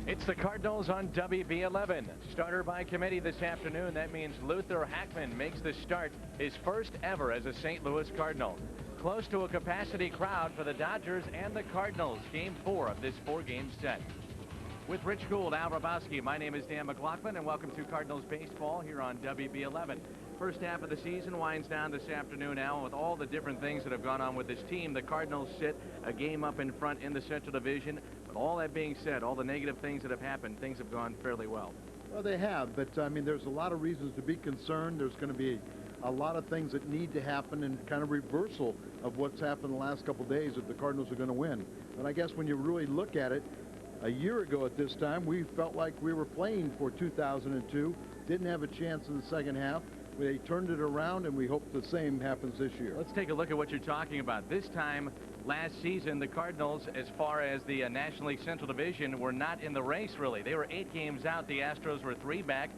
It's the Cardinals on WB11. Starter by committee this afternoon. That means Luther Hackman makes the start, his first ever as a St. Louis Cardinal. Close to a capacity crowd for the Dodgers and the Cardinals. Game 4 of this 4-game set. With Rich Gould, Al Rabowski, my name is Dan McLaughlin, and welcome to Cardinals baseball here on WB11. First half of the season winds down this afternoon, Al, with all the different things that have gone on with this team. The Cardinals sit a game up in front in the Central Division. But all that being said, all the negative things that have happened, things have gone fairly well. Well, they have, but I mean, there's a lot of reasons to be concerned. There's going to be a lot of things that need to happen, and kind of reversal of what's happened the last couple days if the Cardinals are going to win. And I guess when you really look at it, a year ago at this time, we felt like we were playing for 2002, didn't have a chance in the second half. They turned it around, and we hope the same happens this year. Let's take a look at what you're talking about. This time last season, the Cardinals, as far as the National League Central Division, were not in the race, really. They were 8 games out. The Astros were 3 back.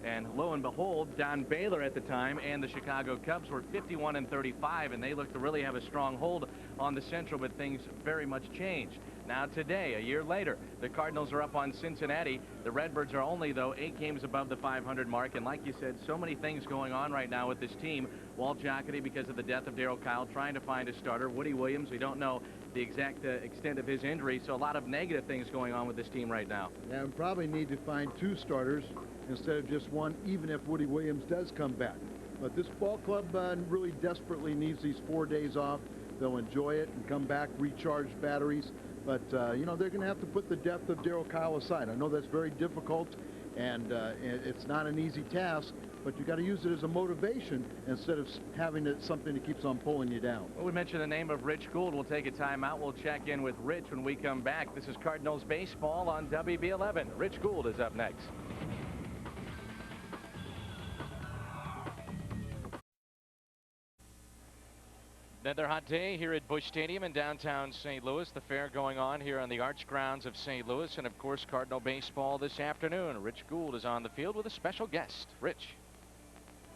And lo and behold, Don Baylor at the time and the Chicago Cubs were 51-35, and they looked to really have a strong hold on the Central, but things very much changed. Now today, a year later, the Cardinals are up on Cincinnati. The Redbirds are only, though, 8 games above the 500 mark. And like you said, so many things going on right now with this team. Walt Jocketty, because of the death of Darryl Kyle, trying to find a starter. Woody Williams, we don't know the exact extent of his injury. So a lot of negative things going on with this team right now. Yeah, we probably need to find 2 starters instead of just 1, even if Woody Williams does come back. But this ball club really desperately needs these 4 days off. They'll enjoy it and come back, recharge batteries. But, you know, they're going to have to put the depth of Darryl Kyle aside. I know that's very difficult, and it's not an easy task, but you got to use it as a motivation instead of having it something that keeps on pulling you down. Well, we mentioned the name of Rich Gould. We'll take a timeout. We'll check in with Rich when we come back. This is Cardinals baseball on WB11. Rich Gould is up next. Another hot day here at Busch Stadium in downtown St. Louis. The fair going on here on the arch grounds of St. Louis, and of course Cardinal baseball this afternoon. Rich Gould is on the field with a special guest. Rich.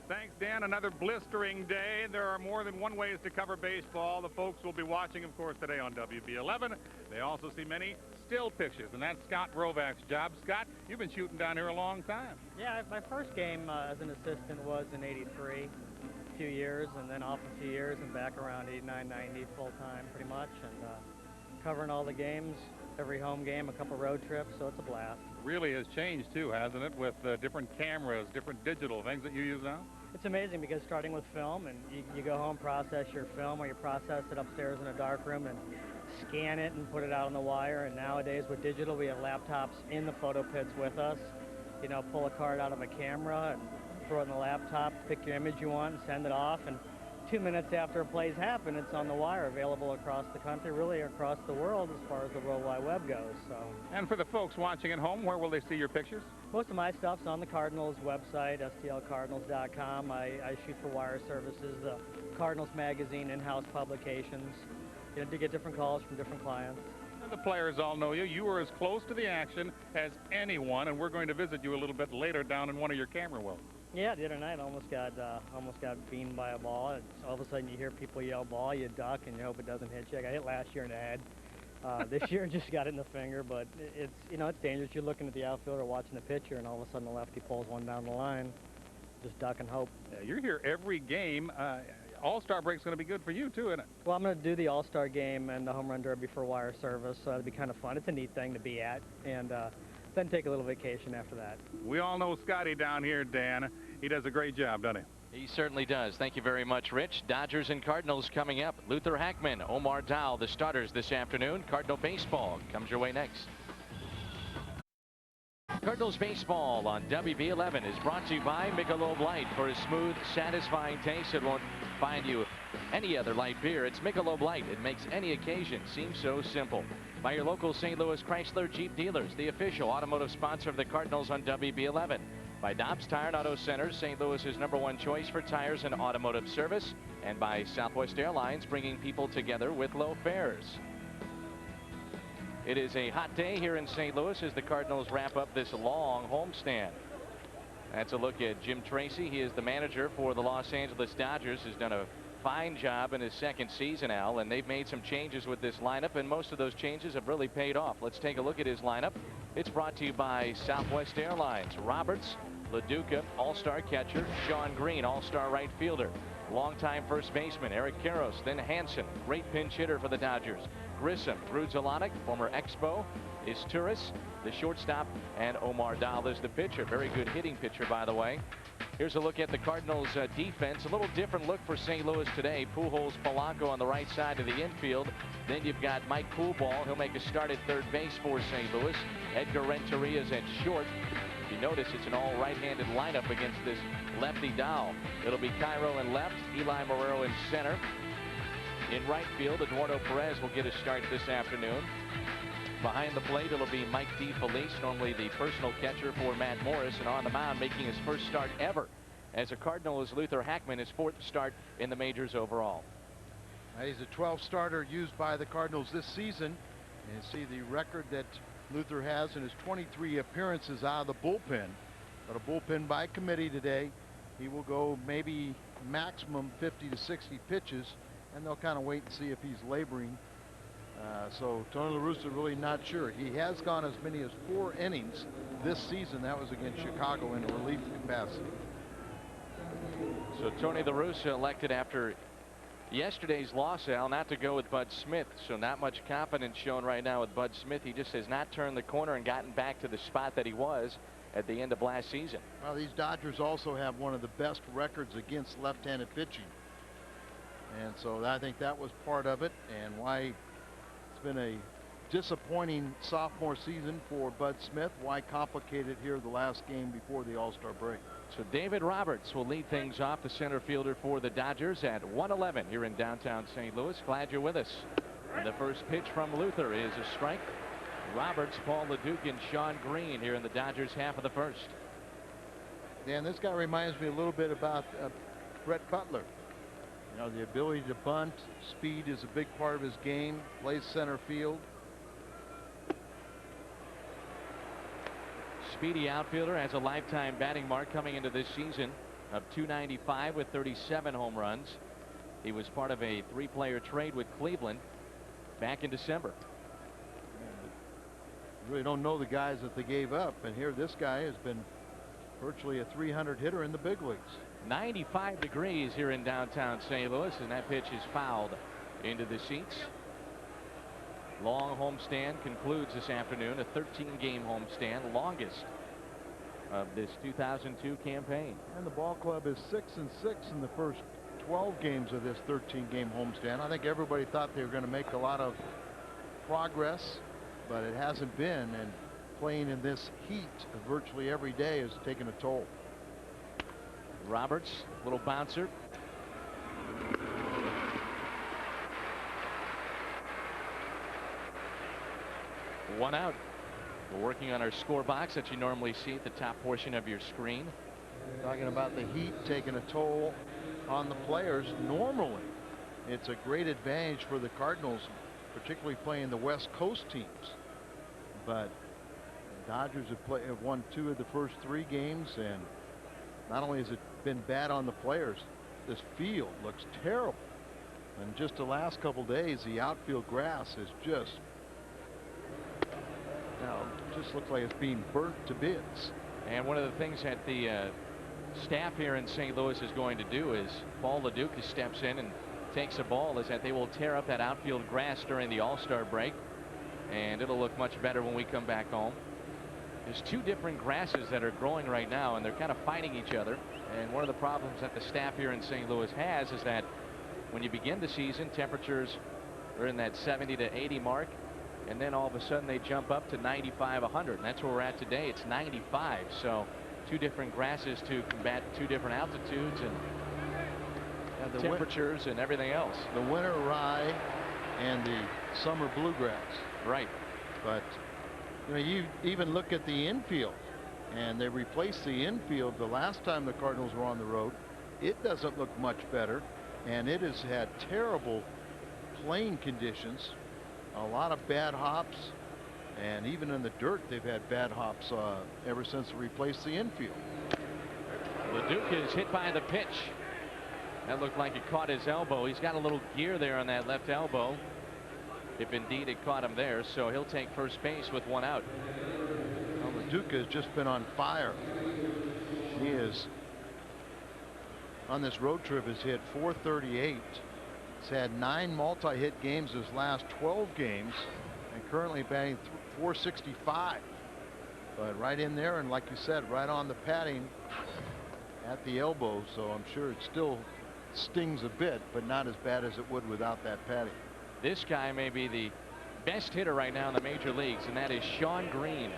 Thanks, Dan. Another blistering day. There are more than one ways to cover baseball. The folks will be watching, of course, today on WB11. They also see many still pictures, and that's Scott Brovak's job. Scott, you've been shooting down here a long time. Yeah, my first game as an assistant was in '83. Few years, and then off a few years, and back around 89, 90 full-time pretty much, and covering all the games, every home game, a couple road trips, so it's a blast. Really has changed too, hasn't it, with different cameras, different digital things that you use now? It's amazing because starting with film, and you go home, process your film, or you process it upstairs in a dark room and scan it and put it out on the wire, and nowadays with digital we have laptops in the photo pits with us. You know, pull a card out of a camera and throw it in the laptop, pick your image you want, and send it off, and 2 minutes after a play's happened, it's on the wire, available across the country, really across the world as far as the World Wide Web goes. So. And for the folks watching at home, where will they see your pictures? Most of my stuff's on the Cardinals website, stlcardinals.com. I shoot for Wire Services, the Cardinals magazine, in-house publications, you know, to get different calls from different clients. And the players all know you. You are as close to the action as anyone, and we're going to visit you a little bit later down in one of your camera wells. Yeah, the other night I almost got beamed by a ball. It's all of a sudden you hear people yell ball, you duck, and you hope it doesn't hit you. I got hit last year in the head. This year just got it in the finger, but it's, you know, it's dangerous. You're looking at the outfielder watching the pitcher, and all of a sudden the lefty pulls one down the line. Just duck and hope. Yeah, you're here every game. All-Star break's going to be good for you, too, isn't it? Well, I'm going to do the All-Star game and the Home Run Derby for Wire Service, so it'll be kind of fun. It's a neat thing to be at, and then take a little vacation after that. We all know Scotty down here, Dan. He does a great job, doesn't he? He certainly does. Thank you very much, Rich. Dodgers and Cardinals coming up. Luther Hackman, Omar Dowell, the starters this afternoon. Cardinal baseball comes your way next. Cardinals baseball on WB11 is brought to you by Michelob Light. For a smooth, satisfying taste, it won't find you any other light beer. It's Michelob Light. It makes any occasion seem so simple. By your local St. Louis Chrysler Jeep dealers, the official automotive sponsor of the Cardinals on WB11. By Dobbs Tire and Auto Centers, St. Louis's #1 choice for tires and automotive service. And by Southwest Airlines, bringing people together with low fares. It is a hot day here in St. Louis as the Cardinals wrap up this long homestand. That's a look at Jim Tracy. He is the manager for the Los Angeles Dodgers. Has done a fine job in his second season, Al, and they've made some changes with this lineup, and most of those changes have really paid off. Let's take a look at his lineup. It's brought to you by Southwest Airlines. Roberts, LaDuca, all-star catcher. Sean Green, all-star right fielder. Longtime first baseman Eric Karros, then Hansen, great pinch hitter for the Dodgers. Grissom, Grudzielanek, former Expo, is Turris, the shortstop, and Omar Dahl is the pitcher. Very good hitting pitcher, by the way. Here's a look at the Cardinals defense. A little different look for St. Louis today. Pujols, Polanco on the right side of the infield. Then you've got Mike Poolball. He'll make a start at third base for St. Louis. Edgar Renteria's at short. If you notice, it's an all right-handed lineup against this lefty Dahl. It'll be Cairo in left, Eli Marrero in center. In right field, Eduardo Perez will get a start this afternoon. Behind the plate, it'll be Mike DeFelice, normally the personal catcher for Matt Morris, and on the mound making his first start ever as a Cardinal is Luther Hackman, his 4th start in the majors overall. He's a 12th starter used by the Cardinals this season, and you see the record that Luther has in his 23 appearances out of the bullpen. But a bullpen by committee today. He will go maybe maximum 50 to 60 pitches, and they'll kind of wait and see if he's laboring. So Tony La Russa really not sure. He has gone as many as 4 innings this season. That was against Chicago in a relief capacity. So Tony La Russa elected after yesterday's loss, Al, not to go with Bud Smith. So not much confidence shown right now with Bud Smith. He just has not turned the corner and gotten back to the spot that he was at the end of last season. Well, these Dodgers also have one of the best records against left-handed pitching. And so I think that was part of it, and why it's been a disappointing sophomore season for Bud Smith. Why complicate it here the last game before the All-Star break? So David Roberts will lead things off, the center fielder for the Dodgers at 111 here in downtown St. Louis. Glad you're with us. And the first pitch from Luther is a strike. Roberts, Paul LaDuca, and Sean Green here in the Dodgers half of the first. Yeah, and this guy reminds me a little bit about Brett Butler. You know, the ability to bunt, speed is a big part of his game, plays center field. Speedy outfielder, has a lifetime batting mark coming into this season of .295 with 37 home runs. He was part of a 3-player trade with Cleveland back in December. You really don't know the guys that they gave up, and here this guy has been virtually a 300 hitter in the big leagues. 95 degrees here in downtown St. Louis, and that pitch is fouled into the seats. Long homestand concludes this afternoon, a 13-game homestand, longest of this 2002 campaign. And the ball club is 6-6 in the first 12 games of this 13-game homestand. I think everybody thought they were going to make a lot of progress, but it hasn't been, and playing in this heat virtually every day has taken a toll. Roberts, little bouncer. One out. We're working on our score box that you normally see at the top portion of your screen. Talking about the heat taking a toll on the players. Normally, it's a great advantage for the Cardinals, particularly playing the West Coast teams. But the Dodgers have won 2 of the first 3 games, and not only has it been bad on the players, this field looks terrible. And just the last couple days, the outfield grass is just looks like it's being burnt to bits. And one of the things that the staff here in St. Louis is going to do is Paul LaDuca steps in and takes a ball, is that they will tear up that outfield grass during the All-Star break, and it'll look much better when we come back home. There's 2 different grasses that are growing right now, and they're kind of fighting each other. And one of the problems that the staff here in St. Louis has is that when you begin the season, temperatures are in that 70 to 80 mark, and then all of a sudden they jump up to 95, 100, and that's where we're at today. It's 95. So 2 different grasses to combat 2 different altitudes and temperatures and everything else. The winter rye and the summer bluegrass. Right. But you know, you even look at the infield. And they replaced the infield the last time the Cardinals were on the road. It doesn't look much better, and it has had terrible playing conditions, a lot of bad hops, and even in the dirt they've had bad hops ever since they replaced the infield. LaDuca is hit by the pitch. That looked like it caught his elbow. He's got a little gear there on that left elbow, if indeed it caught him there, so he'll take first base with one out. Well, LaDuca has just been on fire. He is on this road trip, has hit .438. He's had 9 multi-hit games his last 12 games, and currently batting .465. But right in there, and like you said, right on the padding at the elbow, so I'm sure it still stings a bit, but not as bad as it would without that padding. This guy may be the best hitter right now in the major leagues, and that is Shawn Green.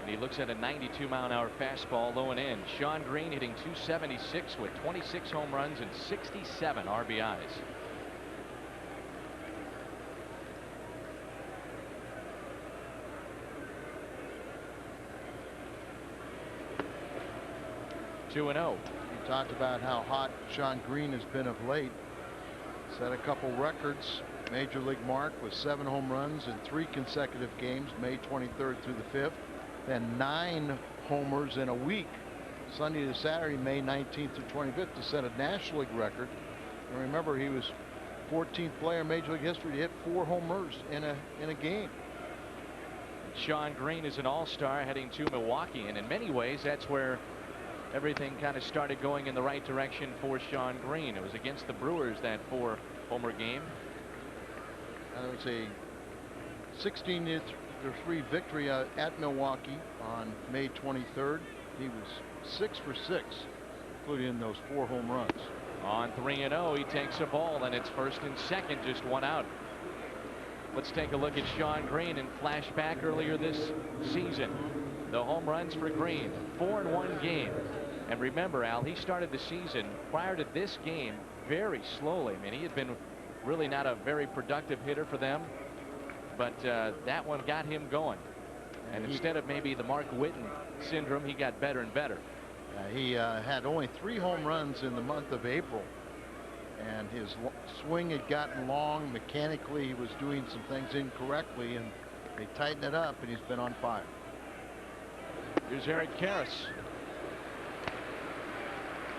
And he looks at a 92-mile-an-hour fastball low and in. Shawn Green hitting .276 with 26 home runs and 67 RBIs. Two and 0. You talked about how hot Shawn Green has been of late. Set a couple records. Major league mark with 7 home runs in 3 consecutive games, May 23rd through the 5th. Then 9 homers in a week, Sunday to Saturday, May 19th through 25th, to set a National League record. And remember, he was 14th player in Major League history to hit 4 homers in a game. Shawn Green is an all-star heading to Milwaukee, and in many ways that's where everything kind of started going in the right direction for Shawn Green. It was against the Brewers, that 4-homer game. It was a 16-3 victory at Milwaukee on May 23rd. He was 6 for 6, including those 4 home runs. On 3-0, he takes a ball, and it's first and second, just 1 out. Let's take a look at Shawn Green and flashback earlier this season. The home runs for Green, 4 in 1 game. And remember, Al, he started the season prior to this game very slowly. I mean, he had been really not a very productive hitter for them, but that one got him going. And instead of maybe the Mark Whitten syndrome, he got better and better. He had only 3 home runs in the month of April, and his swing had gotten long. Mechanically, he was doing some things incorrectly, and they tightened it up, and he's been on fire. Here's Eric Karras.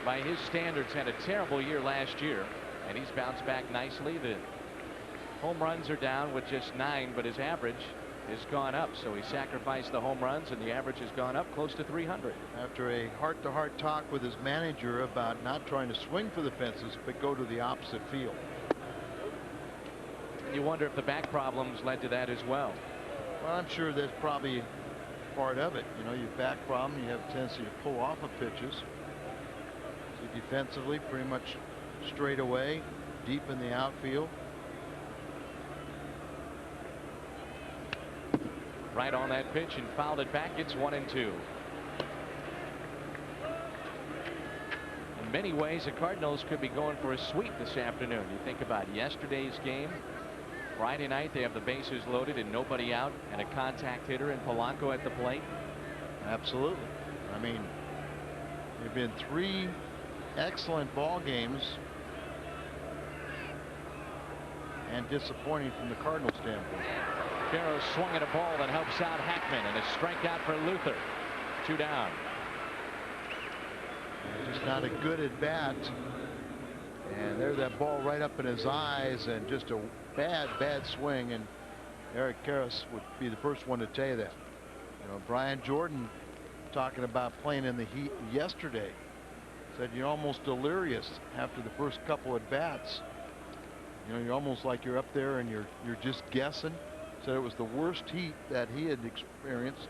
By his standards, had a terrible year last year, and he's bounced back nicely. The home runs are down with just 9, but his average has gone up, so he sacrificed the home runs, and the average has gone up close to 300. After a heart-to-heart talk with his manager about not trying to swing for the fences, but go to the opposite field. You wonder if the back problems led to that as well. Well, I'm sure that's probably part of it. You know, your back problem, you have a tendency to pull off of pitches. So defensively, pretty much straight away, deep in the outfield. Right on that pitch and fouled it back. It's 1-2. In many ways, the Cardinals could be going for a sweep this afternoon. You think about yesterday's game. Friday night, they have the bases loaded and nobody out, and a contact hitter in Polanco at the plate. Absolutely. I mean, there have been 3 excellent ball games, and disappointing from the Cardinals standpoint. Barrow swung at a ball that helps out Hackman, and a strikeout for Luther. 2 down. Just not a good at bat, and there's that ball right up in his eyes, and just a bad swing. And Eric Karras would be the first one to tell you that. You know, Brian Jordan, talking about playing in the heat yesterday, said you're almost delirious after the first couple at bats. You know, you're almost like you're up there and you're just guessing. Said it was the worst heat that he had experienced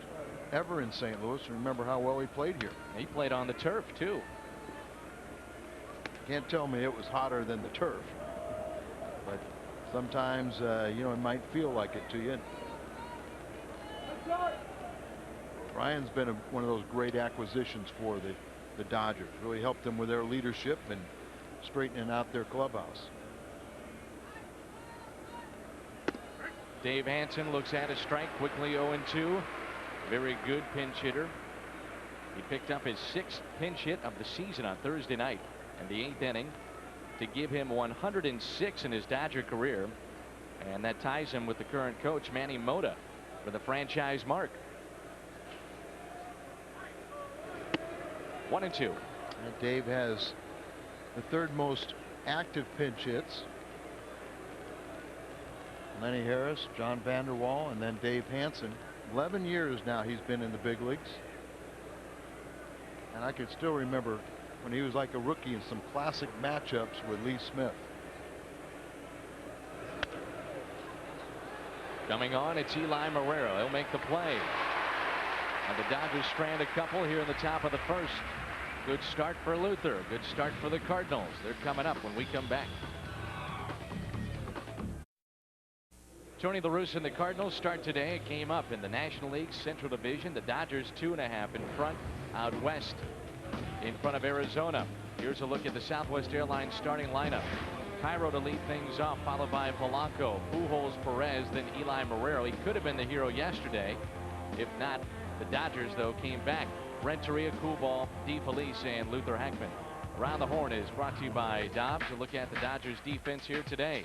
ever in St. Louis. Remember how well he played here. He played on the turf too. Can't tell me it was hotter than the turf, but sometimes you know, it might feel like it to you. Ryan's been one of those great acquisitions for the Dodgers. Really helped them with their leadership and straightening out their clubhouse. Dave Hansen looks at a strike quickly. 0-2. Very good pinch hitter. He picked up his 6th pinch hit of the season on Thursday night in the 8th inning to give him 106 in his Dodger career. And that ties him with the current coach, Manny Mota, for the franchise mark. 1-2. And Dave has the 3rd most active pinch hits. Lenny Harris, John Vanderwall, and then Dave Hansen. 11 years now he's been in the big leagues. And I can still remember when he was like a rookie in some classic matchups with Lee Smith. Coming on, it's Eli Marrero. He'll make the play. And the Dodgers strand a couple here in the top of the 1st. Good start for Luther. Good start for the Cardinals. They're coming up when we come back. Tony La Russa and the Cardinals start today. It came up in the National League Central Division. The Dodgers 2.5 in front out west in front of Arizona. Here's a look at the Southwest Airlines starting lineup. Cairo to lead things off, followed by Polanco, Pujols, Perez, then Eli Marrero. He could have been the hero yesterday. If not, the Dodgers, though, came back. Renteria, Coolball, DeFelice, and Luther Heckman. Around the Horn is brought to you by Dobbs. A look at the Dodgers defense here today.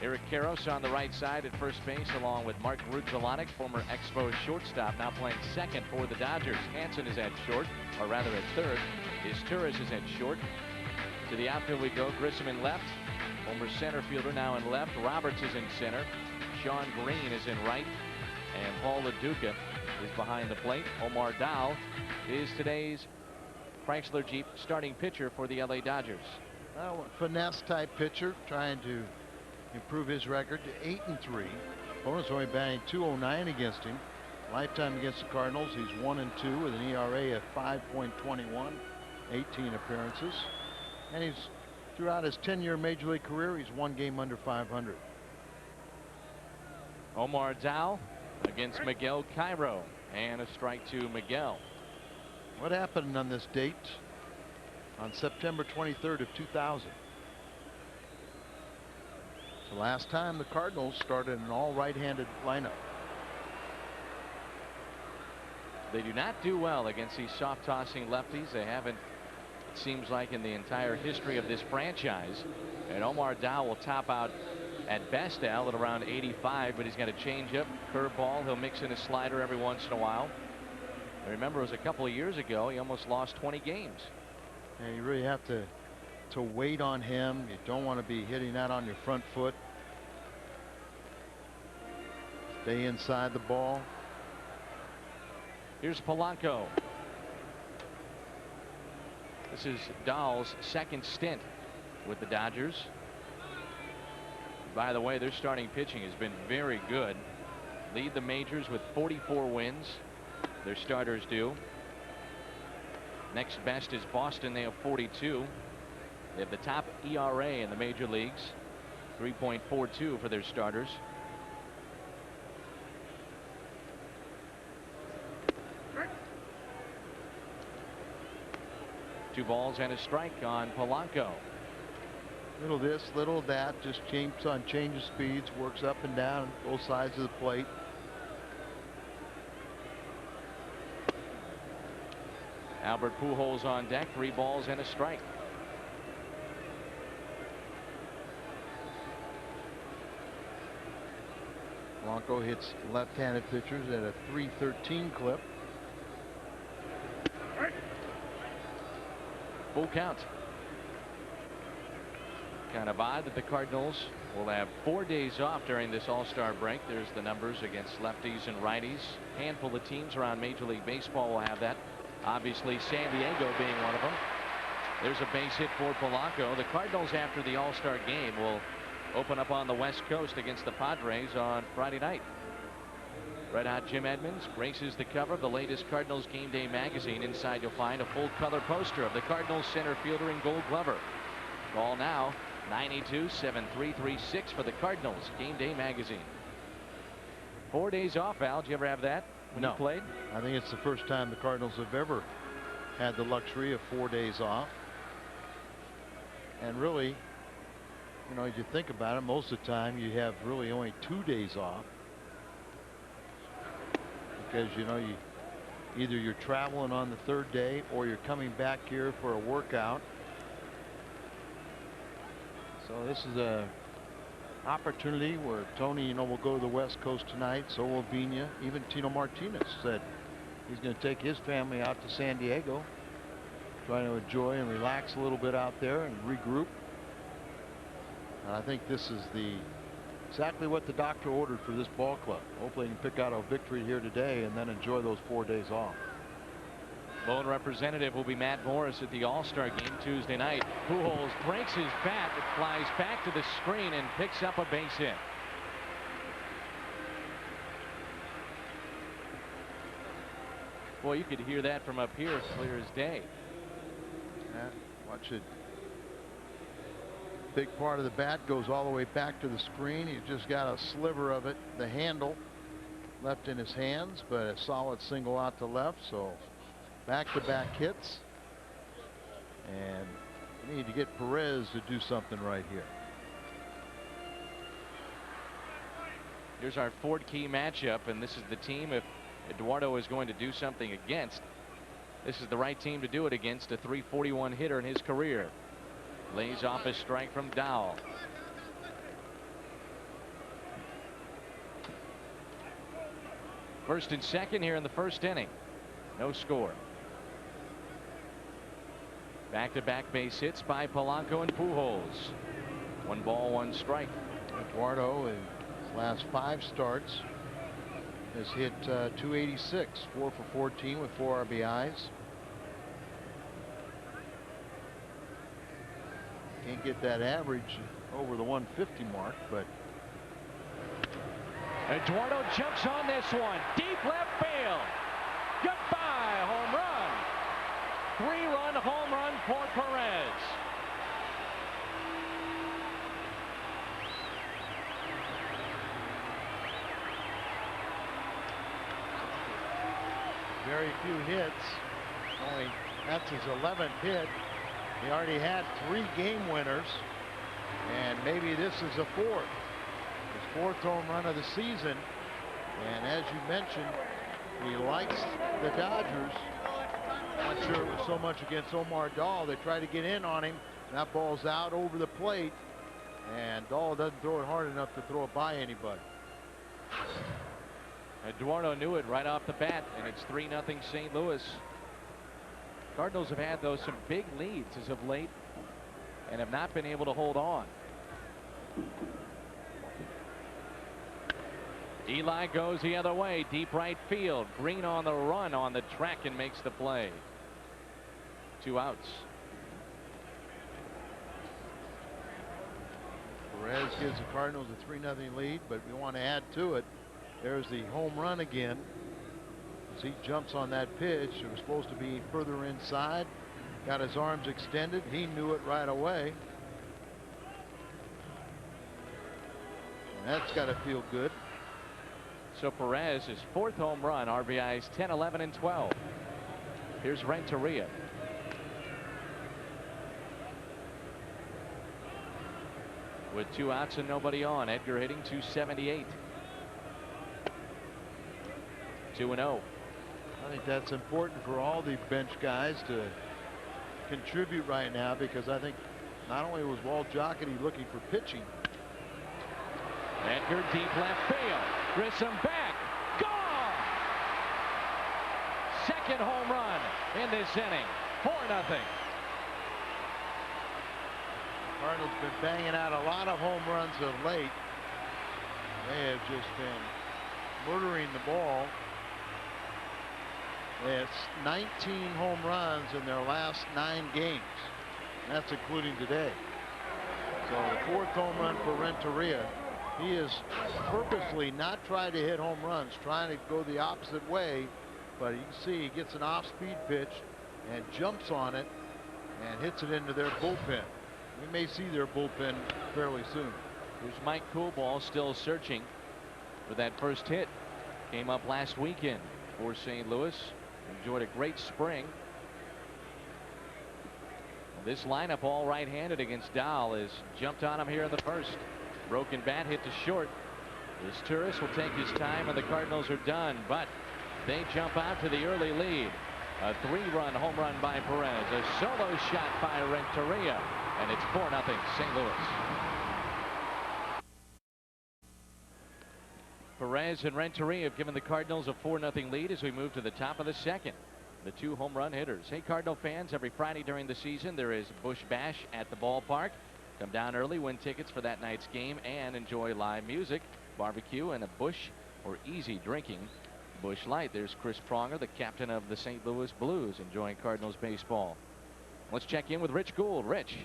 Eric Karros on the right side at first base, along with Mark Rudzelanek, former Expos shortstop, now playing second for the Dodgers. Hansen is at short, or rather at third. Izturis is at short. To the outfield we go. Grissom in left. Former center fielder now in left. Roberts is in center. Sean Green is in right. And Paul LaDuca is behind the plate. Omar Dow is today's Chrysler Jeep starting pitcher for the LA Dodgers. Well, finesse type pitcher, trying to improve his record to 8-3. Opponents only batting .209 against him. Lifetime against the Cardinals, he's 1-2 with an ERA of 5.21, 18 appearances. And he's throughout his 10-year major league career, he's 1 game under 500. Omar Dow against Miguel Cairo, and a strike to Miguel. What happened on this date on September 23rd of 2000? It's the last time the Cardinals started an all right-handed lineup. They do not do well against these soft tossing lefties. They haven't, it seems like, in the entire history of this franchise. And Omar Dow will top out at best, Al, at around 85, but he's got a changeup, curveball. He'll mix in a slider every once in a while. I remember it was a couple of years ago, he almost lost 20 games. Yeah, you really have to wait on him. You don't want to be hitting that on your front foot. Stay inside the ball. Here's Polanco. This is Dahl's second stint with the Dodgers. By the way, their starting pitching has been very good. Lead the majors with 44 wins. Their starters do. Next best is Boston. They have 42. They have the top ERA in the major leagues, 3.42 for their starters. Two balls and a strike on Polanco. Little this, little that, just changes speeds, works up and down both sides of the plate. Albert Pujols on deck, 3 balls and a strike. Polanco hits left-handed pitchers at a .313 clip. Full count. Kind of odd that the Cardinals will have 4 days off during this All-Star break. There's the numbers against lefties and righties. Handful of teams around Major League Baseball will have that. Obviously, San Diego being one of them. There's a base hit for Polanco. The Cardinals, after the All-Star game, will open up on the West Coast against the Padres on Friday night. Red Hot Jim Edmonds graces the cover of the latest Cardinals Game Day magazine. Inside you'll find a full color poster of the Cardinals center fielder in Gold Glover. Call now 982-7336 for the Cardinals Game Day magazine. 4 days off, Al. Did you ever have that when you played? I think it's the first time the Cardinals have ever had the luxury of 4 days off. And really, you know, as you think about it, most of the time you have really only 2 days off. Because, you know, Either you're traveling on the third day or you're coming back here for a workout. So this is a opportunity where Tony, will go to the West Coast tonight. So will Vina. Even Tino Martinez said he's going to take his family out to San Diego, trying to enjoy and relax a little bit out there and regroup. And I think this is exactly what the doctor ordered for this ball club. Hopefully they can pick out a victory here today and then enjoy those 4 days off. Lone representative will be Matt Morris at the All-Star game Tuesday night. Pujols breaks his bat. It flies back to the screen and picks up a base hit. Boy, you could hear that from up here clear as day. Yeah, watch it. Big part of the bat goes all the way back to the screen. He's just got a sliver of it, the handle, left in his hands, but a solid single out to left. So back-to-back hits, and we need to get Perez to do something right here. Here's our Ford Key matchup, and this is the team if Eduardo is going to do something against. This is the right team to do it against. A .341 hitter in his career. Lays off a strike from Dowell. First and second here in the first inning. No score. Back-to-back base hits by Polanco and Pujols. 1 ball, 1 strike. Eduardo in his last 5 starts has hit .286, 4 for 14 with 4 RBIs. Can't get that average over the 150 mark, but Eduardo jumps on this one. Deep left field. Goodbye, home run. 3-run home run for Perez. very few hits. That's his 11th hit. He already had 3 game winners, and maybe this is a 4th. His 4th home run of the season. And as you mentioned, he likes the Dodgers. Not sure it was so much against Omar Dahl. They tried to get in on him. That ball's out over the plate, and Dahl doesn't throw it hard enough to throw it by anybody. Eduardo knew it right off the bat, and it's 3-0 St. Louis. Cardinals have had, though, some big leads as of late and have not been able to hold on. Eli goes the other way, deep right field. Green on the run on the track and makes the play. 2 outs. Perez gives the Cardinals a 3-0 lead, but we want to add to it. There's the home run again. As he jumps on that pitch, it was supposed to be further inside. Got his arms extended. He knew it right away. And that's got to feel good. So Perez, his 4th home run, RBIs 10, 11, and 12. Here's Renteria. With 2 outs and nobody on, Edgar hitting .278. 2-0. I think that's important for all the bench guys to contribute right now, because I think not only was Walt Jocketty looking for pitching. Edgar deep left field. Grissom back. Gone! 2nd home run in this inning. 4-0. Cardinals been banging out a lot of home runs of late. They have just been murdering the ball. It's 19 home runs in their last 9 games. That's including today. So the 4th home run for Renteria. He is purposely not trying to hit home runs, trying to go the opposite way. But you can see he gets an off-speed pitch and jumps on it and hits it into their bullpen. We may see their bullpen fairly soon. Here's Mike Coolball still searching for that first hit. Came up last weekend for St. Louis. Enjoyed a great spring. This lineup all right-handed against Dowell has jumped on him here in the first. Broken bat hit to short. This Turris will take his time and the Cardinals are done, but They jump out to the early lead. A 3-run home run by Perez. A solo shot by Renteria. And it's 4-0 St. Louis. Perez and Renteria have given the Cardinals a 4-0 lead as we move to the top of the second. The 2 home run hitters. Hey, Cardinal fans, every Friday during the season there is Busch Bash at the ballpark. Come down early, win tickets for that night's game, and enjoy live music, barbecue, and a Busch or easy drinking Busch Light. There's Chris Pronger, the captain of the St. Louis Blues, enjoying Cardinals baseball. Let's check in with Rich Gould. Rich.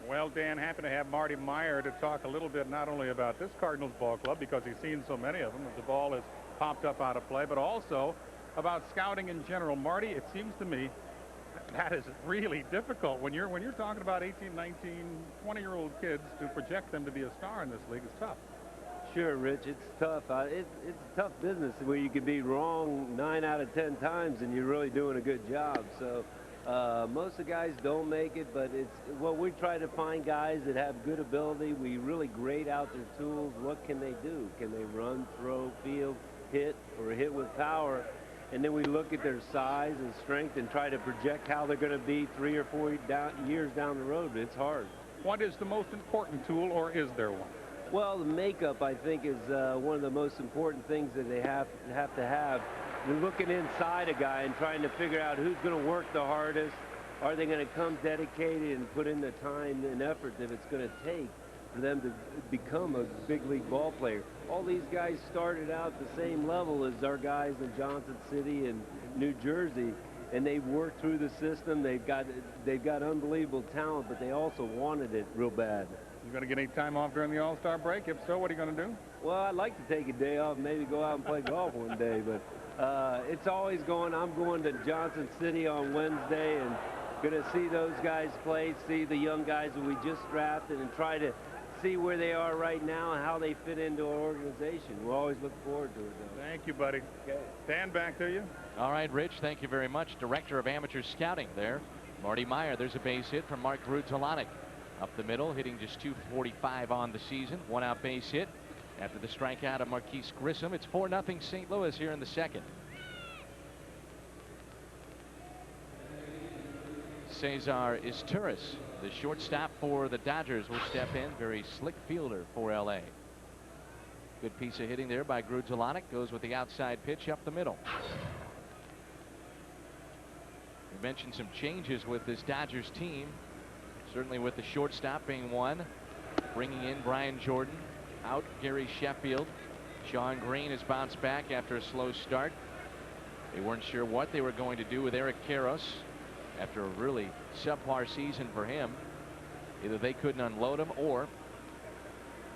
Well, Dan, happy to have Marty Meyer to talk a little bit not only about this Cardinals ball club, because he's seen so many of them as the ball has popped up out of play, but also about scouting in general. Marty, it seems to me that is really difficult when you're talking about 18, 19, 20-year-old kids. To project them to be a star in this league is tough. Sure, Rich, it's tough. It's a tough business where you could be wrong 9 out of 10 times and you're really doing a good job. So most of the guys don't make it, but we try to find guys that have good ability. We really grade out their tools. What can they do? Can they run, throw, field, hit, or hit with power? And then we look at their size and strength and try to project how they're going to be 3 or 4 years down the road. It's hard. What is the most important tool, or is there one? Well, the makeup, I think, is one of the most important things that they have to have. You're looking inside a guy and trying to figure out who's going to work the hardest. Are they going to come dedicated and put in the time and effort that it's going to take for them to become a big league ball player? All these guys started out the same level as our guys in Johnson City and New Jersey, and they've worked through the system. They've got unbelievable talent, but they also wanted it real bad. You going to get any time off during the All-Star break? If so, what are you going to do? Well, I'd like to take a day off, maybe go out and play golf one day, but it's always going. I'm going to Johnson City on Wednesday and going to see those guys play, see the young guys that we just drafted, and try to see where they are right now and how they fit into our organization. We're always looking forward to it, though. Thank you, buddy. Okay. Dan, back to you. All right, Rich, thank you very much. Director of Amateur Scouting there, Marty Meyer. There's a base hit from Mark Grudzielanek. Up the middle, hitting just .245 on the season. 1-out base hit after the strikeout of Marquise Grissom. It's 4-0 St. Louis here in the second. Cesar Izturis, the shortstop for the Dodgers, will step in. Very slick fielder for L.A. Good piece of hitting there by Grudzielanek. Goes with the outside pitch up the middle. We mentioned some changes with this Dodgers team. Certainly with the shortstop being one. Bringing in Brian Jordan. Out Gary Sheffield. Sean Green has bounced back after a slow start. They weren't sure what they were going to do with Eric Karros after a really subpar season for him. Either they couldn't unload him or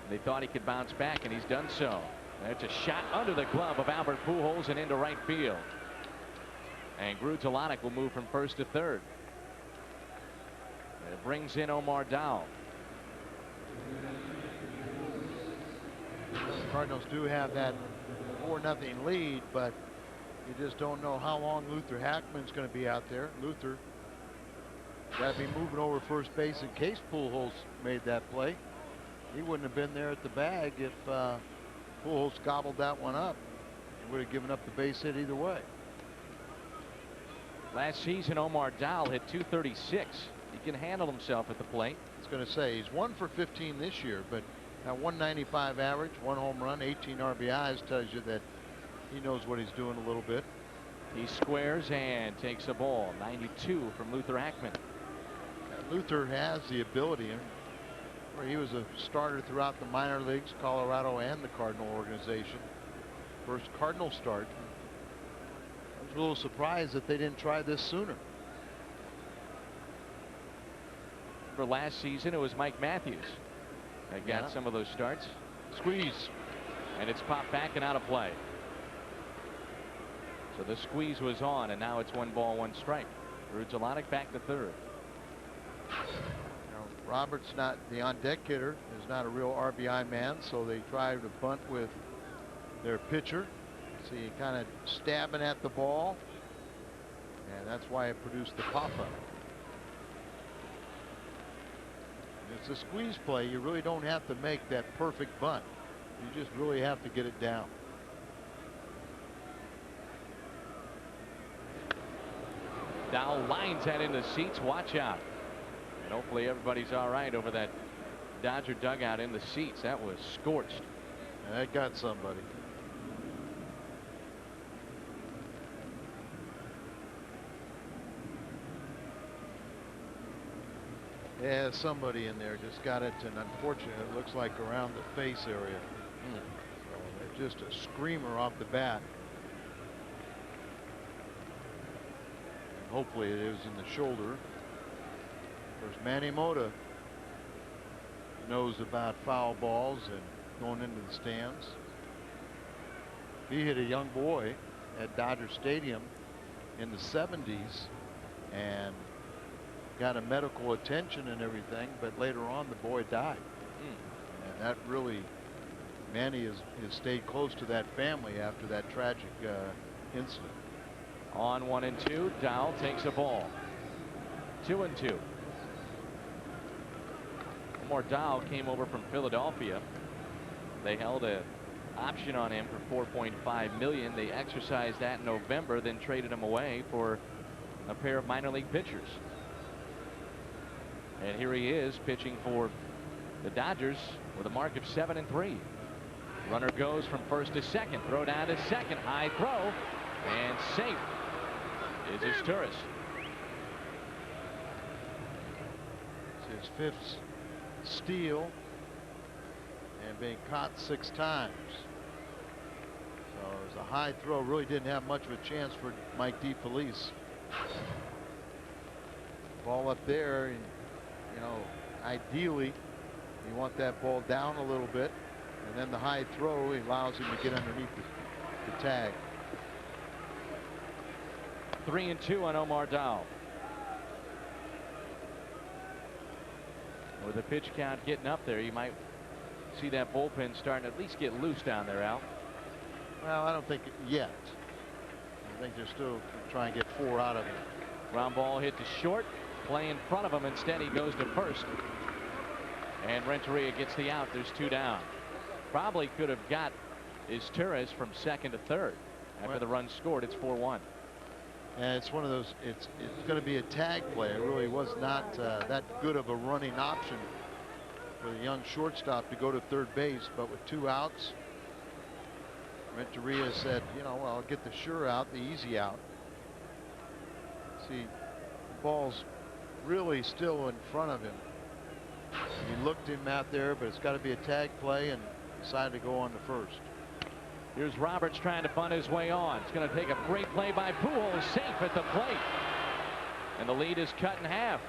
they thought he could bounce back, and he's done so. That's a shot under the glove of Albert Pujols and into right field. And Grudzielanek will move from first to third. It brings in Omar Dowell. The Cardinals do have that 4-0 lead, but you just don't know how long Luther Hackman's going to be out there. Luther got to be moving over first base in case Pujols made that play. He wouldn't have been there at the bag if Pujols gobbled that one up. He would have given up the base hit either way. Last season, Omar Dowell hit .236. He can handle himself at the plate. I was going to say he's 1 for 15 this year, but at 195 average, 1 home run, 18 RBIs tells you that he knows what he's doing a little bit. He squares and takes a ball. 92 from Luther Hackman. Luther has the ability. Where he was a starter throughout the minor leagues, Colorado and the Cardinal organization. First Cardinal start. I was a little surprised that they didn't try this sooner. For last season, it was Mike Matthews that got some of those starts. Squeeze. And it's popped back and out of play. So the squeeze was on, and now it's 1 ball, 1 strike. Grudzielanek back to third. Roberts, not the on-deck hitter, is not a real RBI man, so they try to bunt with their pitcher. See, kind of stabbing at the ball, and that's why it produced the pop-up. It's a squeeze play. You really don't have to make that perfect bunt. You just really have to get it down. Dow lines that in the seats. Watch out. And hopefully everybody's all right over that Dodger dugout in the seats. That was scorched. That got somebody. Yeah, somebody in there just got it, and unfortunately it looks like around the face area. So just a screamer off the bat. And hopefully it is in the shoulder. Of course, Manny Mota knows about foul balls and going into the stands. He hit a young boy at Dodger Stadium in the 70s and got a medical attention and everything, but later on the boy died. And that really, Manny has stayed close to that family after that tragic incident. On 1-2, Dow takes a ball. 2-2. More Dow came over from Philadelphia. They held an option on him for $4.5 million. They exercised that in November, then traded him away for a pair of minor league pitchers. And here he is pitching for the Dodgers with a mark of 7-3. Runner goes from first to second. Throw down to second. High throw. And safe is his tourist. It's his fifth steal and being caught 6 times. So it was a high throw. Really didn't have much of a chance for Mike DeFelice. Ball up there, and you know, ideally you want that ball down a little bit, and then the high throw allows him to get underneath the tag. 3-2 on Omar Dow. With the pitch count getting up there, you might see that bullpen starting to at least get loose down there, Al. Well, I don't think yet. I think they're still trying to get 4 out of it. Ground ball hit to short. Play in front of him. Instead, he goes to first. And Renteria gets the out. There's 2 down. Probably could have got his Torres from second to third. After the run scored, it's 4-1. And it's one of those, it's going to be a tag play. It really was not that good of a running option for the young shortstop to go to third base, but with 2 outs, Renteria said, you know, well, I'll get the sure out, the easy out. See, the ball's really still in front of him. He looked him out there, but it's got to be a tag play, and decided to go on to first. Here's Roberts trying to bunt his way on. It's going to take a great play by Pujols, safe at the plate. And the lead is cut in half.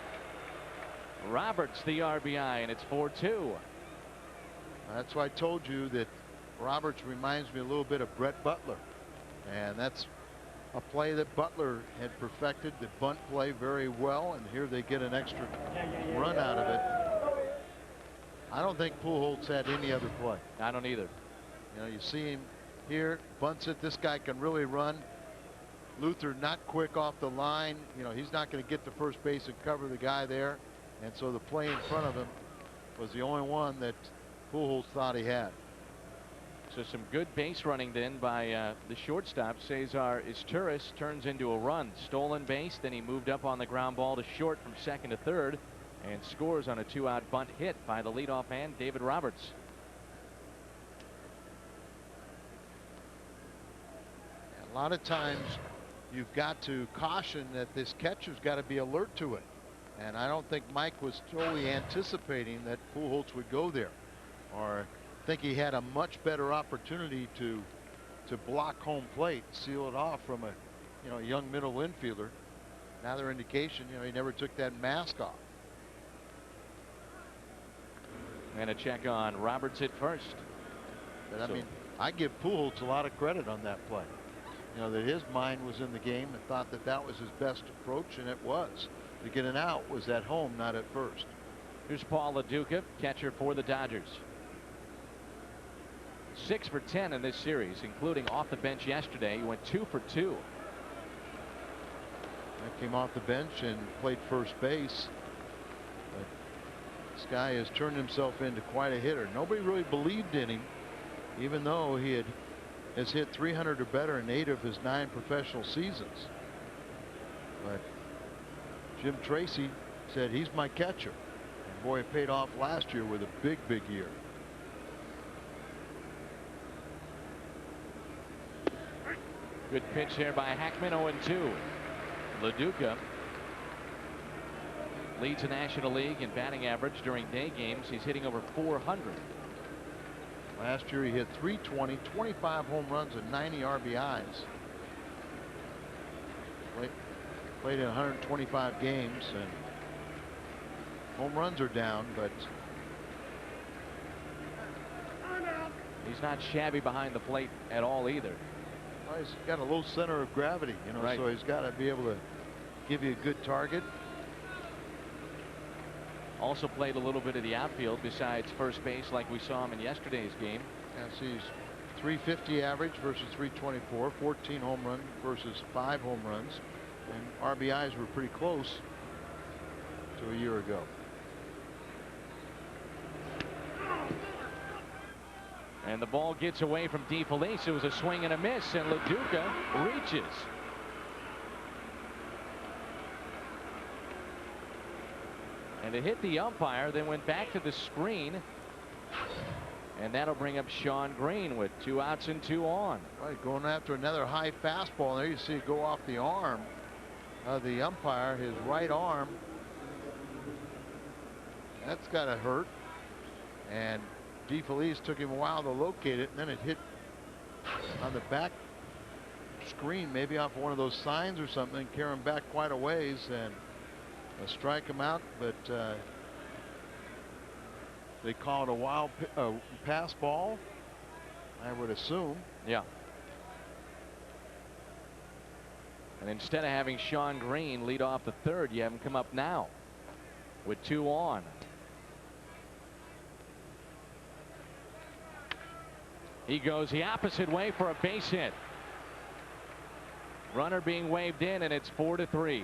Roberts the RBI, and it's 4-2. That's why I told you that Roberts reminds me a little bit of Brett Butler. And that's a play that Butler had perfected, the bunt play, very well. And here they get an extra run out of it. I don't think Pujols had any other play. I don't either. You know, you see him here, bunts it. This guy can really run. Luther not quick off the line. You know, he's not going to get to first base and cover the guy there. And so the play in front of him was the only one that Pujols thought he had. So some good base running then by the shortstop. Cesar Izturis turns into a run. Stolen base, then he moved up on the ground ball to short from second to third and scores on a 2-out bunt hit by the leadoff man, David Roberts. A lot of times you've got to caution that this catcher's got to be alert to it. And I don't think Mike was totally anticipating that Pujols would go there, or think he had a much better opportunity to block home plate, seal it off from a young middle infielder. Another indication, he never took that mask off. And a check on Roberts at first. But I mean, I give Pujols a lot of credit on that play. That his mind was in the game and thought that that was his best approach, and it was. To get an out was at home, not at first. Here's Paul LaDuca, catcher for the Dodgers. 6 for 10 in this series, including off the bench yesterday. He went 2 for 2. I came off the bench and played first base. But this guy has turned himself into quite a hitter. Nobody really believed in him, even though he has hit 300 or better in 8 of his 9 professional seasons. But Jim Tracy said he's my catcher. And boy, it paid off last year with a big year. Good pitch here by Hackman, 0-2. LaDuca leads the National League in batting average during day games. He's hitting over 400. Last year he hit 320, 25 home runs and 90 RBIs. Played in 125 games, and home runs are down, but he's not shabby behind the plate at all either. well, he's got a low center of gravity, you know, Right. so he's got to be able to give you a good target. Also played a little bit of the outfield besides first base like we saw him in yesterday's game. And see, he's 350 average versus 324, 14 home run versus 5 home runs, and RBIs were pretty close to a year ago. And the ball gets away from DeFelice. It was a swing and a miss, and LaDuca reaches. And it hit the umpire, then went back to the screen. And that'll bring up Sean Green with 2 outs and 2 on. Right, going after another high fastball. There you see it go off the arm of the umpire, his right arm. That's got to hurt. And DeFelice took him a while to locate it, and then it hit on the back screen, maybe off one of those signs or something, carry him back quite a ways and strike him out. But they call it a wild pass ball, I would assume. Yeah. And instead of having Sean Green lead off the third, you have him come up now with 2 on. He goes the opposite way for a base hit. Runner being waved in, and it's 4-3.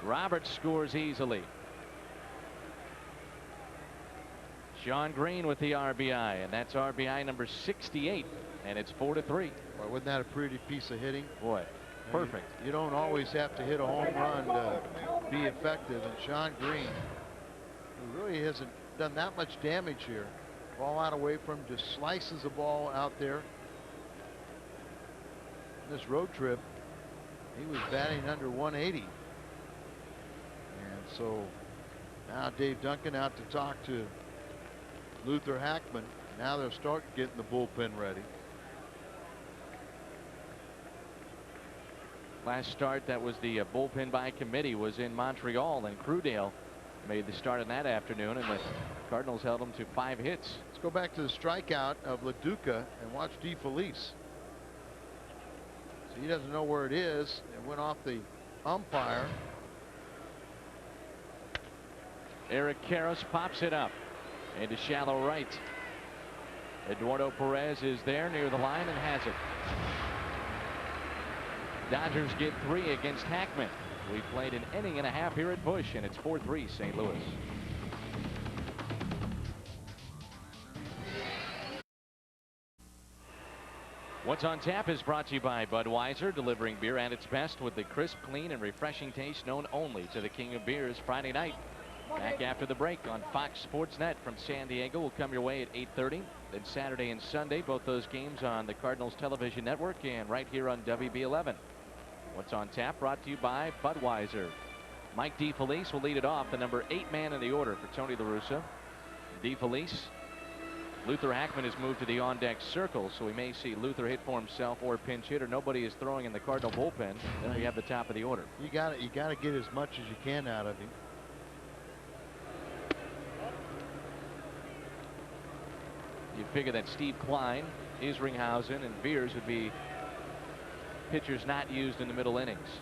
Roberts scores easily. Sean Green with the RBI, and that's RBI number 68, and it's 4-3. Well, wasn't that a pretty piece of hitting? Boy, perfect. You don't always have to hit a home run to be effective, and Sean Green, who really hasn't done that much damage here. Ball out away from him, just slices the ball out there. This road trip, he was batting under 180. And so now Dave Duncan out to talk to Luther Hackman. Now they'll start getting the bullpen ready. Last start that was the bullpen by committee was in Montreal, and Crudale made the start in that afternoon, and the Cardinals held him to 5 hits. Let's go back to the strikeout of LaDuca and watch DeFelice. So he doesn't know where it is. It went off the umpire. Eric Karros pops it up into shallow right. Eduardo Perez is there near the line and has it. Dodgers get 3 against Hackman. We played an inning and a half here at Busch, and it's 4-3 St. Louis. What's on Tap is brought to you by Budweiser, delivering beer at its best with the crisp, clean, and refreshing taste known only to the king of beers. Friday night, back after the break on Fox Sports Net from San Diego, will come your way at 8:30. Then Saturday and Sunday, both those games on the Cardinals television network and right here on WB11. What's on Tap brought to you by Budweiser. Mike DeFelice will lead it off, the number 8 man in the order for Tony La Russa. DeFelice. Luther Hackman has moved to the on-deck circle, so we may see Luther hit for himself or pinch hitter. Nobody is throwing in the Cardinal bullpen. Then we have the top of the order. You got to get as much as you can out of him. You'd figure that Steve Klein, Isringhausen, and Beers would be pitchers not used in the middle innings.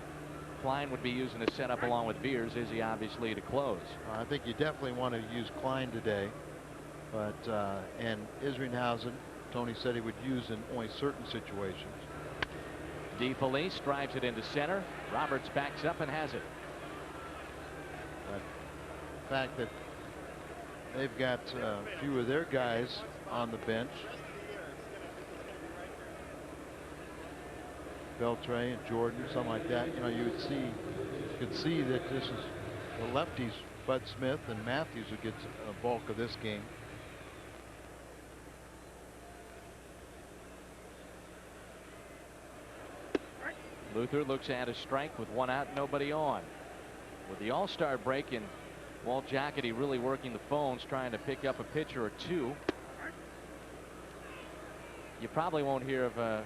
Klein would be using the setup along with Beers, Izzy obviously to close. I think you definitely want to use Klein today, but and Isringhausen, Tony said he would use in only certain situations. DeFelice drives it into center. Roberts backs up and has it. But the fact that they've got a few of their guys on the bench, Beltre and Jordan, something like that, you know, you could see that this is the lefties, Bud Smith and Matthews, who gets a bulk of this game. Luther looks at a strike with 1 out, nobody on. With the All-Star break and Walt Jocketty really working the phones, trying to pick up a pitcher or two, you probably won't hear of a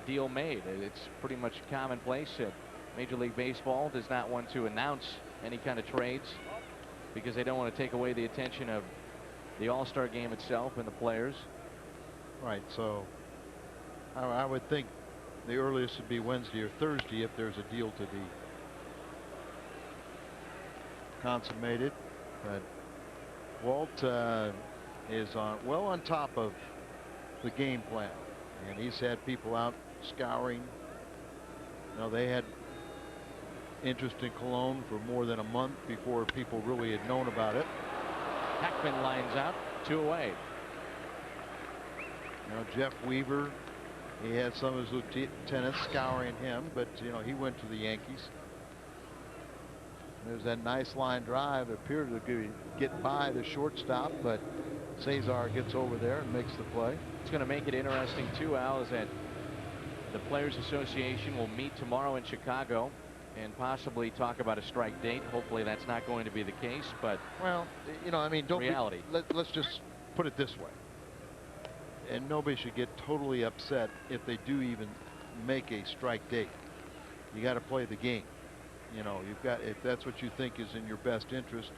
deal made. It's pretty much commonplace that Major League Baseball does not want to announce any kind of trades because they don't want to take away the attention of the All-Star game itself and the players. Right, so I would think the earliest would be Wednesday or Thursday if there's a deal to be consummated. But Walt is on top of the game plan, and he's had people out scouring. You know, they had interest in Cologne for more than a month before people really had known about it. Hackman lines out, 2 away. You know, Jeff Weaver, he had some of his lieutenants scouring him, but you know, he went to the Yankees. There's that nice line drive. It appeared to get by the shortstop, but Cesar gets over there and makes the play. It's going to make it interesting too, Al, is that the Players Association will meet tomorrow in Chicago and possibly talk about a strike date. Hopefully that's not going to be the case, but well, you know, I mean, reality. Let's just put it this way. And nobody should get totally upset if they do even make a strike date. You got to play the game. You know, you've got, if that's what you think is in your best interest,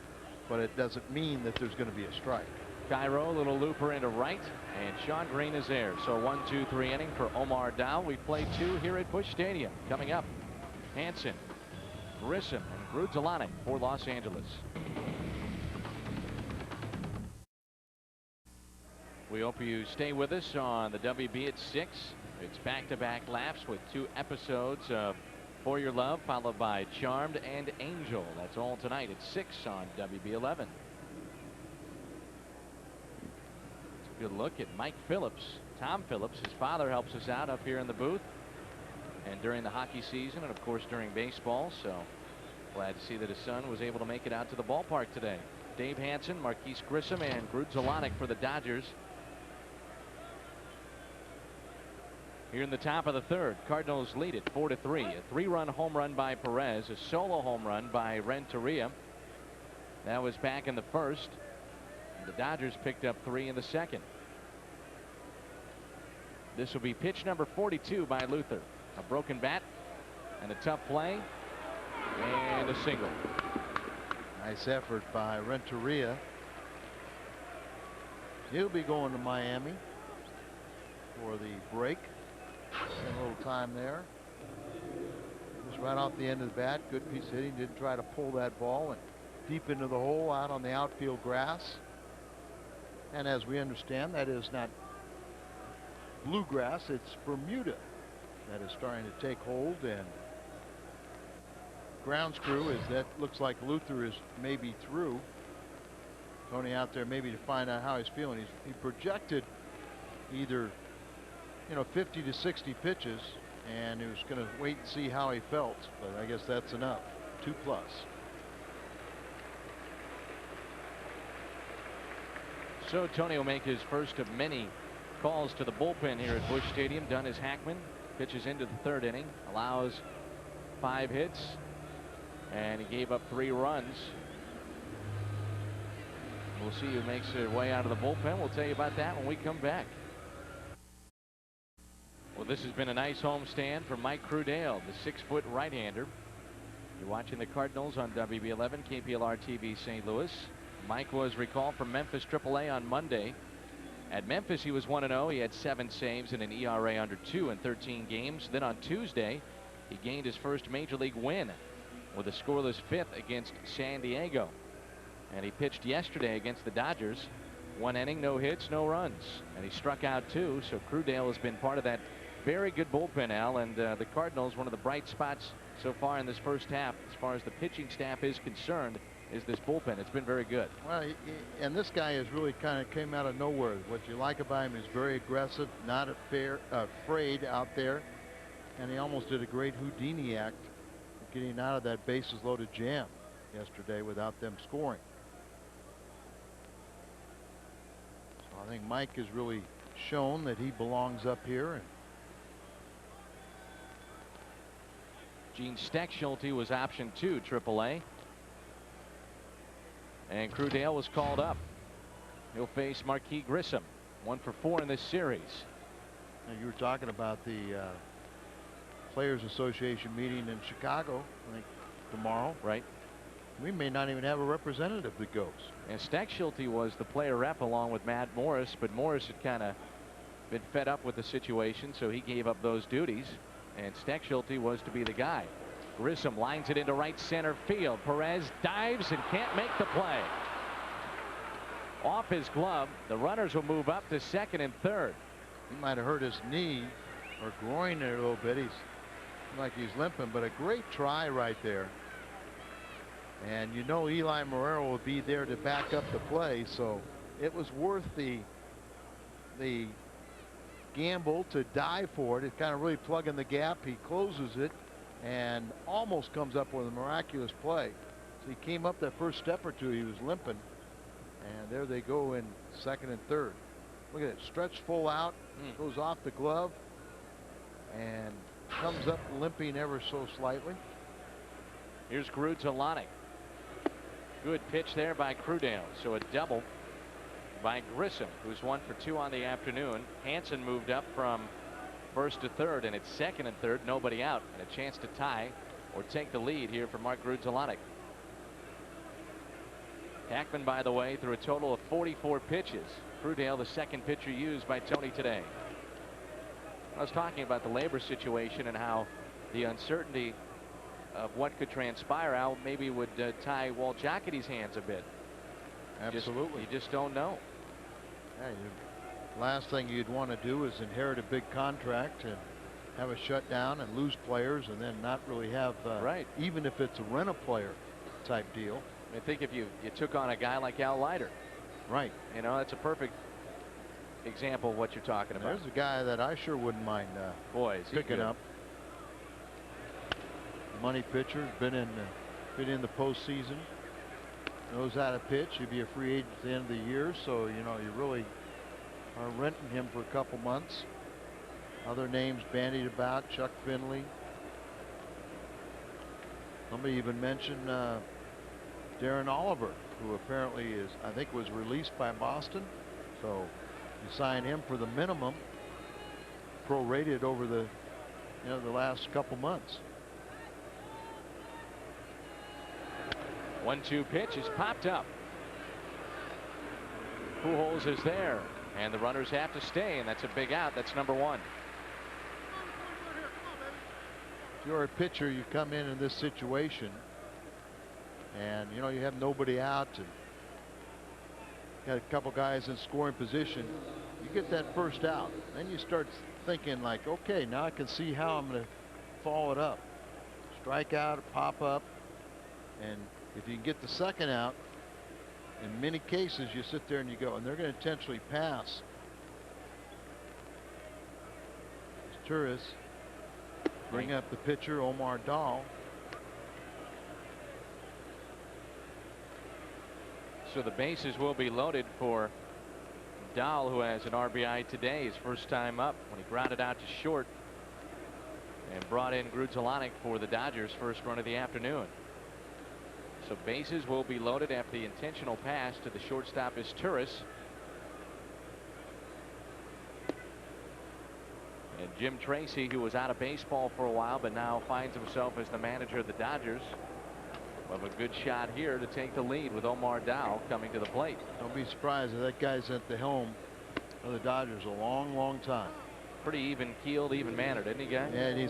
but it doesn't mean that there's going to be a strike. Cairo, little looper into right, and Sean Green is there. So 1-2-3 inning for Omar Dow. We play 2 here at Busch Stadium. Coming up, Hansen, Grissom, and Grudzielanek for Los Angeles. We hope you stay with us on the WB at 6. It's back-to-back laps with 2 episodes of For Your Love, followed by Charmed and Angel. That's all tonight at 6 on WB 11. It's a good look at Mike Phillips. Tom Phillips, his father, helps us out up here in the booth and during the hockey season, and of course during baseball. So glad to see that his son was able to make it out to the ballpark today. Dave Hansen, Marquise Grissom, and Grudzielanek for the Dodgers. Here in the top of the 3rd, Cardinals lead it 4-3. A 3-run home run by Perez, a solo home run by Renteria. That was back in the 1st. The Dodgers picked up 3 in the 2nd. This will be pitch number 42 by Luther. A broken bat and a tough play and a single. Nice effort by Renteria. He'll be going to Miami for the break. Spent a little time there. Just right off the end of the bat. Good piece of hitting. Didn't try to pull that ball and deep into the hole out on the outfield grass. And as we understand, that is not bluegrass, it's Bermuda that is starting to take hold. And grounds crew, is that looks like Luther is maybe through. Tony out there maybe to find out how he's feeling. He projected either, you know, 50 to 60 pitches, and he was going to wait and see how he felt, but I guess that's enough. 2+. So Tony will make his first of many calls to the bullpen here at Busch Stadium. Done as Hackman pitches into the 3rd inning, allows 5 hits, and he gave up 3 runs. We'll see who makes their way out of the bullpen. We'll tell you about that when we come back. Well, this has been a nice homestand for Mike Crudale, the 6-foot right-hander. You're watching the Cardinals on WB11, KPLR TV St. Louis. Mike was recalled from Memphis AAA on Monday. At Memphis, he was 1-0. He had 7 saves and an ERA under 2 in 13 games. Then on Tuesday, he gained his first Major League win with a scoreless 5th against San Diego. And he pitched yesterday against the Dodgers. 1 inning, no hits, no runs. And he struck out 2. So Crudale has been part of that very good bullpen, Al. And the Cardinals, one of the bright spots so far in this first half, as far as the pitching staff is concerned, is this bullpen. It's been very good. Well, and this guy is really kind of came out of nowhere. What you like about him is very aggressive, not afraid out there, and he almost did a great Houdini act getting out of that bases loaded jam. yesterday without them scoring. So I think Mike has really shown that he belongs up here. And Gene Steckschulte was option 2, AAA. And Crudale was called up. He'll face Marquis Grissom, 1 for 4 in this series. Now, you were talking about the Players Association meeting in Chicago, I think tomorrow. Right. We may not even have a representative that goes. And Steckschulte was the player rep along with Matt Morris, but Morris had kind of been fed up with the situation, so he gave up those duties, and Steckschulte was to be the guy. Grissom lines it into right center field. Perez dives and can't make the play. Off his glove. The runners will move up to second and third. He might have hurt his knee or groin there a little bit. He's like he's limping, but a great try right there. And you know Eli Morero will be there to back up the play, so it was worth the gamble to dive for it. It kind of really plugging the gap. He closes it and almost comes up with a miraculous play. So he came up that first step or two, he was limping, and there they go in second and third. Look at it, stretched full out, goes off the glove and comes up limping ever so slightly. Here's Grudzelanic. Good pitch there by Crudale. So a double by Grissom, who's 1 for 2 on the afternoon. Hansen moved up from first to third, and it's second and third, nobody out, and a chance to tie or take the lead here for Mark Grudzelanic. Hackman, by the way, threw a total of 44 pitches. Crudale, the second pitcher used by Tony today. I was talking about the labor situation and how the uncertainty of what could transpire out maybe would tie Walt Jocketty's hands a bit. Absolutely. You just don't know. Yeah, last thing you'd want to do is inherit a big contract and have a shutdown and lose players and then not really have right. Even if it's a rent a player type deal. I think if you took on a guy like Al Leiter. Right. You know, that's a perfect example of what you're talking about. There's a guy that I sure wouldn't mind picking up. Money pitcher, been in the postseason, knows how to pitch. He'd be a free agent at the end of the year, so you know you really are renting him for a couple months. Other names bandied about: Chuck Finley. Somebody even mentioned Darren Oliver, who apparently is, I think, was released by Boston. So you sign him for the minimum, prorated over the last couple months. 1-2 pitch is popped up. Pujols is there, and the runners have to stay, and that's a big out. That's number 1. If you're a pitcher, you come in this situation, and you know you have nobody out, and got a couple guys in scoring position. You get that first out, then you start thinking like, okay, now I can see how I'm going to follow it up. Strike out, pop up, and if you can get the second out, in many cases you sit there and you go, and they're going to intentionally pass. Turris bring up the pitcher, Omar Dahl. So the bases will be loaded for Dahl, who has an RBI today, his first time up when he grounded out to short and brought in Grudzelanic for the Dodgers' first run of the afternoon. So bases will be loaded after the intentional pass to the shortstop is Turris. And Jim Tracy, who was out of baseball for a while but now finds himself as the manager of the Dodgers, will have a good shot here to take the lead with Omar Dahl coming to the plate. Don't be surprised if that guy's at the helm of the Dodgers a long time. Pretty even keeled, even mannered, isn't he, guy? Yeah, and you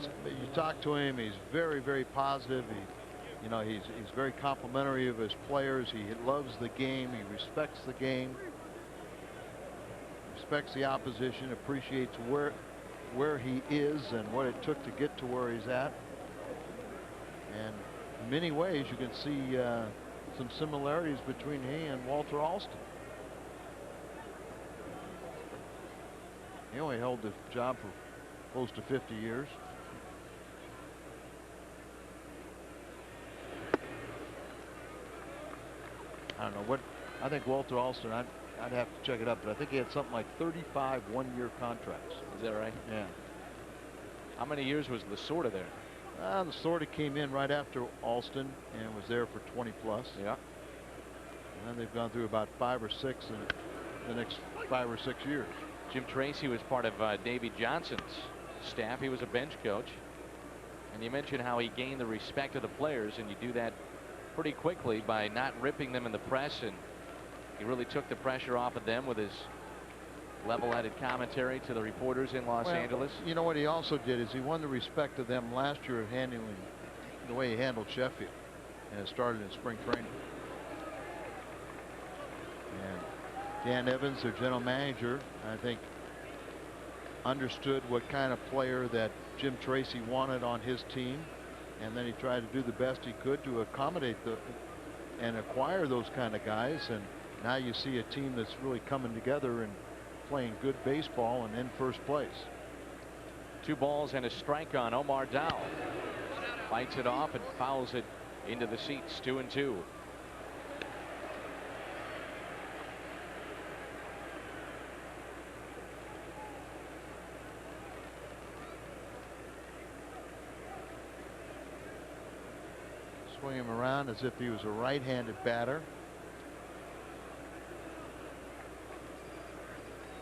talk to him, he's very positive. You know, he's very complimentary of his players. He loves the game. He respects the game. Respects the opposition. Appreciates where he is and what it took to get to where he's at. And in many ways, you can see some similarities between he and Walter Alston. He only held the job for close to 50 years. I don't know what. I think Walter Alston, I'd have to check it up, but I think he had something like 35 one-year contracts. Is that right? Yeah. How many years was Lasorda there? Lasorda came in right after Alston and was there for 20 plus. Yeah. And then they've gone through about 5 or 6 in the next 5 or 6 years. Jim Tracy was part of Davy Johnson's staff. He was a bench coach. And you mentioned how he gained the respect of the players, and you do that pretty quickly by not ripping them in the press, and he really took the pressure off of them with his level-headed commentary to the reporters in Los Angeles. You know what he also did is he won the respect of them last year of handling the way he handled Sheffield, and it started in spring training. And Dan Evans, their general manager, I think understood what kind of player that Jim Tracy wanted on his team, and then he tried to do the best he could to accommodate and acquire those kind of guys. And now you see a team that's really coming together and playing good baseball and in first place. 2 balls and a strike on Omar Dow. Fights it off and fouls it into the seats. 2-2. Swing him around as if he was a right-handed batter.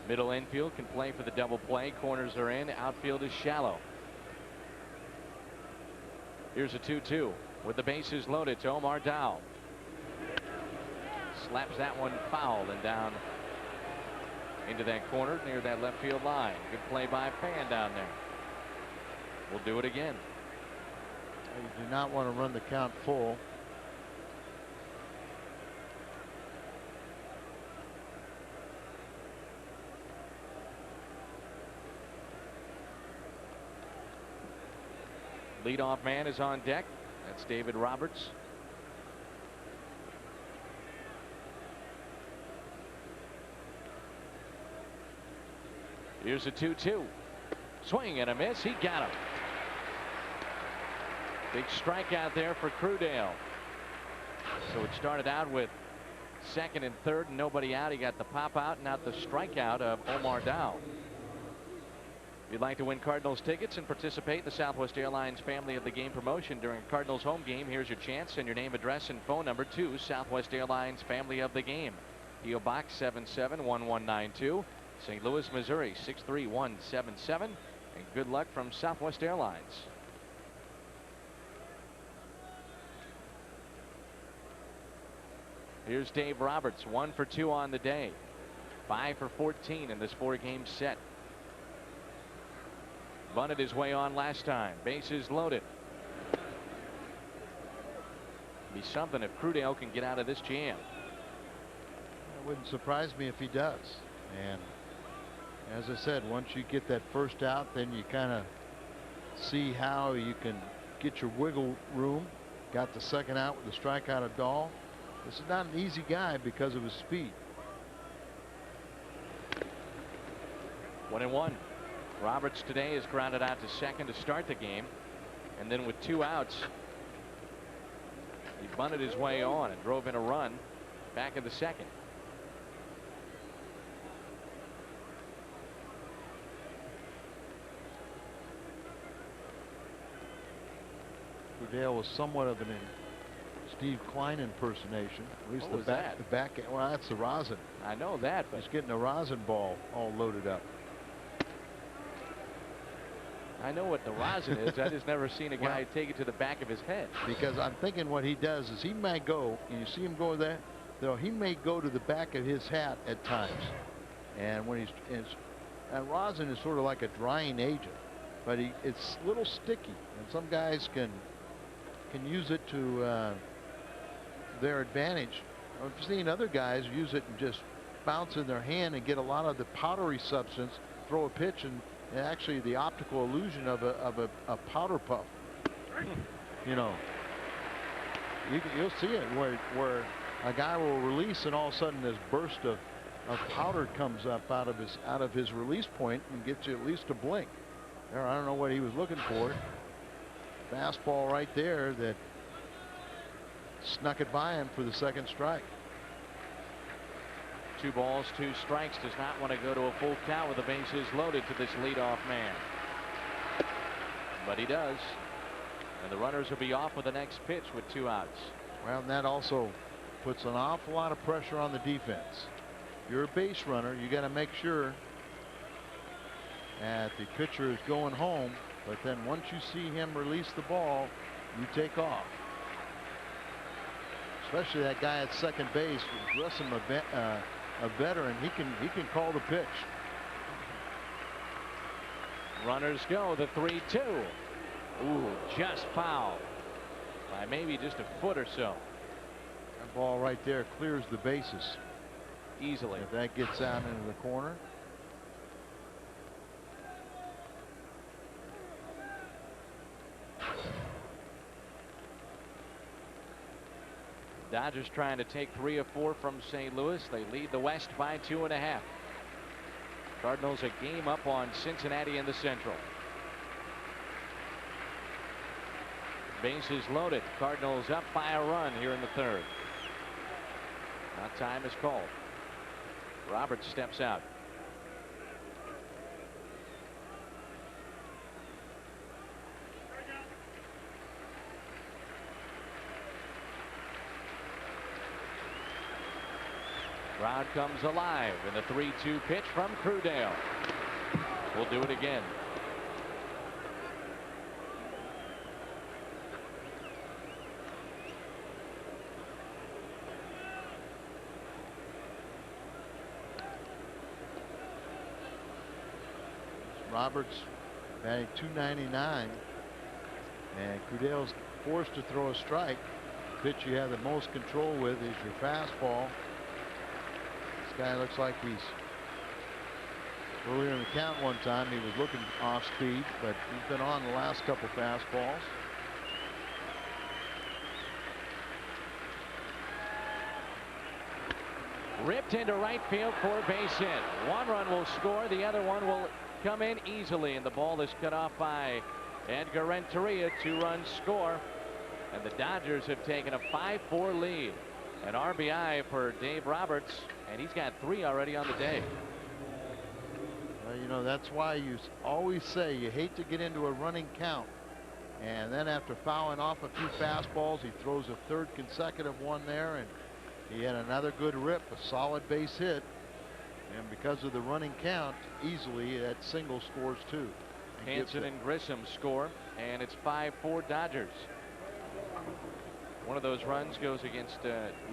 Middle infield can play for the double play. Corners are in. Outfield is shallow. Here's a 2-2 with the bases loaded to Omar Dow. Slaps that one foul and down into that corner near that left field line. Good play by Fan down there. We'll do it again. You do not want to run the count full. Leadoff man is on deck. That's David Roberts. Here's a 2-2. Swing and a miss. He got him. Big strikeout there for Crudale. So it started out with second and third and nobody out. He got the pop out and now the strikeout of Omar Dow. If you'd like to win Cardinals tickets and participate in the Southwest Airlines Family of the Game promotion during a Cardinals home game, here's your chance. Send your name, address, and phone number to Southwest Airlines Family of the Game. P.O. Box 771192, St. Louis, Missouri 63177. And good luck from Southwest Airlines. Here's Dave Roberts, 1 for 2 on the day. 5 for 14 in this 4-game set. Bunted his way on last time. Bases loaded. Be something if Crudale can get out of this jam. It wouldn't surprise me if he does. And as I said, once you get that first out, then you kind of see how you can get your wiggle room. Got the second out with the strikeout of Dahl. This is not an easy guy because of his speed. 1-1. Roberts today is grounded out to second to start the game, and then with 2 outs he bunted his way on and drove in a run back in the second. Crudale was somewhat of an Steve Klein impersonation. At least what was that? The back. Well, that's the rosin. I know that, but he's getting a rosin ball all loaded up. I know what the rosin is. I just never seen a guy take it to the back of his head. Because I'm thinking what he does is he might go, and you see him go there, though he may go to the back of his hat at times. And when and rosin is sort of like a drying agent, but it's a little sticky, and some guys can use it to their advantage. I've seen other guys use it and just bounce in their hand and get a lot of the powdery substance, throw a pitch, and actually the optical illusion of a powder puff. You know, you'll see it where a guy will release and all of a sudden this burst of powder comes up out of his release point and gets you at least a blink. There, I don't know what he was looking for. Fastball right there that snuck it by him for the second strike. 2 balls, 2 strikes. Does not want to go to a full count with the bases loaded to this leadoff man. But he does. And the runners will be off with the next pitch with 2 outs. Well, and that also puts an awful lot of pressure on the defense. You're a base runner. You got to make sure that the pitcher is going home. But then once you see him release the ball, you take off. Especially that guy at second base, Grissom, a veteran. He can call the pitch. Runners go. The 3-2. Ooh, just foul by maybe just a foot or so. That ball right there clears the bases easily. If that gets out into the corner. Dodgers trying to take 3 of 4 from St. Louis. They lead the West by 2.5. Cardinals a game up on Cincinnati in the Central. Bases loaded. Cardinals up by a run here in the 3rd. Now time is called. Roberts steps out. Crowd comes alive in the 3-2 pitch from Crudale. We'll do it again. Roberts batting .299, and Crudale's forced to throw a strike. The pitch you have the most control with is your fastball. This guy looks like he's earlier in the count one time he was looking off speed, but he's been on the last couple fastballs. Ripped into right field for a base hit. 1 run will score. The other one will come in easily, and the ball is cut off by Edgar Renteria. 2 runs score, and the Dodgers have taken a 5-4 lead. An RBI for Dave Roberts, and he's got 3 already on the day. Well, you know, that's why you always say you hate to get into a running count, and then after fouling off a few fastballs, he throws a 3rd consecutive one there, and he had another good rip, a solid base hit. And because of the running count, easily that single scores 2. Hansen and Grissom score, and it's 5-4 Dodgers. One of those runs goes against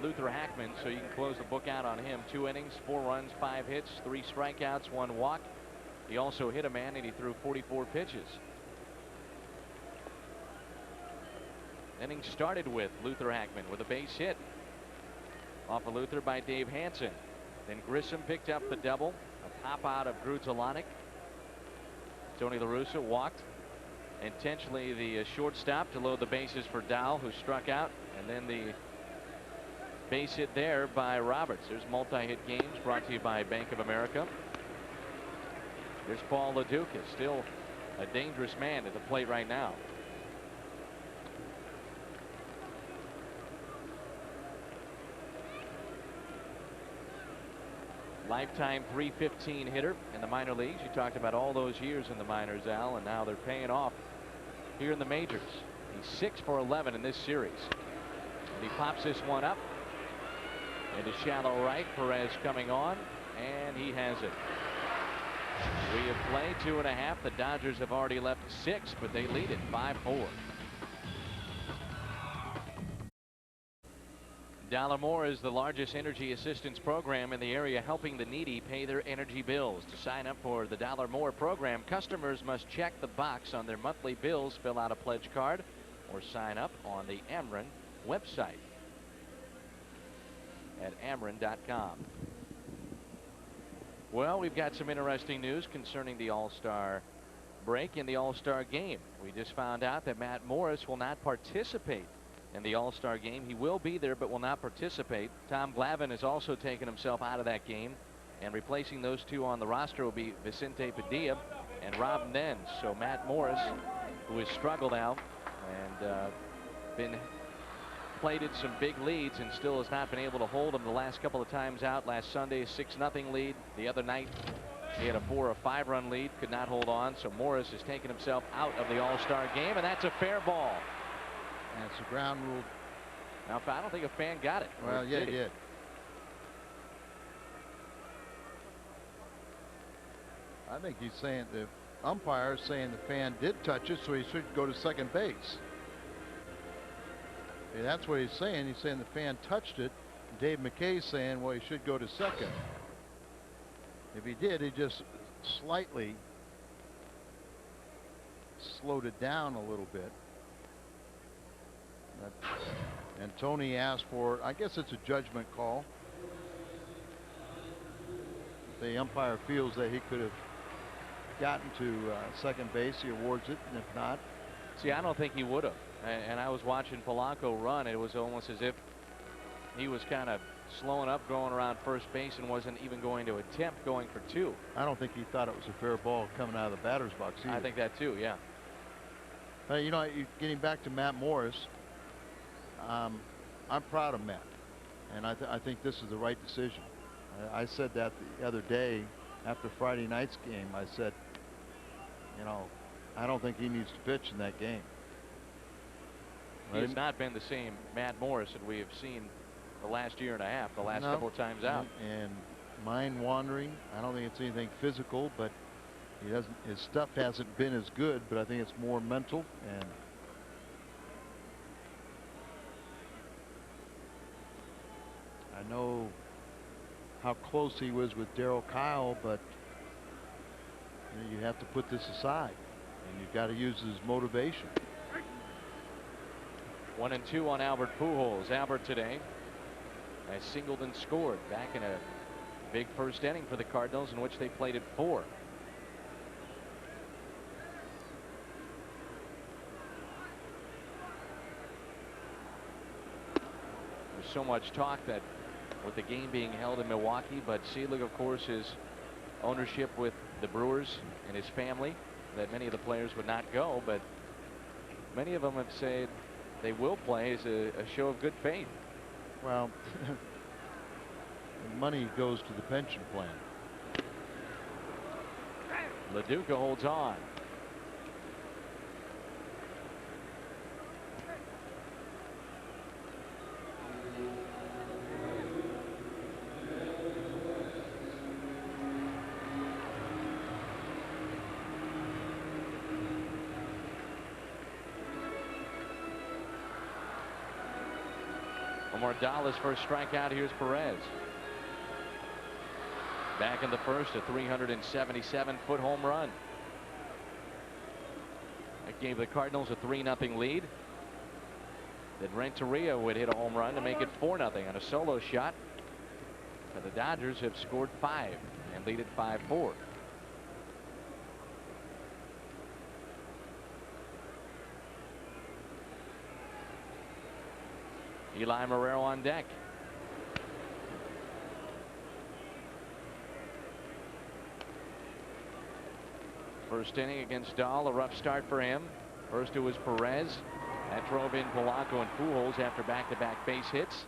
Luther Hackman, so you can close the book out on him. 2 innings, 4 runs, 5 hits, 3 strikeouts, 1 walk. He also hit a man, and he threw 44 pitches. Inning started with Luther Hackman with a base hit off of Luther by Dave Hansen. Then Grissom picked up the double, a pop out of Grudzielanek. Tony La Russa walked intentionally the shortstop to load the bases for Dow, who struck out, and then the base hit there by Roberts. There's multi-hit games brought to you by Bank of America. There's Paul LaDuca, still a dangerous man at the plate right now. Lifetime .315 hitter in the minor leagues. You talked about all those years in the minors, Al, and now they're paying off here in the majors. He's 6 for 11 in this series. And he pops this one up into shallow right. Perez coming on, and he has it. We have played 2.5. The Dodgers have already left 6, but they lead it 5-4. Dollar More is the largest energy assistance program in the area, helping the needy pay their energy bills. To sign up for the Dollar More program, customers must check the box on their monthly bills, fill out a pledge card, or sign up on the Ameren website at Ameren.com. Well, we've got some interesting news concerning the All-Star break in the All-Star game. We just found out that Matt Morris will not participate in the All-Star game. He will be there but will not participate. Tom Glavine has also taken himself out of that game, and replacing those 2 on the roster will be Vicente Padilla and Rob Nens. So Matt Morris, who has struggled out and been plated some big leads and still has not been able to hold them the last couple of times out. Last Sunday, 6-0 lead. The other night, he had a 4 or 5 run lead, could not hold on. So Morris has taken himself out of the All-Star game, and that's a fair ball. That's the ground rule. Now, I don't think a fan got it. Well, yeah, he did. I think he's saying the umpire is saying the fan did touch it, so he should go to second base. Yeah, that's what he's saying. He's saying the fan touched it. Dave McKay's saying, well, he should go to second. If he did, he just slightly slowed it down a little bit. And Tony asked for, I guess it's a judgment call. The umpire feels that he could have gotten to second base, he awards it, and if not. See, I don't think he would have. And I was watching Polanco run. It was almost as if he was kind of slowing up, going around first base, and wasn't even going to attempt going for 2. I don't think he thought it was a fair ball coming out of the batter's box either. I think that too, yeah. You know, getting back to Matt Morris, I'm proud of Matt, and I think this is the right decision. I said that the other day after Friday night's game. I said, you know, I don't think he needs to pitch in that game. He has not been the same Matt Morris that we have seen the last year and a half, the last couple of times out. And mind wandering. I don't think it's anything physical, but he doesn't. His stuff hasn't been as good, but I think it's more mental. And I know how close he was with Darryl Kyle, but you know, you have to put this aside, and you've got to use his motivation. 1-2 on Albert Pujols. Albert today has singled and scored back in a big first inning for the Cardinals, in which they played at 4. There's so much talk that with the game being held in Milwaukee, but Seelig, of course, his ownership with the Brewers and his family, that many of the players would not go, but many of them have said they will play as a show of good faith. Well, the money goes to the pension plan. LaDuca holds on. Mordalis first strikeout. Here's Perez. Back in the first, a 377-foot home run. That gave the Cardinals a 3-0 lead. Then Renteria would hit a home run to make it 4-0 on a solo shot. And the Dodgers have scored 5 and lead it 5-4. Eli Marrero on deck. First inning against Dahl, a rough start for him. First it was Perez. That drove in Polanco and Pujols after back-to-back base hits.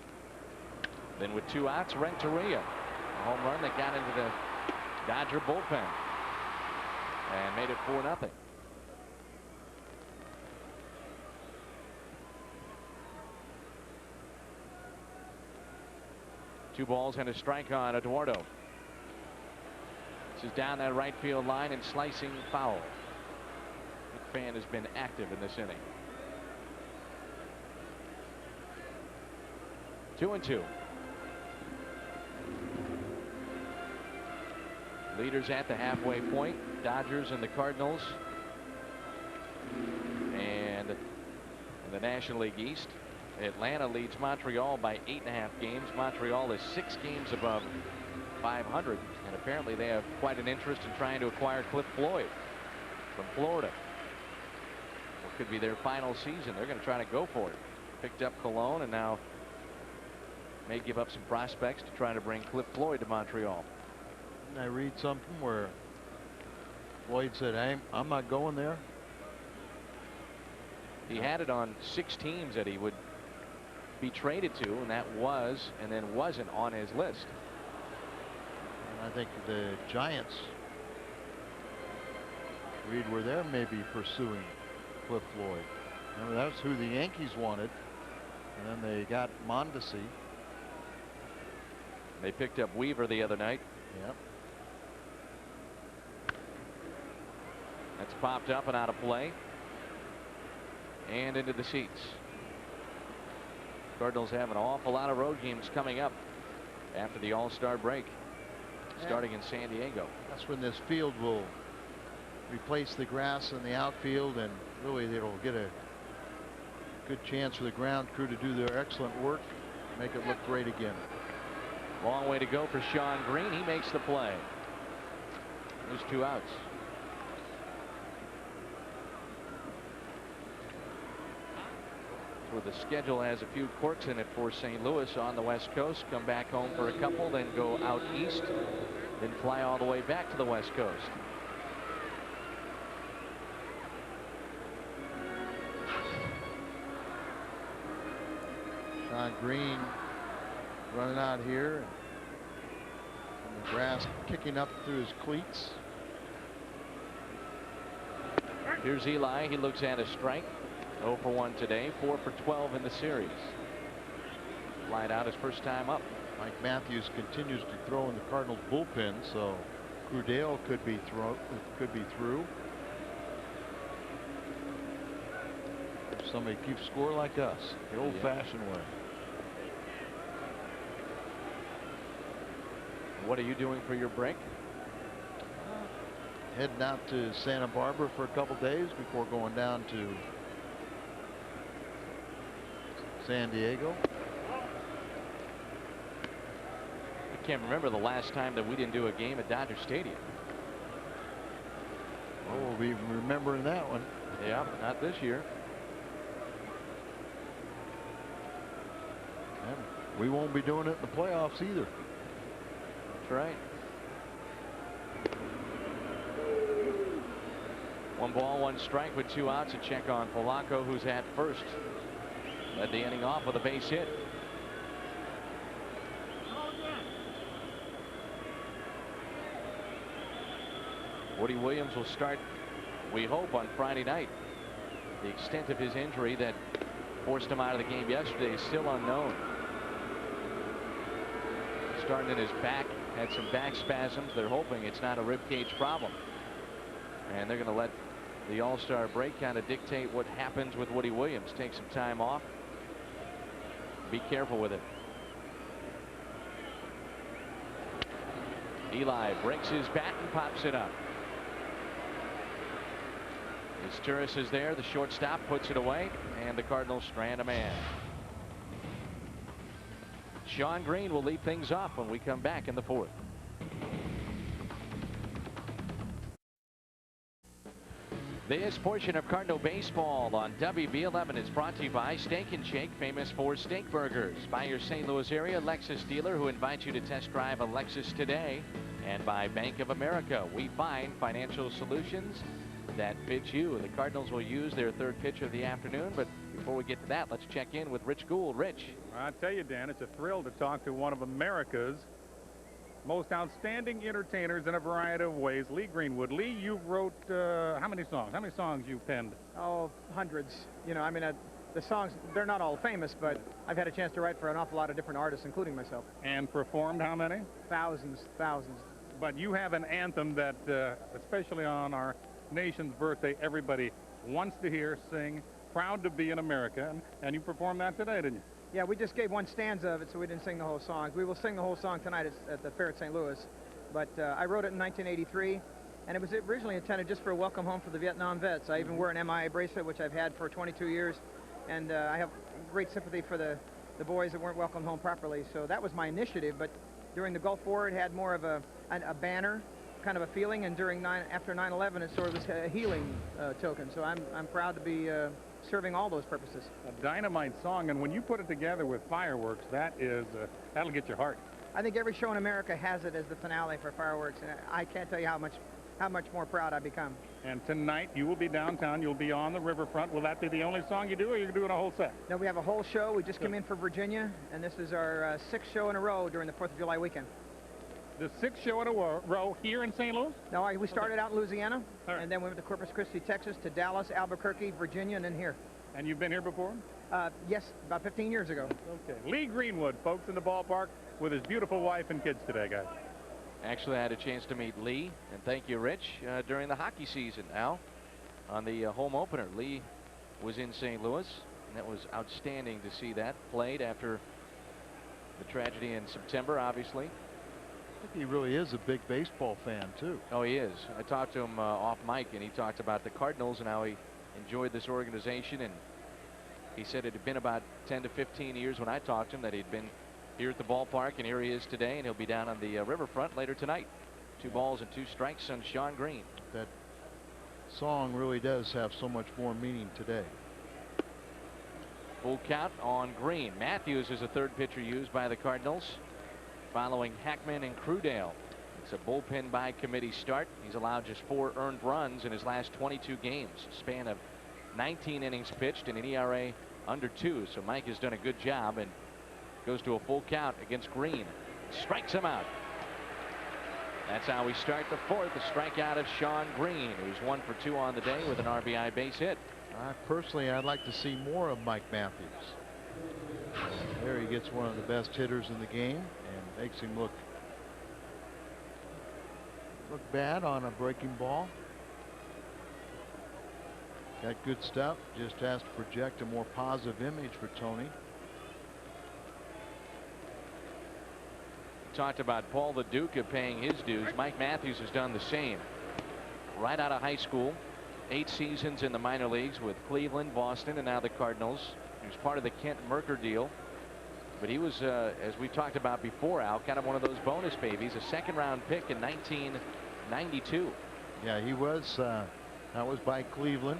Then with 2 outs, Renteria. A home run that got into the Dodger bullpen and made it 4-0. Two balls and a strike on Eduardo. This is down that right field line and slicing foul. McFan has been active in this inning. 2-2. Leaders at the halfway point, Dodgers and the Cardinals. And in the National League East, Atlanta leads Montreal by 8.5 games. Montreal is 6 games above 500, and apparently they have quite an interest in trying to acquire Cliff Floyd from Florida. What could be their final season. They're going to try to go for it. Picked up Cologne and now may give up some prospects to try to bring Cliff Floyd to Montreal. And I read something where Floyd said, hey, I'm not going there. He had it on 6 teams that he would be traded to, and that was and then wasn't on his list. And I think the Giants, Reed, were there maybe pursuing Cliff Floyd. Remember, that's who the Yankees wanted, and then they got Mondesi. They picked up Weaver the other night. Yep. That's popped up and out of play and into the seats. Cardinals have an awful lot of road games coming up after the All-Star break, starting in San Diego. That's when this field will replace the grass in the outfield, and really it'll get a good chance for the ground crew to do their excellent work, make it look great again. Long way to go for Sean Green. He makes the play. There's 2 outs. So the schedule has a few quirks in it for St. Louis on the West Coast. Come back home for a couple, then go out east, then fly all the way back to the West Coast. Sean Green running out here, and the grass kicking up through his cleats. Here's Eli. He looks at a strike. 0 for 1 today. 4 for 12 in the series. Light out his first time up. Mike Matthews continues to throw in the Cardinals bullpen, so Crudale could be through. If somebody keeps score like us, the old-fashioned way. What are you doing for your break? Heading out to Santa Barbara for a couple days before going down to San Diego. I can't remember the last time that we didn't do a game at Dodger Stadium. Oh, we'll be remembering that one. Yeah, not this year. And we won't be doing it in the playoffs either. That's right. 1 ball, 1 strike with 2 outs. A check on Polanco, who's at first. Led the inning off with a base hit. Woody Williams will start, we hope, on Friday night. The extent of his injury that forced him out of the game yesterday is still unknown. Starting in his back, had some back spasms. They're hoping it's not a ribcage problem. And they're going to let the All-Star break kind of dictate what happens with Woody Williams. Take some time off. Be careful with it. Eli breaks his bat and pops it up. Turris is there. The shortstop puts it away, and the Cardinals strand a man. Sean Green will lead things off when we come back in the 4th. This portion of Cardinal baseball on WB11 is brought to you by Steak and Shake, famous for steak burgers, by your St. Louis area Lexus dealer who invites you to test drive a Lexus today, and by Bank of America. We find financial solutions that fit you. The Cardinals will use their 3rd pitch of the afternoon, but before we get to that, let's check in with Rich Gould. Rich. I tell you, Dan, it's a thrill to talk to one of America's most outstanding entertainers in a variety of ways, Lee Greenwood. Lee, you wrote how many songs? How many songs you penned? Oh, hundreds. You know, I mean, the songs, they're not all famous, but I've had a chance to write for an awful lot of different artists, including myself. And performed how many? Thousands. But you have an anthem that, especially on our nation's birthday, everybody wants to hear, sing, proud to be an American, and you performed that today, didn't you? Yeah, we just gave one stanza of it, so we didn't sing the whole song. We will sing the whole song tonight at the fair at St. Louis. But I wrote it in 1983, and it was originally intended just for a welcome home for the Vietnam vets. I even wear an MIA bracelet, which I've had for 22 years, and I have great sympathy for the boys that weren't welcomed home properly. So that was my initiative, but during the Gulf War, it had more of a banner kind of a feeling, and after 9/11, it sort of was a healing token. So I'm proud to be serving all those purposes. A dynamite song, and when you put it together with fireworks, that'll get your heart. I think every show in America has it as the finale for fireworks, and I can't tell you how much how much more proud I become. And tonight you will be downtown. You'll be on the riverfront. Will that be the only song you do, or are you doing a whole set? No, we have a whole show. We just came in for Virginia, and this is our 6th show in a row during the 4th of July weekend. The 6th show in a row here in St. Louis? No, we started out in Louisiana, All right. and then we went to Corpus Christi, Texas, to Dallas, Albuquerque, Virginia, and then here. And you've been here before? Yes, about 15 years ago. Okay. Lee Greenwood, folks, in the ballpark with his beautiful wife and kids today, guys. Actually, I had a chance to meet Lee, and thank you, Rich, during the hockey season. Al, on the home opener, Lee was in St. Louis, and that was outstanding to see that. Played after the tragedy in September, obviously. I think he really is a big baseball fan, too. Oh, he is. I talked to him off mic, and he talked about the Cardinals and how he enjoyed this organization. And he said it had been about 10 to 15 years when I talked to him that he'd been here at the ballpark, and here he is today, and he'll be down on the riverfront later tonight. 2 balls and 2 strikes on Sean Green. That song really does have so much more meaning today. Full count on Green. Matthews is the 3rd pitcher used by the Cardinals, following Hackman and Crudale. It's a bullpen by committee start. He's allowed just 4 earned runs in his last 22 games, span of 19 innings pitched and an ERA under 2. So Mike has done a good job and goes to a full count against Green. Strikes him out. That's how we start the 4th. A strikeout of Sean Green, who's 1 for 2 on the day with an RBI base hit. Personally, I'd like to see more of Mike Matthews. There he gets one of the best hitters in the game and makes him look bad on a breaking ball. Got good stuff. Just has to project a more positive image for Tony. Talked about Paul the Duke of paying his dues. Mike Matthews has done the same. Right out of high school, 8 seasons in the minor leagues with Cleveland, Boston, and now the Cardinals. He was part of the Kent Mercker deal. But he was, as we talked about before, Al, kind of one of those bonus babies, a 2nd-round pick in 1992. Yeah, he was. That was by Cleveland.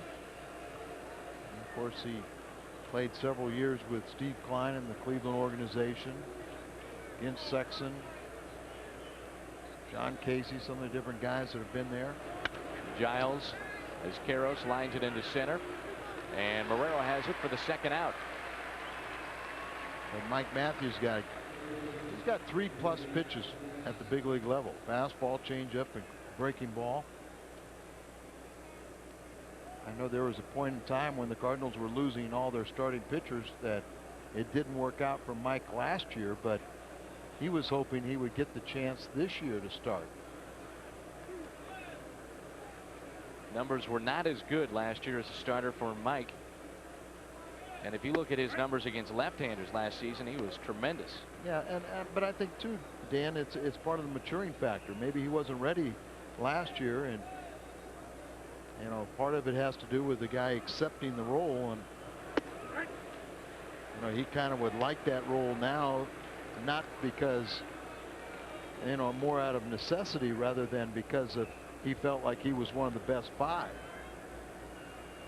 And of course, he played several years with Steve Klein in the Cleveland organization. Against Sexton, John Casey, some of the different guys that have been there. Giles, as Karros lines it into center, and Marrero has it for the 2nd out. And Mike Matthews he's got 3+ pitches at the big league level: fastball, changeup, and breaking ball. I know there was a point in time when the Cardinals were losing all their starting pitchers that it didn't work out for Mike last year, but he was hoping he would get the chance this year to start. Numbers were not as good last year as a starter for Mike. And if you look at his numbers against left-handers last season, he was tremendous. Yeah, but I think too, Dan, it's part of the maturing factor. Maybe he wasn't ready last year, and you know, part of it has to do with the guy accepting the role, and you know, he kind of would like that role now. Not because, you know, more out of necessity rather than because he felt like he was one of the best 5.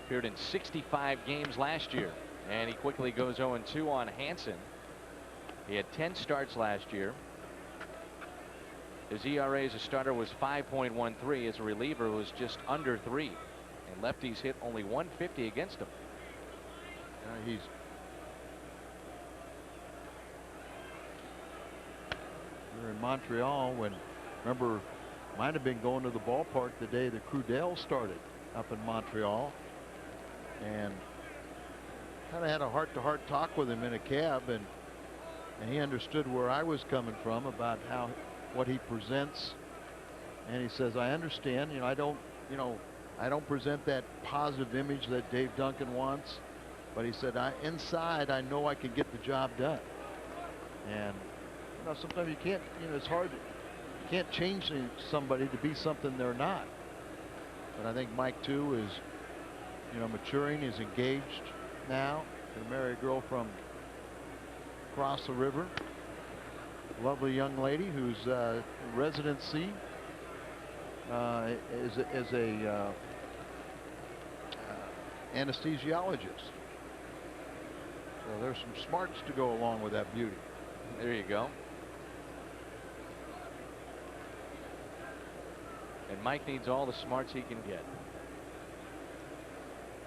Appeared in 65 games last year, and he quickly goes 0-2 on Hansen. He had 10 starts last year. His ERA as a starter was 5.13. As a reliever was just under 3. And lefties hit only 150 against him. He's in Montreal when, remember, might have been going to the ballpark the day the Crudale started up in Montreal, and kind of had a heart-to-heart talk with him in a cab, and he understood where I was coming from about what he presents, and he says, I understand, I don't present that positive image that Dave Duncan wants, but he said, inside I know I can get the job done. And sometimes you can't, it's hard. You can't change somebody to be something they're not. But I think Mike too is, maturing. He's engaged now. Gonna marry a girl from across the river. Lovely young lady whose residency is a anesthesiologist. So there's some smarts to go along with that beauty. There you go. And Mike needs all the smarts he can get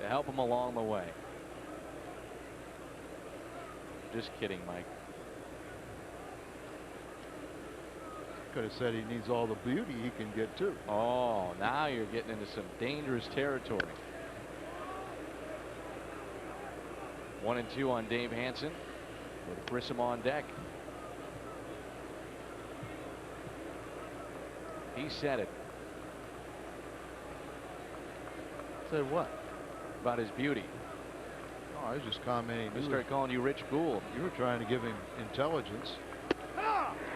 to help him along the way. Just kidding, Mike. Could have said he needs all the beauty he can get too. Oh, now you're getting into some dangerous territory. 1-2 on Dave Hansen with Grissom on deck. He said it. Said what? About his beauty. Oh, I was just commenting. He started calling you Rich Gould. You were trying to give him intelligence.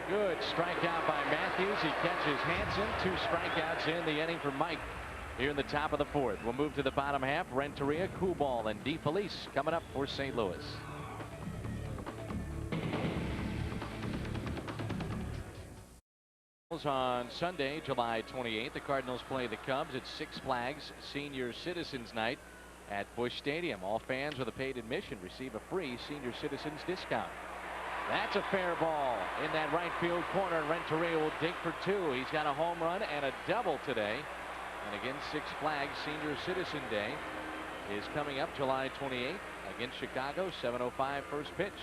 Good strikeout by Matthews. He catches Hansen. 2 strikeouts in the inning for Mike here in the top of the 4th. We'll move to the bottom half. Renteria, Kubal, and DeFelice coming up for St. Louis. On Sunday, July 28th, the Cardinals play the Cubs at Six Flags Senior Citizens Night at Busch Stadium. All fans with a paid admission receive a free senior citizens discount. That's a fair ball in that right field corner. Renteria will dig for 2. He's got a home run and a double today. And again, Six Flags Senior Citizen Day is coming up July 28th against Chicago. 7:05 first pitch.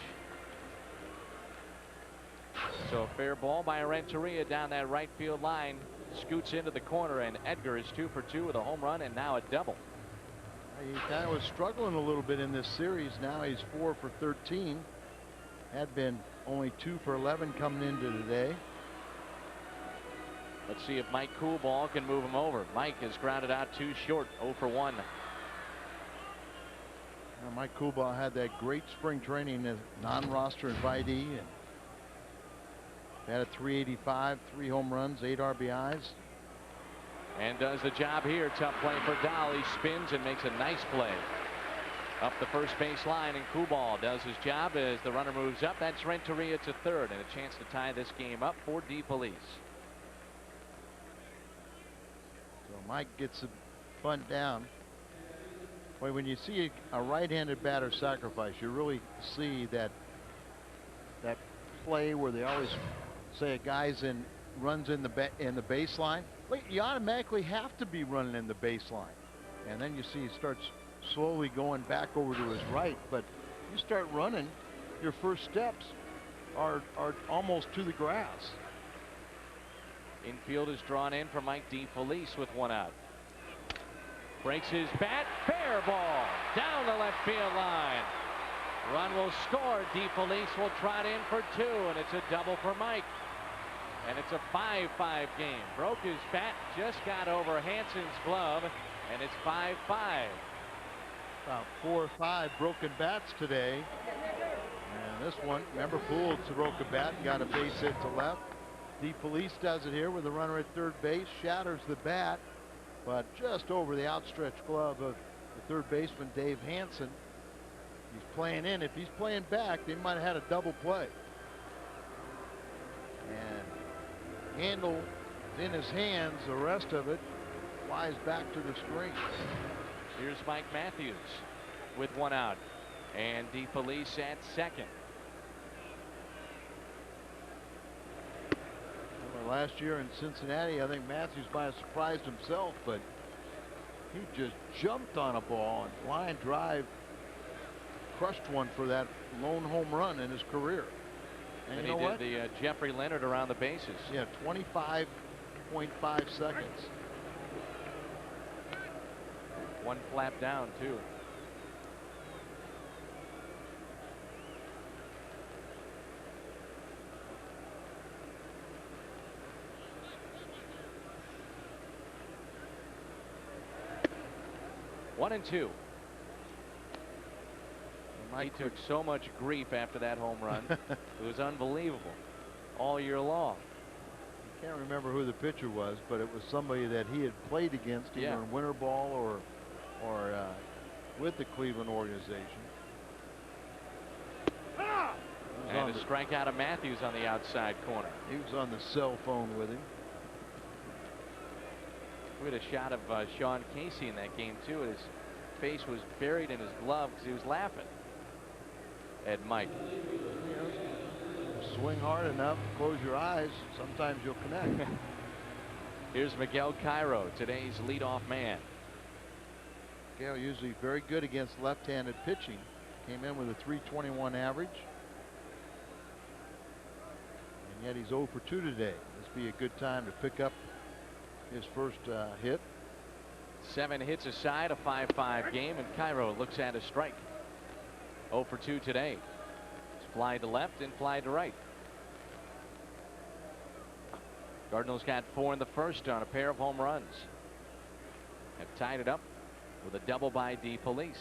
So a fair ball by Renteria down that right field line. Scoots into the corner, and Edgar is 2 for 2 with a home run and now a double. He kind of was struggling a little bit in this series. Now he's 4 for 13. Had been only 2 for 11 coming into today. Let's see if Mike Kubal can move him over. Mike is grounded out 2 short, 0 for 1. Mike Kubal had that great spring training as non-roster invitee and had a 385, 3 home runs, 8 RBIs. And does the job here. Tough play for Dahl. He spins and makes a nice play up the first base line, and Kubal does his job as the runner moves up. That's Renteria to 3rd, and a chance to tie this game up for DeFelice. So Mike gets the bunt down. Boy, when you see a right-handed batter sacrifice, you really see that play where they always say a guy's runs in the baseline. Wait, you automatically have to be running in the baseline, and then you see he starts slowly going back over to his right. But you start running, your first steps are almost to the grass. Infield is drawn in for Mike DeFelice with 1 out. Breaks his bat. Fair ball down the left field line. Run will score. DeFelice will trot in for 2, and it's a double for Mike. And it's a 5-5 game. Broke his bat, just got over Hansen's glove, and it's 5-5. About 4 or 5 broken bats today. And this one, remember, Poole broke a bat and got a base hit to left. DeFelice does it here with the runner at 3rd base, shatters the bat, but just over the outstretched glove of the 3rd baseman, Dave Hansen. He's playing in. If he's playing back, they might have had a double play. And handle is in his hands. The rest of it flies back to the screen. Here's Mike Matthews with 1 out, and DeFelice at 2nd. Well, last year in Cincinnati, I think Matthews might have surprised himself, but he just jumped on a ball and line drive crushed one for that lone home run in his career. And he you know did what? the Jeffrey Leonard around the bases. Yeah, 25.5 seconds. 1 flap down, too. One and 2. He took so much grief after that home run. It was unbelievable all year long. I can't remember who the pitcher was, but it was somebody that he had played against either in winter ball or with the Cleveland organization. And a strikeout of Matthews on the outside corner. He was on the cell phone with him. We had a shot of Sean Casey in that game too. His face was buried in his glove because he was laughing at Mike. You know, swing hard enough, close your eyes, sometimes you'll connect. Here's Miguel Cairo, today's leadoff man. Miguel usually very good against left-handed pitching. Came in with a .321 average. And yet he's 0 for 2 today. This would be a good time to pick up his first hit. 7 hits aside, a 5-5 game, and Cairo looks at a strike. 0 for 2 today. It's fly to left and fly to right. Cardinals got 4 in the first on a pair of home runs. Have tied it up with a double by DePolice.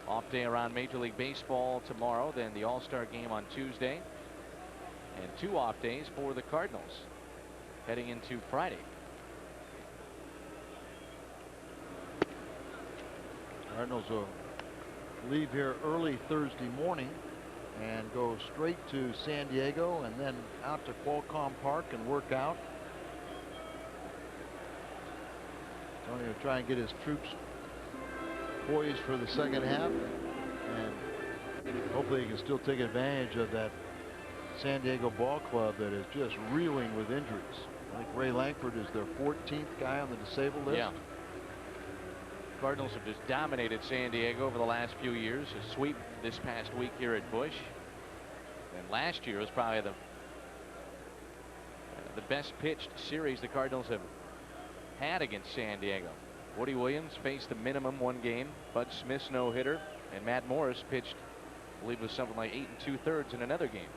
Off day around Major League Baseball tomorrow, then the All-Star game on Tuesday, and 2 off days for the Cardinals heading into Friday. Cardinals will leave here early Thursday morning and go straight to San Diego and then out to Qualcomm Park and work out. Tony will try and get his troops poised for the second half, and hopefully he can still take advantage of that San Diego ball club that is just reeling with injuries. I think Ray Langford is their 14th guy on the disabled list. Yeah. Cardinals have just dominated San Diego over the last few years. A sweep this past week here at Busch. And last year was probably the best pitched series the Cardinals have had against San Diego. Woody Williams faced the minimum 1 game. Bud Smith's no-hitter, and Matt Morris pitched, I believe it was something like 8 2/3 in another game.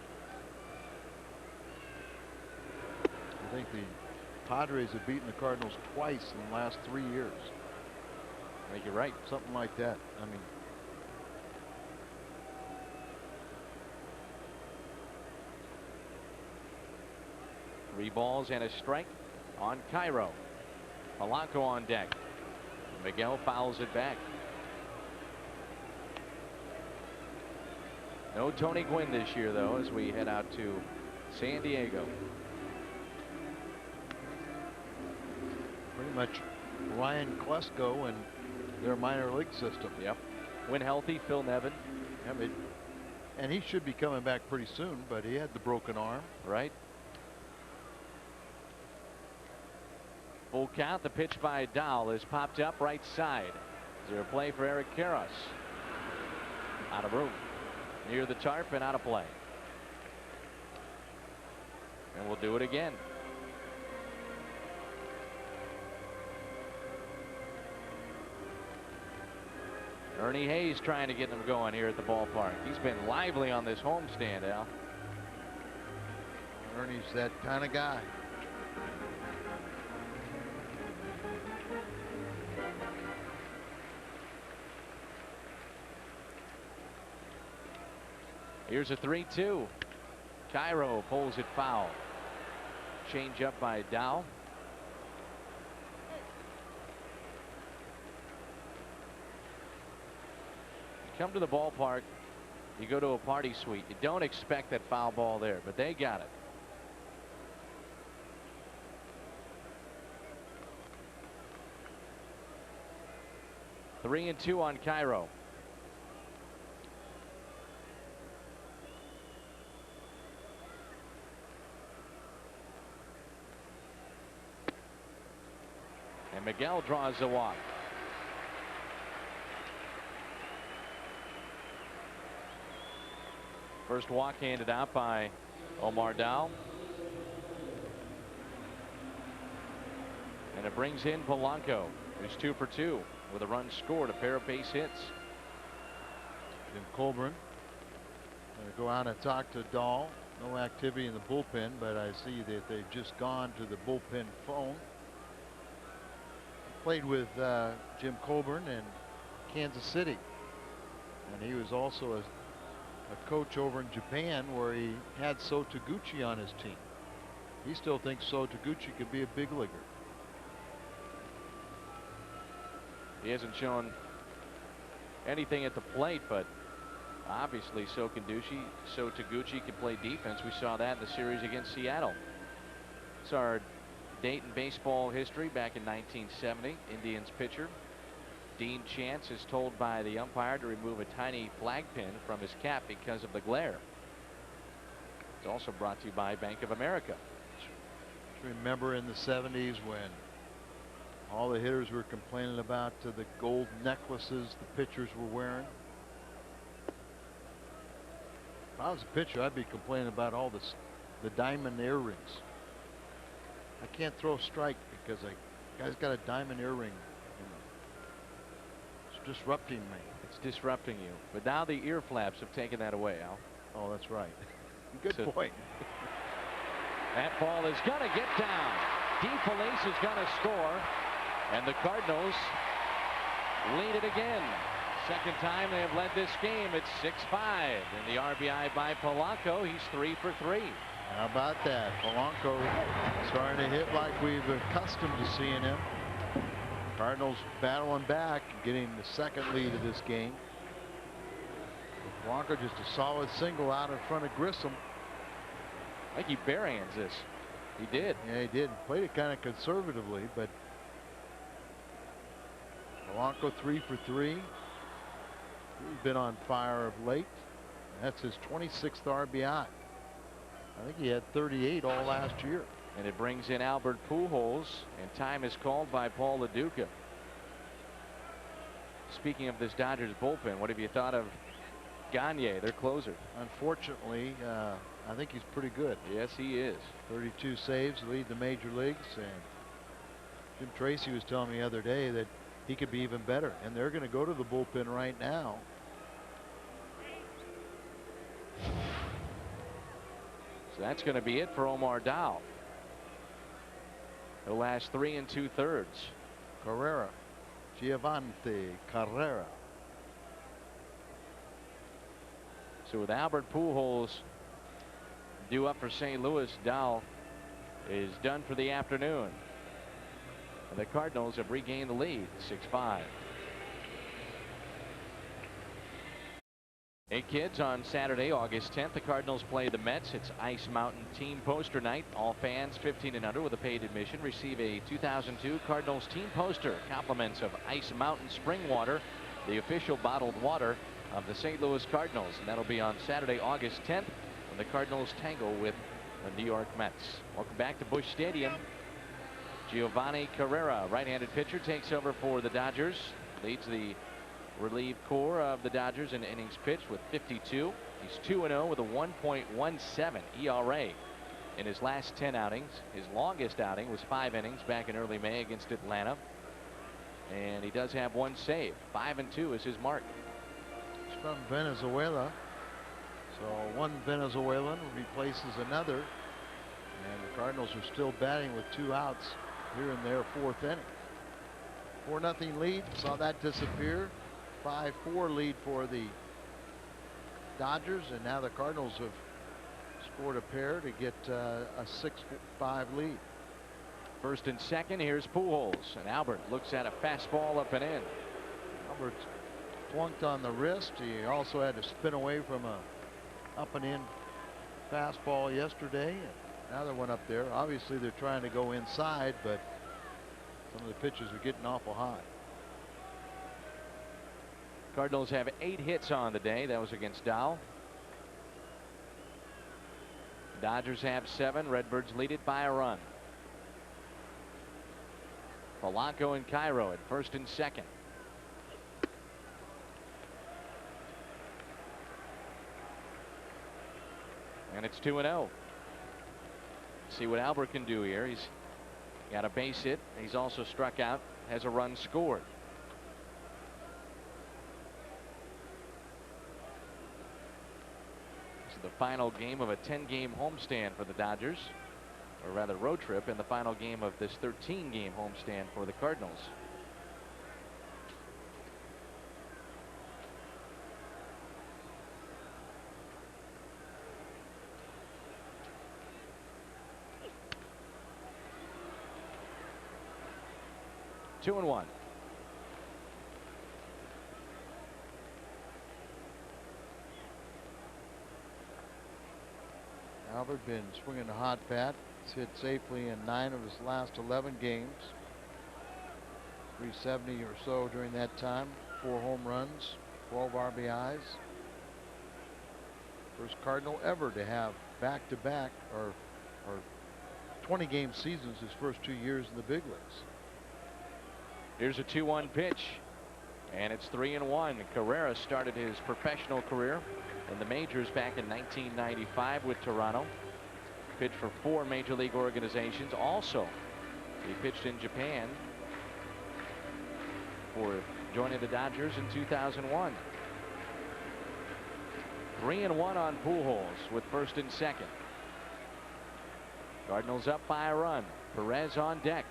I think the Padres have beaten the Cardinals twice in the last 3 years. I think you're right. Something like that. I mean, Three balls and a strike on Cairo. Polanco on deck. Miguel fouls it back. No Tony Gwynn this year, though, as we head out to San Diego. pretty much Ryan Klesko and their minor league system. Yep. When healthy, Phil Nevin. And he should be coming back pretty soon, but he had the broken arm. Right. Full count. The pitch by Dahl is popped up right side. Is there a play for Eric Karros? Out of room. Near the tarp and out of play. And we'll do it again. Ernie Hayes trying to get them going here at the ballpark. He's been lively on this homestand, Al. Ernie's that kind of guy. Here's a 3-2. Cairo pulls it foul. Change up by Dow. You come to the ballpark, you go to a party suite. You don't expect that foul ball there, but they got it. Three and two on Cairo. And Miguel draws the walk. First walk handed out by Omar Dow. And it brings in Polanco, who's 2 for 2 with a run scored, a pair of base hits. Jim Colburn going to go out and talk to Dahl. No activity in the bullpen, but I see that they've just gone to the bullpen phone. Played with Jim Colburn in Kansas City, and he was also a coach over in Japan where he had So Taguchi on his team. He still thinks So Taguchi could be a big leaguer. He hasn't shown anything at the plate, but obviously So Taguchi can play defense. We saw that in the series against Seattle. It's our date in baseball history back in 1970. Indians pitcher Dean Chance is told by the umpire to remove a tiny flag pin from his cap because of the glare. It's also brought to you by Bank of America. Remember in the 70s when all the hitters were complaining about the gold necklaces the pitchers were wearing? If I was a pitcher, I'd be complaining about all the diamond earrings. I can't throw a strike because a guy's got a diamond earring. It's disrupting me. It's disrupting you. But now the ear flaps have taken that away, Al. Oh, that's right. Good point. That ball is going to get down. DeFelice is going to score. And the Cardinals lead it again. Second time they have led this game. It's 6-5. And the RBI by Polanco. He's 3 for 3. How about that? Polanco starting to hit like we've accustomed to seeing him. Cardinals battling back, getting the second lead of this game. Polanco just a solid single out in front of Grissom. I think he barehands this. He did. Yeah, he did. Played it kind of conservatively, but Polanco 3 for 3. He's been on fire of late. That's his 26th RBI. I think he had 38 all last year. And it brings in Albert Pujols, and time is called by Paul LaDuca. Speaking of this Dodgers bullpen, what have you thought of Gagne, their closer? Unfortunately, I think he's pretty good. Yes, he is. 32 saves, lead the major leagues, and Jim Tracy was telling me the other day that he could be even better, and they're going to go to the bullpen right now. So that's going to be it for Omar Dow. He'll last 3 2/3. Carrera, Giovanni Carrera. So with Albert Pujols due up for St. Louis, Dow is done for the afternoon. And the Cardinals have regained the lead, 6-5. Hey kids, on Saturday, August 10th, the Cardinals play the Mets. It's Ice Mountain Team Poster Night. All fans 15 and under with a paid admission receive a 2002 Cardinals team poster. Compliments of Ice Mountain Spring Water, the official bottled water of the St. Louis Cardinals. And that'll be on Saturday, August 10th, when the Cardinals tangle with the New York Mets. Welcome back to Busch Stadium. Giovanni Carrera, right-handed pitcher, takes over for the Dodgers. Leads the relief core of the Dodgers in innings pitched with 52. He's 2-0 with a 1.17 ERA in his last 10 outings. His longest outing was 5 innings back in early May against Atlanta. And he does have 1 save. 5-2 is his mark. He's from Venezuela. So one Venezuelan replaces another. And the Cardinals are still batting with 2 outs here in their 4th inning. 4-0 lead. Saw that disappear. 5-4 lead for the Dodgers, and now the Cardinals have scored a pair to get a 6-5 lead. First and second, here's Pujols, and Albert looks at a fastball up and in. Albert's flunked on the wrist. He also had to spin away from a up and in fastball yesterday. Another one up there. Obviously they're trying to go inside, but some of the pitches are getting awful high. Cardinals have 8 hits on the day. That was against Dow. Dodgers have 7. Redbirds lead it by a run. Polanco and Cairo at first and second. And it's 2-0. See what Albert can do here. He's got a base hit. He's also struck out, has a run scored. This is the final game of a 10-game homestand for the Dodgers, or rather road trip, and the final game of this 13-game homestand for the Cardinals. Two and one. Albert been swinging a hot bat. He's hit safely in 9 of his last 11 games. 370 or so during that time. 4 home runs, 12 RBIs. First Cardinal ever to have back-to-back or 20-game seasons his first 2 years in the big leagues. Here's a 2-1 pitch, and it's 3-1. Carrera started his professional career in the majors back in 1995 with Toronto. Pitched for 4 major league organizations. Also, he pitched in Japan for joining the Dodgers in 2001. 3-1 on Pujols with first and second. Cardinals up by a run. Perez on deck.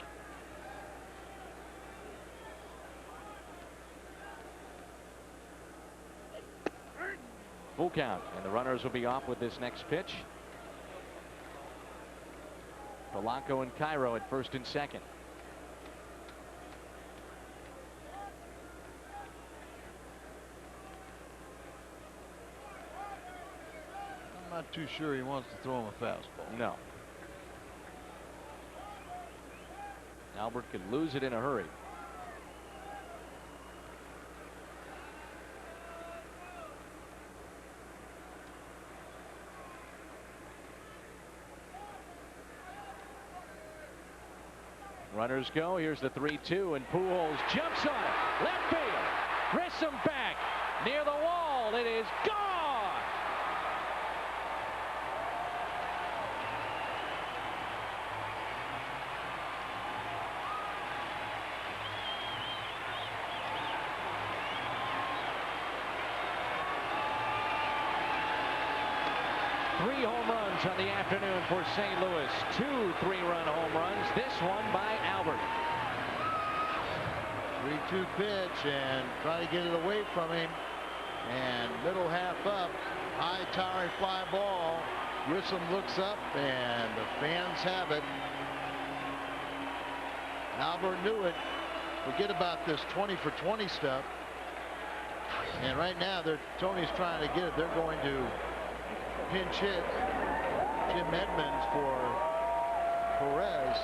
Full count, and the runners will be off with this next pitch. Polanco and Cairo at first and second. I'm not too sure he wants to throw him a fastball. No. Albert could lose it in a hurry. Runners go. Here's the 3-2, and Pujols jumps on it. Left field. Grissom back near the wall. It is gone. Three home runs on the afternoon for St. Louis. 2 3-run home runs. This one by Albert. 3-2 pitch, and try to get it away from him. And middle half up. High towering fly ball. Grissom looks up, and the fans have it. Albert knew it. Forget about this 20 for 20 stuff. And right now, Tony's trying to get it. They're going to pinch hit Jim Edmonds for Perez.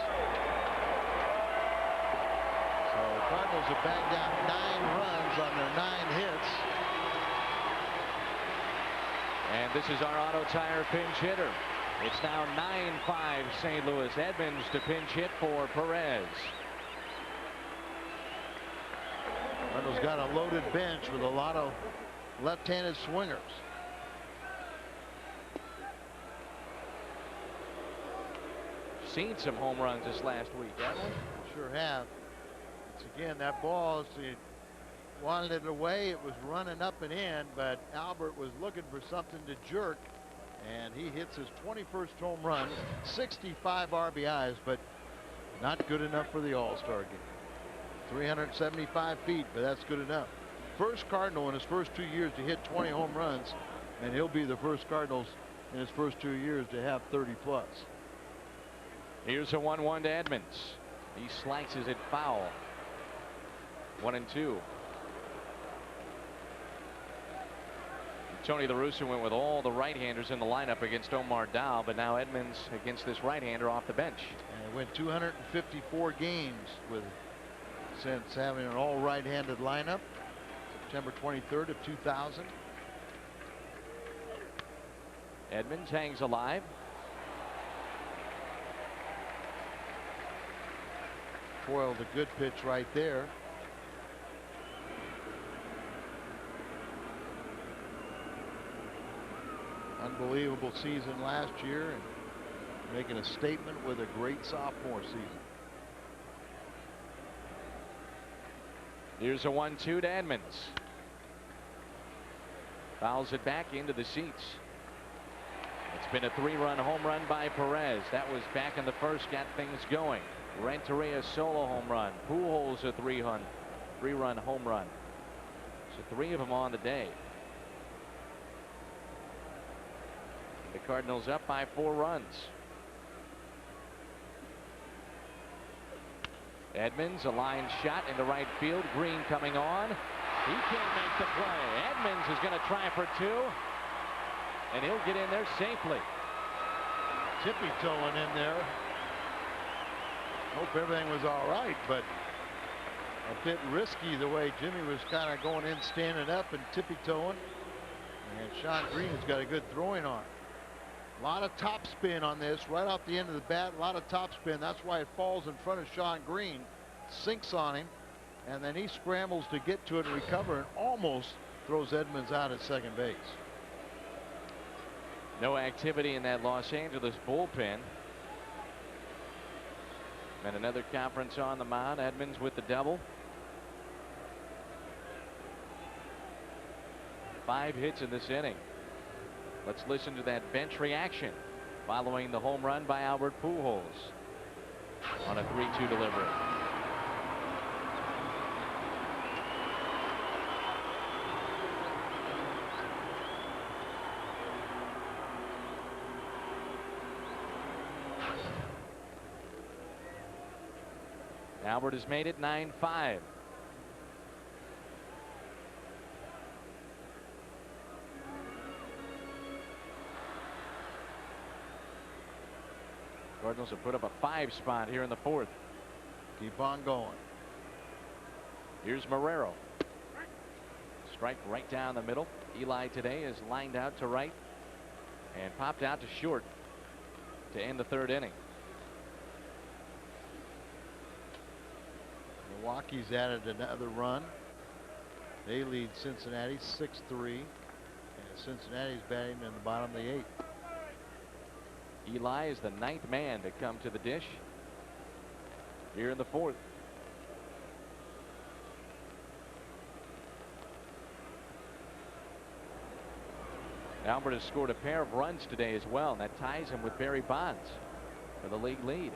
So Cardinals have bagged out 9 runs on their 9 hits. And this is our Auto Tire pinch hitter. It's now 9-5 St. Louis. Edmonds to pinch hit for Perez. Cardinals got a loaded bench with a lot of left-handed swingers. Seen some home runs this last week, haven't we? Sure have. It's again, that ball, as he wanted it away, it was running up and in, but Albert was looking for something to jerk, and he hits his 21st home run, 65 RBIs, but not good enough for the All-Star game. 375 feet, but that's good enough. First Cardinal in his first 2 years to hit 20 home runs, and he'll be the first Cardinals in his first 2 years to have 30 plus. Here's a 1-1 to Edmonds. He slices it foul. 1-2. Tony La Russa went with all the right-handers in the lineup against Omar Dow, but now Edmonds against this right-hander off the bench. And it went 254 games since having an all right-handed lineup. September 23rd of 2000. Edmonds hangs alive. Foiled a good pitch right there. Unbelievable season last year, and making a statement with a great sophomore season. Here's a 1-2 to Edmonds. Fouls it back into the seats. It's been a 3-run home run by Perez. That was back in the first, got things going. Renteria solo home run. Pujols a 3-run home run. So 3 of them on the day. The Cardinals up by 4 runs. Edmonds, a line shot into right field. Green coming on. He can't make the play. Edmonds is going to try for 2. And he'll get in there safely. Tippy-toeing in there. Hope everything was all right, but a bit risky the way Jimmy was kind of going in, standing up and tippy-toeing. And Sean Green's got a good throwing arm. A lot of top spin on this, right off the end of the bat, a lot of top spin. That's why it falls in front of Sean Green, sinks on him, and then he scrambles to get to it and recover and almost throws Edmonds out at second base. No activity in that Los Angeles bullpen. And another conference on the mound. Edmonds with the double. 5 hits in this inning. Let's listen to that bench reaction following the home run by Albert Pujols on a 3-2 delivery. Albert has made it 9-5. Cardinals have put up a 5 spot here in the 4th. Keep on going. Here's Marrero. Strike right down the middle. Eli today is lined out to right and popped out to short to end the 3rd inning. Milwaukee's added another run. They lead Cincinnati 6-3, and Cincinnati's batting in the bottom of the 8th. Eli is the 9th man to come to the dish here in the 4th. Albert has scored a pair of runs today as well, and that ties him with Barry Bonds for the league lead.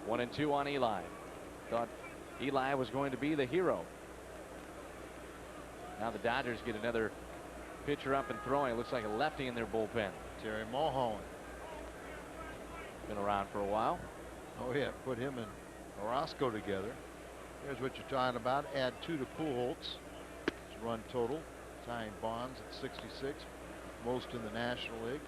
One and 2 on Eli. Thought Eli was going to be the hero. Now the Dodgers get another pitcher up and throwing. It looks like a lefty in their bullpen. Terry Mulholland. Been around for a while. Oh yeah, put him and Orozco together. Here's what you're talking about. Add 2 to Pujols. His run total, tying Bonds at 66, most in the National League.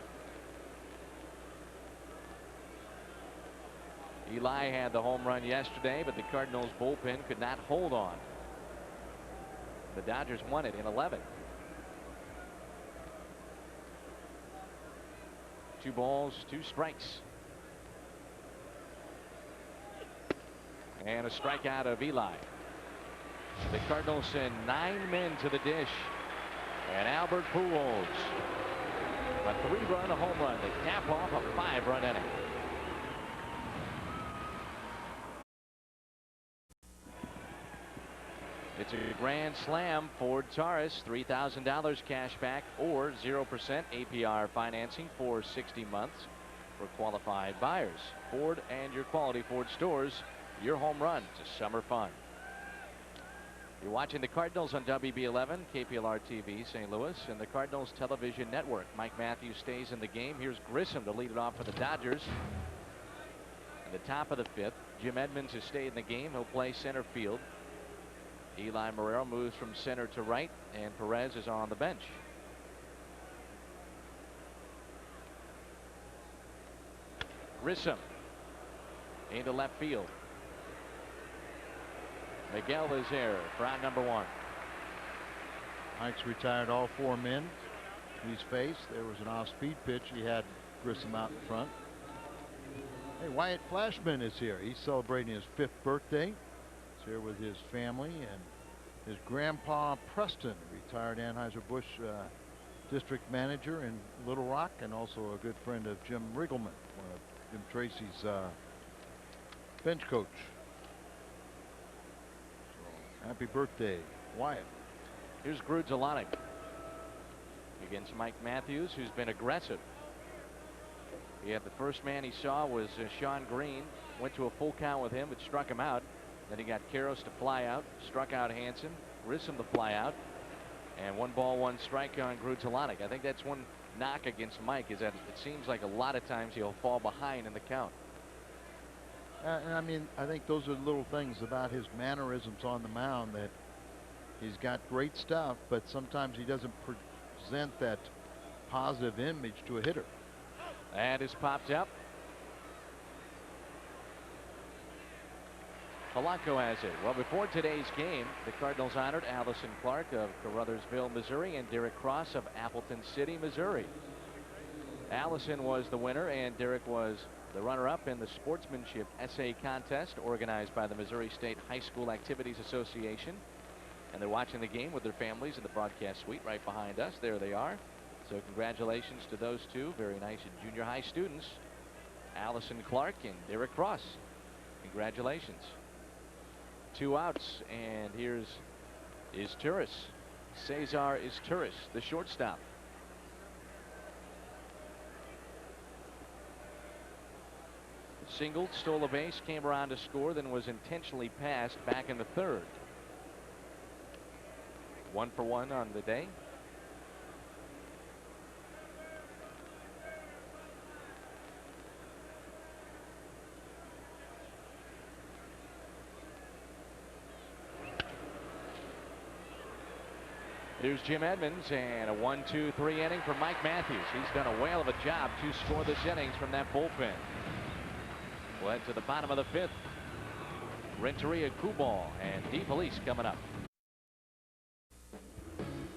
Eli had the home run yesterday, but the Cardinals bullpen could not hold on. The Dodgers won it in 11. 2 balls, 2 strikes. And a strikeout of Eli. The Cardinals send 9 men to the dish. And Albert Pujols, a 3-run home run to cap off a 5-run inning. It's a grand slam. Ford Taurus, $3,000 cash back or 0% APR financing for 60 months for qualified buyers. Ford and your quality Ford stores. Your home run to summer fun. You're watching the Cardinals on WB11, KPLR TV, St. Louis, and the Cardinals Television Network. Mike Matthews stays in the game. Here's Grissom to lead it off for the Dodgers. At the top of the 5th, Jim Edmonds has stayed in the game. He'll play center field. Eli Marrero moves from center to right, and Perez is on the bench. Grissom into left field. Miguel Lazer for out number 1. Mike's retired all 4 men he's faced. There was an off-speed pitch. He had Grissom out in front. Hey, Wyatt Flashman is here. He's celebrating his 5th birthday. He's here with his family and his grandpa Preston, retired Anheuser-Busch district manager in Little Rock, and also a good friend of Jim Riggleman, one of Jim Tracy's bench coach. So, happy birthday, Wyatt. Here's Grudzielanek against Mike Matthews, who's been aggressive. The first man he saw was Sean Green. Went to a full count with him, but struck him out. Then he got Karros to fly out, struck out Hansen, Grissom to fly out, and 1 ball, 1 strike on Grudzielanek. I think that's one knock against Mike, is that it seems like a lot of times he'll fall behind in the count. And I mean, I think those are little things about his mannerisms on the mound, that he's got great stuff, but sometimes he doesn't present that positive image to a hitter. And it's popped up. Polanco has it. Well, before today's game, the Cardinals honored Allison Clark of Caruthersville, Missouri, and Derek Cross of Appleton City, Missouri. Allison was the winner, and Derek was the runner-up in the sportsmanship essay contest organized by the Missouri State High School Activities Association. And they're watching the game with their families in the broadcast suite right behind us. There they are. So congratulations to those two very nice junior high students, Allison Clark and Derek Cross. Congratulations. 2 outs, and here's Turris. Cesar Turris, the shortstop. Singled, stole a base, came around to score, then was intentionally passed back in the third. 1 for 1 on the day. Here's Jim Edmonds, and a 1-2-3 inning for Mike Matthews. He's done a whale of a job to score this innings from that bullpen. Led to the bottom of the 5th. Renteria, Kubal, and DeFelice coming up.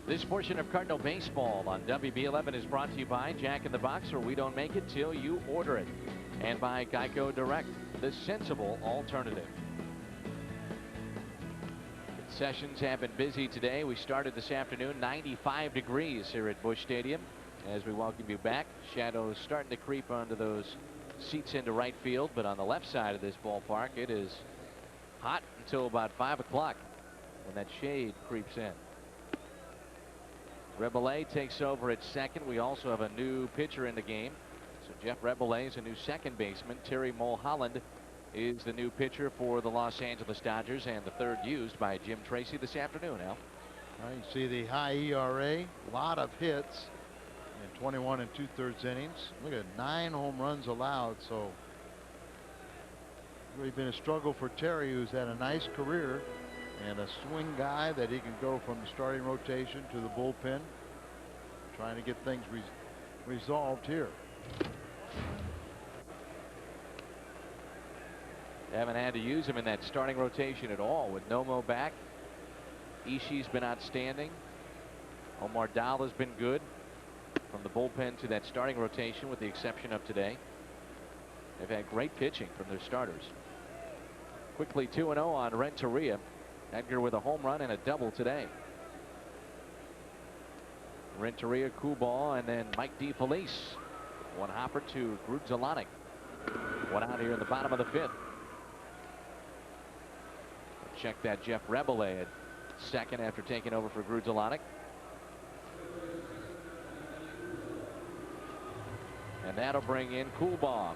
This portion of Cardinal baseball on WB11 is brought to you by Jack in the Box, where we don't make it till you order it, and by Geico Direct, the sensible alternative. Sessions have been busy today. We started this afternoon, 95 degrees here at Busch Stadium. As we welcome you back, shadows starting to creep onto those seats into right field, but on the left side of this ballpark, it is hot until about 5 o'clock when that shade creeps in. Rebellet takes over at second. We also have a new pitcher in the game. So Jeff Rebellet is a new second baseman. Terry Mulholland is the new pitcher for the Los Angeles Dodgers, and the third used by Jim Tracy this afternoon. Al. You see the high ERA, a lot of hits in 21 2/3 innings. Look at 9 home runs allowed. So really been a struggle for Terry, who's had a nice career and a swing guy that he can go from the starting rotation to the bullpen, trying to get things resolved here. Haven't had to use him in that starting rotation at all with Nomo back. Ishii's been outstanding. Omar Dahl has been good from the bullpen to that starting rotation, with the exception of today. They've had great pitching from their starters. Quickly 2-0 on Renteria. Edgar with a home run and a double today. Renteria, Kubal, and then Mike DeFelice. One hopper to Grudzielanek. One out here in the bottom of the 5th. Check that Jeff Rebellet at second after taking over for Grudzielanek. And that'll bring in Kubal.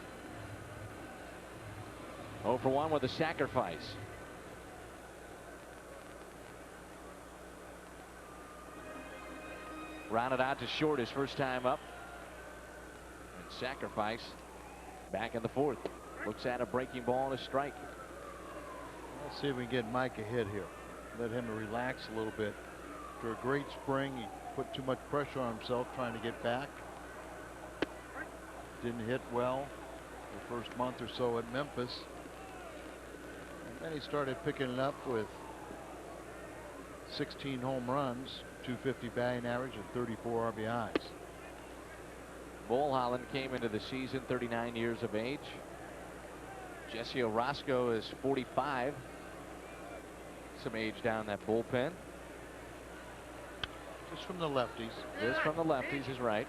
0 for 1 with a sacrifice. Rounded out to short his first time up. And sacrifice back in the 4th. Looks at a breaking ball and a strike. Let's see if we can get Mike a hit here. Let him relax a little bit. After a great spring, he put too much pressure on himself trying to get back. Didn't hit well the first month or so at Memphis. And then he started picking it up with 16 home runs, 250 batting average, and 34 RBIs. Mulholland came into the season 39 years of age. Jesse Orozco is 45. Some age down that bullpen. Just from the lefties. Just from the lefties is right.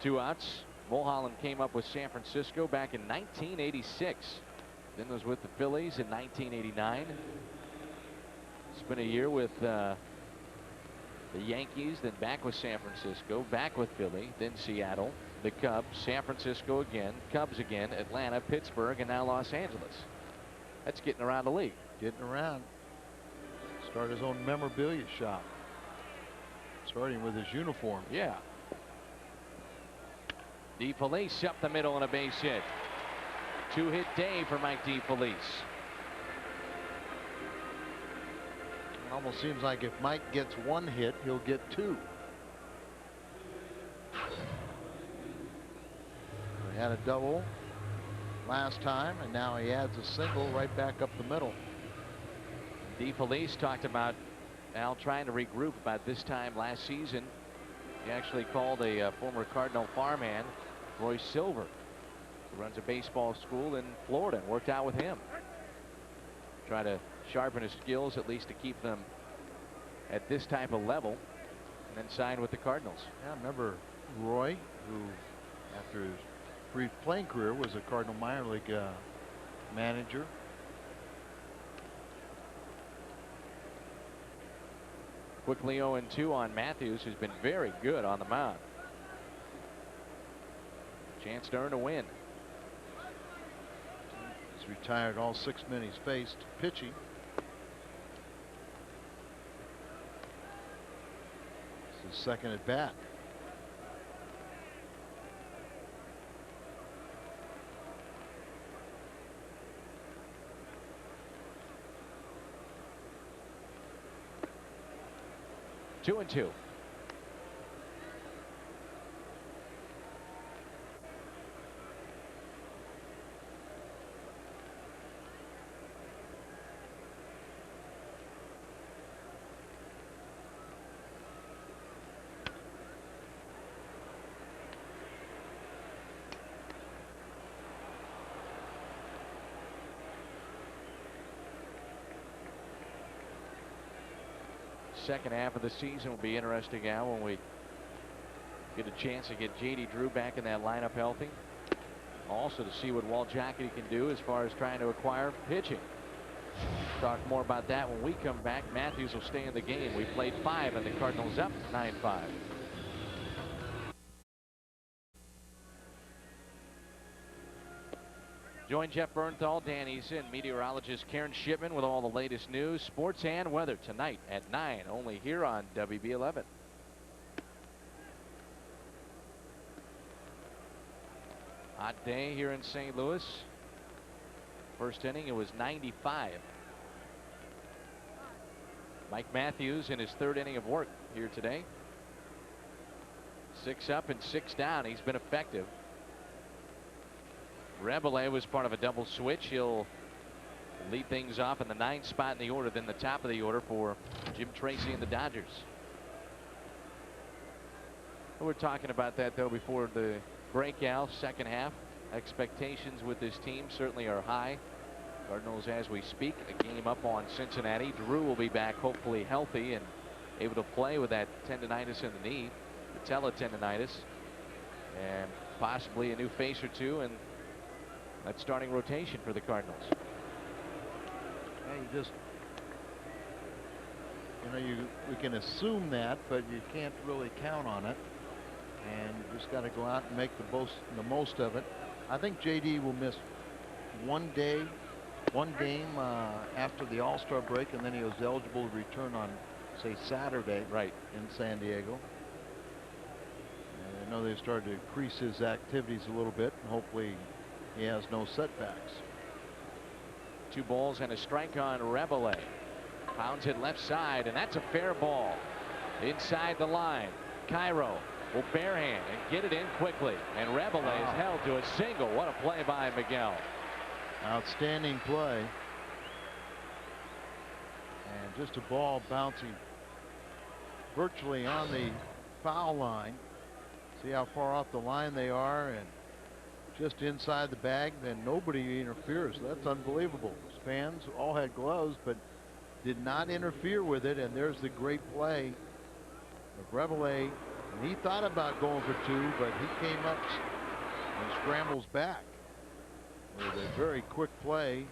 2 outs. Mulholland came up with San Francisco back in 1986. Then was with the Phillies in 1989. Spent a year with the Yankees, then back with San Francisco, back with Philly, then Seattle, the Cubs, San Francisco again, Cubs again, Atlanta, Pittsburgh, and now Los Angeles. That's getting around the league. Getting around. Started his own memorabilia shop, starting with his uniform. Yeah. DeFelice up the middle on a base hit. 2-hit day for Mike DeFelice. Almost seems like if Mike gets 1 hit, he'll get 2. He had a double last time, and now he adds a single right back up the middle. DeFelice talked about Al trying to regroup about this time last season. He actually called a former Cardinal farmhand, Roy Silver, who runs a baseball school in Florida, and worked out with him. Try to sharpen his skills, at least to keep them at this type of level, and then sign with the Cardinals. Yeah, I remember Roy, who after his brief playing career was a Cardinal minor league manager. Quickly 0-2 on Matthews, who's been very good on the mound. Chance to earn a win. He's retired all 6 men he's faced pitching. It's his second at bat. 2-2. Second half of the season will be interesting now when we get a chance to get J.D. Drew back in that lineup healthy. Also to see what Walt Jocketty can do as far as trying to acquire pitching. Talk more about that when we come back. Matthews will stay in the game. We played 5 and the Cardinals up 9-5. Join Jeff Bernthal, Dan Eason, meteorologist Karen Shipman with all the latest news, sports, and weather tonight at 9, only here on WB11. Hot day here in St. Louis. First inning, it was 95. Mike Matthews in his 3rd inning of work here today. 6 up and 6 down. He's been effective. Rebele was part of a double switch. He'll lead things off in the 9th spot in the order, then the top of the order for Jim Tracy and the Dodgers. We're talking about that, though, before the breakout. Second half expectations with this team certainly are high. Cardinals, as we speak, a game up on Cincinnati. Drew will be back, hopefully healthy and able to play with that tendonitis in the knee, patella tendonitis, and possibly a new face or two, and that starting rotation for the Cardinals. Well, we can assume that, but you can't really count on it, and you just got to go out and make the most of it. I think JD will miss one game after the All-Star break, and then he was eligible to return on, say, Saturday, right, in San Diego. And I know they started to increase his activities a little bit, and hopefully he has no setbacks. 2 balls and a strike on Rebele. Pounds it left side, and that's a fair ball. Inside the line, Cairo will barehand and get it in quickly, and Rebele is held to a single. What a play by Miguel. Outstanding play. And just a ball bouncing virtually on the foul line. See how far off the line they are, and just inside the bag, then nobody interferes. That's unbelievable. His fans all had gloves, but did not interfere with it, and there's the great play of Rebele. And he thought about going for 2, but he came up and scrambles back with a very quick play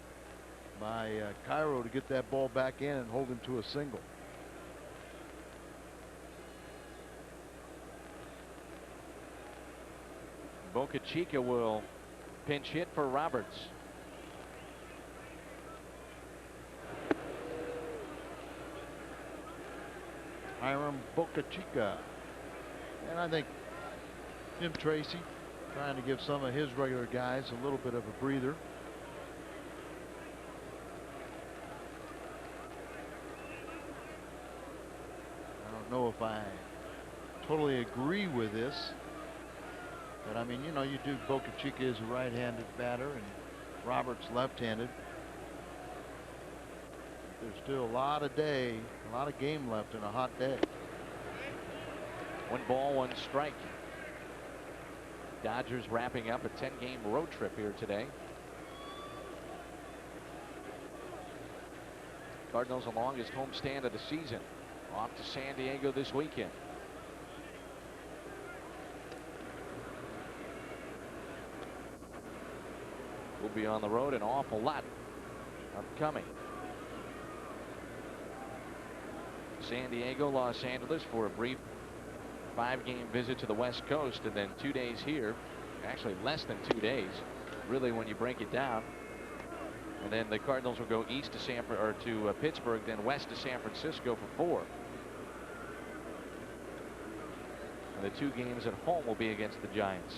by Cairo to get that ball back in and hold him to a single. Boca Chica will pinch hit for Roberts. Hiram Boca Chica. And I think Jim Tracy trying to give some of his regular guys a little bit of a breather. I don't know if I totally agree with this, but I mean, you know, you do. Boca Chica is a right-handed batter, and Roberts left-handed. There's still a lot of game left in a hot day. 1 ball, 1 strike. Dodgers wrapping up a 10-game road trip here today. Cardinals, the longest homestand of the season, off to San Diego this weekend. We'll be on the road an awful lot upcoming. San Diego, Los Angeles for a brief 5-game visit to the West Coast, and then 2 days here. Actually less than 2 days, really, when you break it down. And then the Cardinals will go east to Pittsburgh, then west to San Francisco for 4. And the 2 games at home will be against the Giants.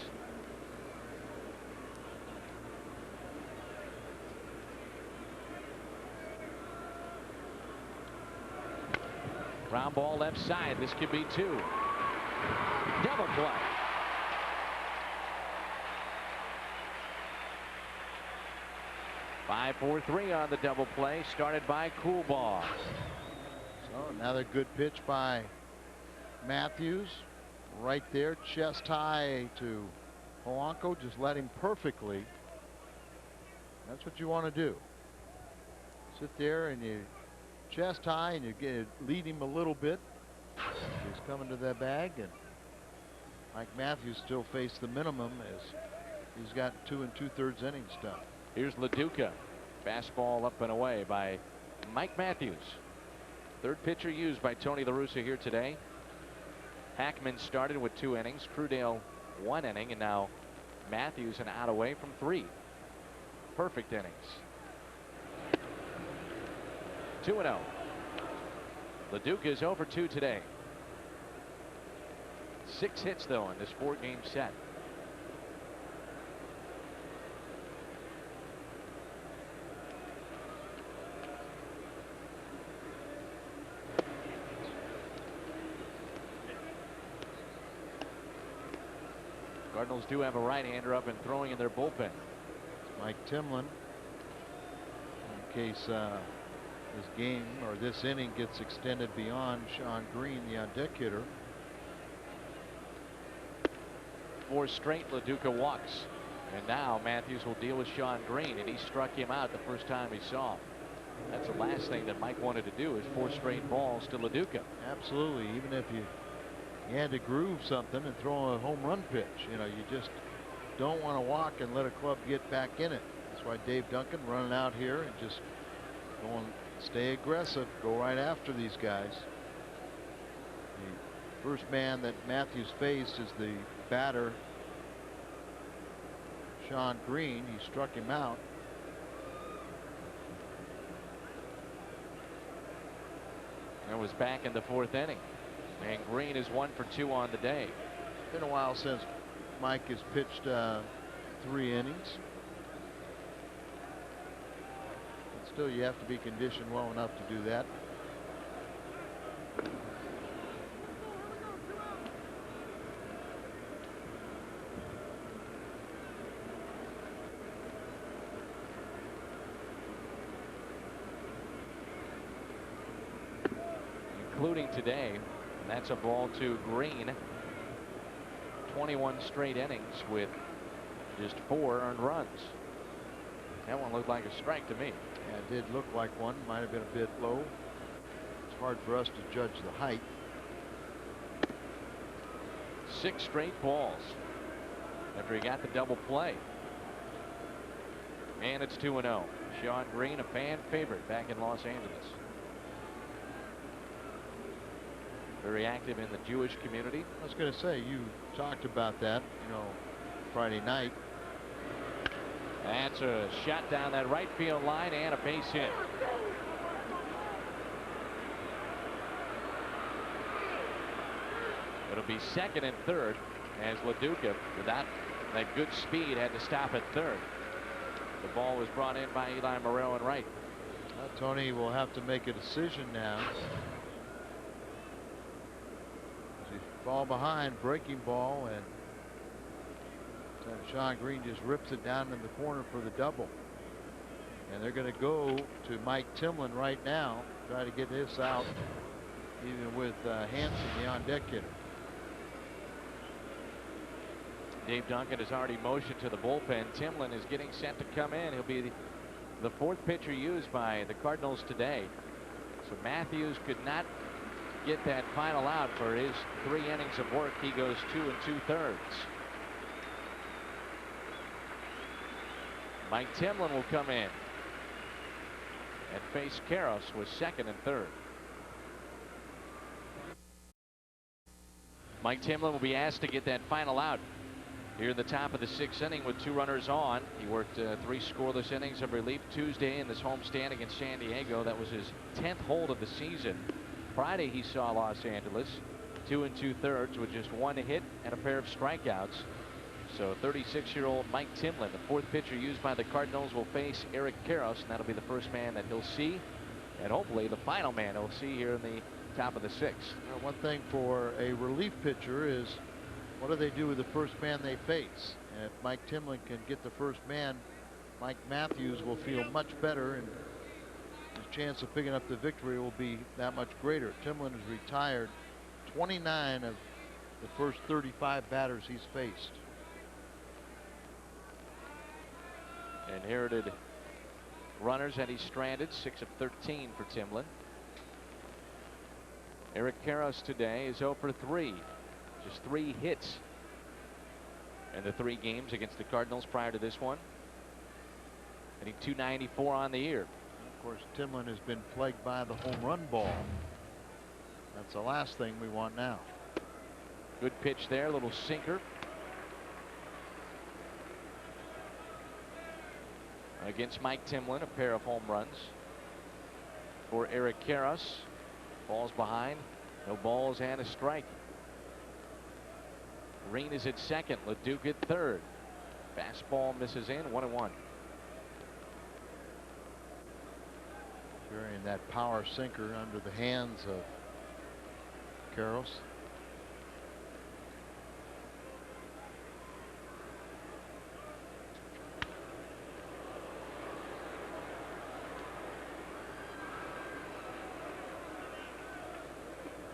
Ground ball left side. This could be 2. Double play. Five, 4-3 on the double play, started by Coolbaugh. So another good pitch by Matthews. Right there, chest high to Polanco. Just let him perfectly. That's what you want to do. Sit there and you chest high and you lead him a little bit. He's coming to that bag, and Mike Matthews still faced the minimum as he's got 2 2/3 innings done. Here's LaDuca. Fastball up and away by Mike Matthews. 3rd pitcher used by Tony La Russa here today. Hackman started with 2 innings. Crudale 1 inning, and now Matthews an out away from 3. Perfect innings. 2-0. LaDuca is over 2 today. 6 hits though in this 4-game set. Cardinals do have a right-hander up and throwing in their bullpen. Mike Timlin, in case this game or this inning gets extended beyond Sean Green, the on-deck hitter. 4 straight LaDuca walks, and now Matthews will deal with Sean Green, and he struck him out the first time he saw him. That's the last thing that Mike wanted to do, is 4 straight balls to LaDuca. Absolutely. Even if you had to groove something and throw a home run pitch, you know, you just don't want to walk and let a club get back in it. That's why Dave Duncan running out here and just going, stay aggressive, go right after these guys. The first man that Matthews faced is the batter Sean Green. He struck him out. And was back in the 4th inning. And Green is 1 for 2 on the day. It's been a while since Mike has pitched 3 innings. But still, you have to be conditioned well enough to do that. Including today, and that's a ball to Green. 21 straight innings with just 4 earned runs. That one looked like a strike to me. Yeah, it did look like one. Might have been a bit low. It's hard for us to judge the height. 6 straight balls after he got the double play. And it's 2-0. Sean Green, a fan favorite back in Los Angeles. Very active in the Jewish community. I was going to say, you talked about that, you know, Friday night. That's a shot down that right field line and a base hit. It'll be 2nd and 3rd as LaDuca, without that good speed, had to stop at 3rd. The ball was brought in by Eli Morel in right. Tony will have to make a decision now. Ball behind, breaking ball, and Sean Green just rips it down in the corner for the double. And they're going to go to Mike Timlin right now, try to get this out, even with Hanson, the on-deck hitter. Dave Duncan has already motioned to the bullpen. Timlin is getting set to come in. He'll be the fourth pitcher used by the Cardinals today. So Matthews could not get that final out for his 3 innings of work. He goes 2 2/3. Mike Timlin will come in and face Karros with 2nd and 3rd. Mike Timlin will be asked to get that final out here in the top of the 6th inning with 2 runners on. He worked 3 scoreless innings of relief Tuesday in this homestand against San Diego. That was his 10th hold of the season. Friday he saw Los Angeles 2 2/3 with just 1 hit and a pair of strikeouts. So 36-year-old Mike Timlin, the 4th pitcher used by the Cardinals, will face Eric Karros, and that'll be the first man that he'll see, and hopefully the final man he'll see here in the top of the 6th. Well, one thing for a relief pitcher is, what do they do with the first man they face? And if Mike Timlin can get the first man, Mike Matthews will feel much better, and his chance of picking up the victory will be that much greater. Timlin has retired 29 of the first 35 batters he's faced. Inherited runners and he's stranded, 6 of 13 for Timlin. Eric Karros today is 0 for 3. Just 3 hits in the 3 games against the Cardinals prior to this one. Hitting .294 on the year. Of course, Timlin has been plagued by the home run ball. That's the last thing we want now. Good pitch there, little sinker. Against Mike Timlin, a pair of home runs for Eric Karros. Balls behind, no balls and a strike. Green is at 2nd, LeDuc at 3rd. Fastball misses in, 1-1. Burying that power sinker under the hands of Karros.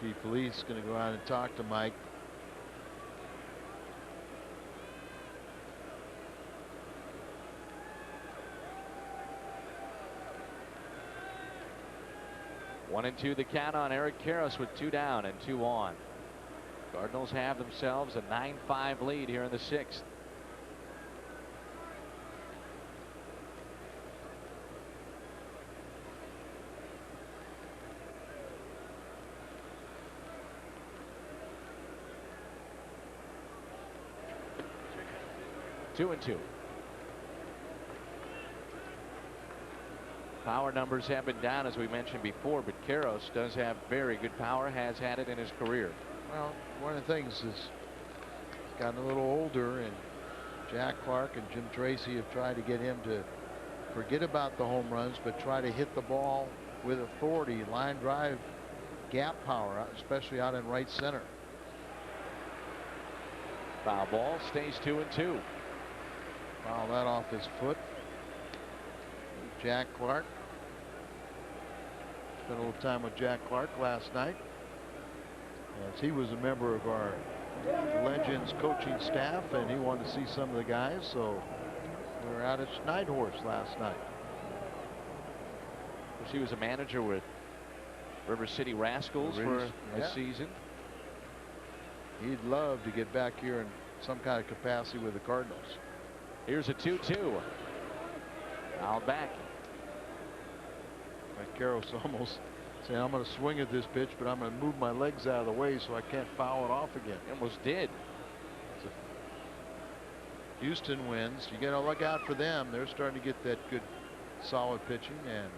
Pete Felice going to go out and talk to Mike. One and 2 the count on Eric Karros with 2 down and 2 on. Cardinals have themselves a 9-5 lead here in the 6th. Two and 2. Power numbers have been down, as we mentioned before, but Karros does have very good power, has had it in his career. Well, one of the things is he's gotten a little older, and Jack Clark and Jim Tracy have tried to get him to forget about the home runs, but try to hit the ball with authority, line drive, gap power, especially out in right center. Foul ball, stays 2 and 2. Foul that off his foot. Jack Clark. Spent a little time with Jack Clark last night, as he was a member of our Legends coaching staff, and he wanted to see some of the guys, so we were out at Schneidhorst last night. He was a manager with River City Rascals for a season. He'd love to get back here in some kind of capacity with the Cardinals. Here's a 2-2. Foul back. Karros almost saying, I'm going to swing at this pitch, but I'm going to move my legs out of the way so I can't foul it off again. Almost did. So Houston wins. You got to look out for them. They're starting to get that good, solid pitching, and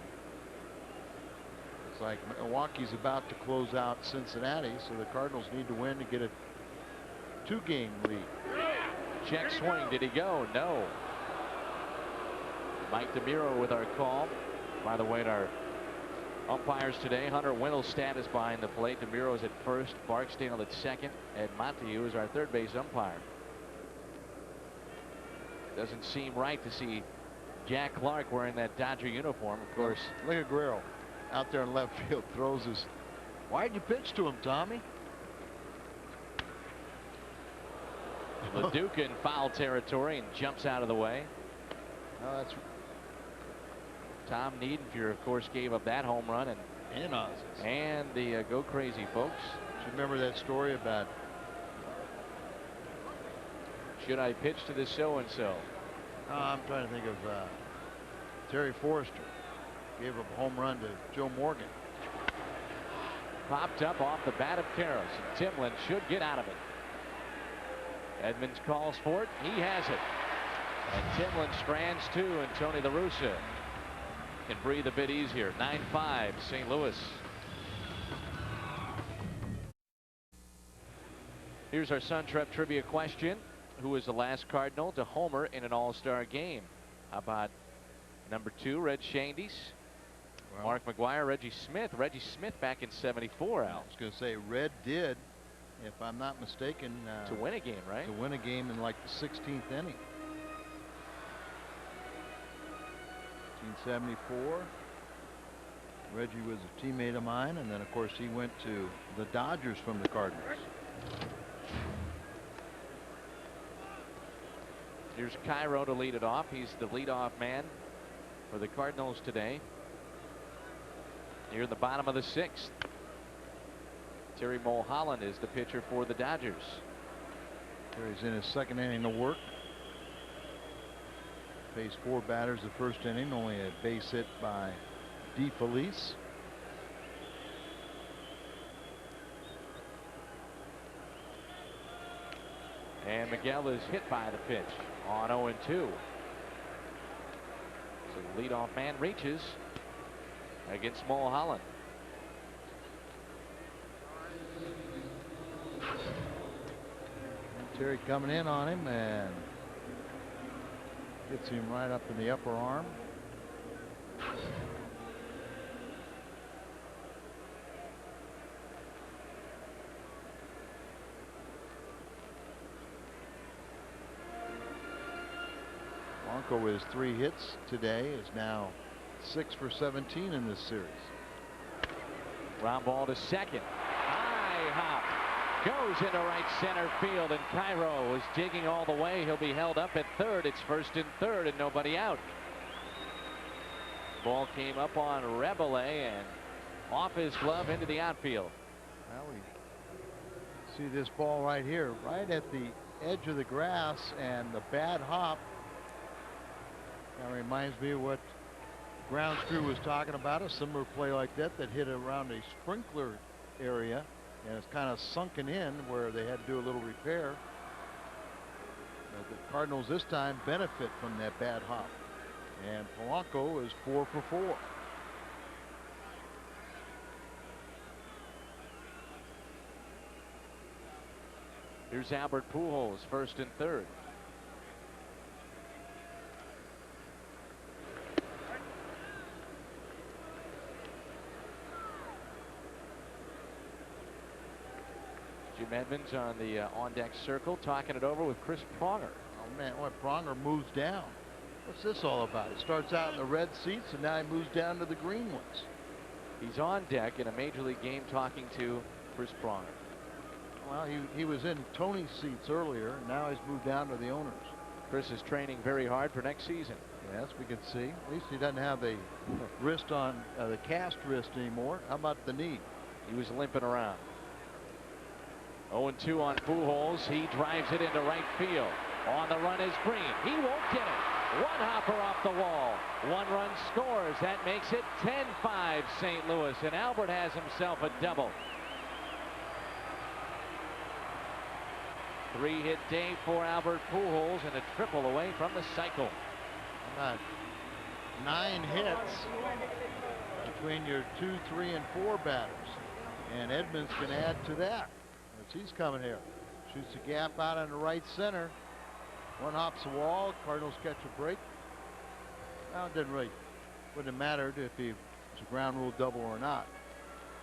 it's like Milwaukee's about to close out Cincinnati, so the Cardinals need to win to get a 2-game lead. Check swing. Did he go? No. Mike DeMuro with our call. By the way, our umpires today, Hunter Wintelstad is behind the plate. DeMuro is at first. Barksdale at second. Ed Montague is our third base umpire. Doesn't seem right to see Jack Clark wearing that Dodger uniform, of course. Look at Guerrero out there in left field, throws his. Why'd you pitch to him, Tommy? LeDuc in foul territory and jumps out of the way. Oh, that's Tom Niedenfuhr, of course, gave up that home run, and the Go Crazy folks. Do you remember that story about? Should I pitch to the so-and-so? I'm trying to think of Terry Forrester. Gave up a home run to Joe Morgan. Popped up off the bat of Karras, and Timlin should get out of it. Edmonds calls for it. He has it. And Timlin strands two, and Tony La Russa can breathe a bit easier. 9-5 St. Louis. Here's our Sun Trep trivia question. Who was the last Cardinal to homer in an all-star game? How about number 2, Red Shandies? Well, Mark McGwire, Reggie Smith. Reggie Smith back in '74, Al. I was going to say Red did, if I'm not mistaken. To win a game, right? To win a game in like the 16th inning. 1974. Reggie was a teammate of mine, and then of course he went to the Dodgers from the Cardinals. Here's Cairo to lead it off. He's the leadoff man for the Cardinals today. Near the bottom of the 6th. Terry Mulholland is the pitcher for the Dodgers. Terry's in his 2nd inning of work. Faced 4 batters the 1st inning, only a base hit by DeFelice. And Miguel is hit by the pitch on 0-2. So the leadoff man reaches against Mulholland. Terry coming in on him and gets him right up in the upper arm. Polanco with his 3 hits today is now 6 for 17 in this series. Ground ball to second. High hop. Goes into right center field, and Cairo is digging all the way. He'll be held up at third. It's 1st and 3rd and nobody out. Ball came up on Rebele and off his glove into the outfield. Well, we see this ball right here, right at the edge of the grass, and the bad hop. That reminds me of what Grounds Crew was talking about, a similar play like that hit around a sprinkler area, and it's kind of sunken in where they had to do a little repair. But the Cardinals this time benefit from that bad hop, and Polanco is 4 for 4. Here's Albert Pujols, 1st and 3rd. Jim Edmonds on the on-deck circle, talking it over with Chris Pronger. Oh man, what, Pronger moves down. What's this all about? It starts out in the red seats, and now he moves down to the green ones. He's on deck in a major league game talking to Chris Pronger. Well, he was in Tony's seats earlier, and now he's moved down to the owners. Chris is training very hard for next season. Yes, we can see. At least he doesn't have the wrist on the cast wrist anymore. How about the knee? He was limping around. 0-2 on Pujols. He drives it into right field. On the run is Green. He won't get it. One hopper off the wall. 1 run scores. That makes it 10-5 St. Louis. And Albert has himself a double. 3-hit day for Albert Pujols and a triple away from the cycle. About 9 hits between your 2, 3, and 4 batters. And Edmonds can add to that. He's coming here. Shoots a gap out in the right center. 1 hops the wall. Cardinals catch a break. Well, it wouldn't have mattered if he was a ground rule double or not.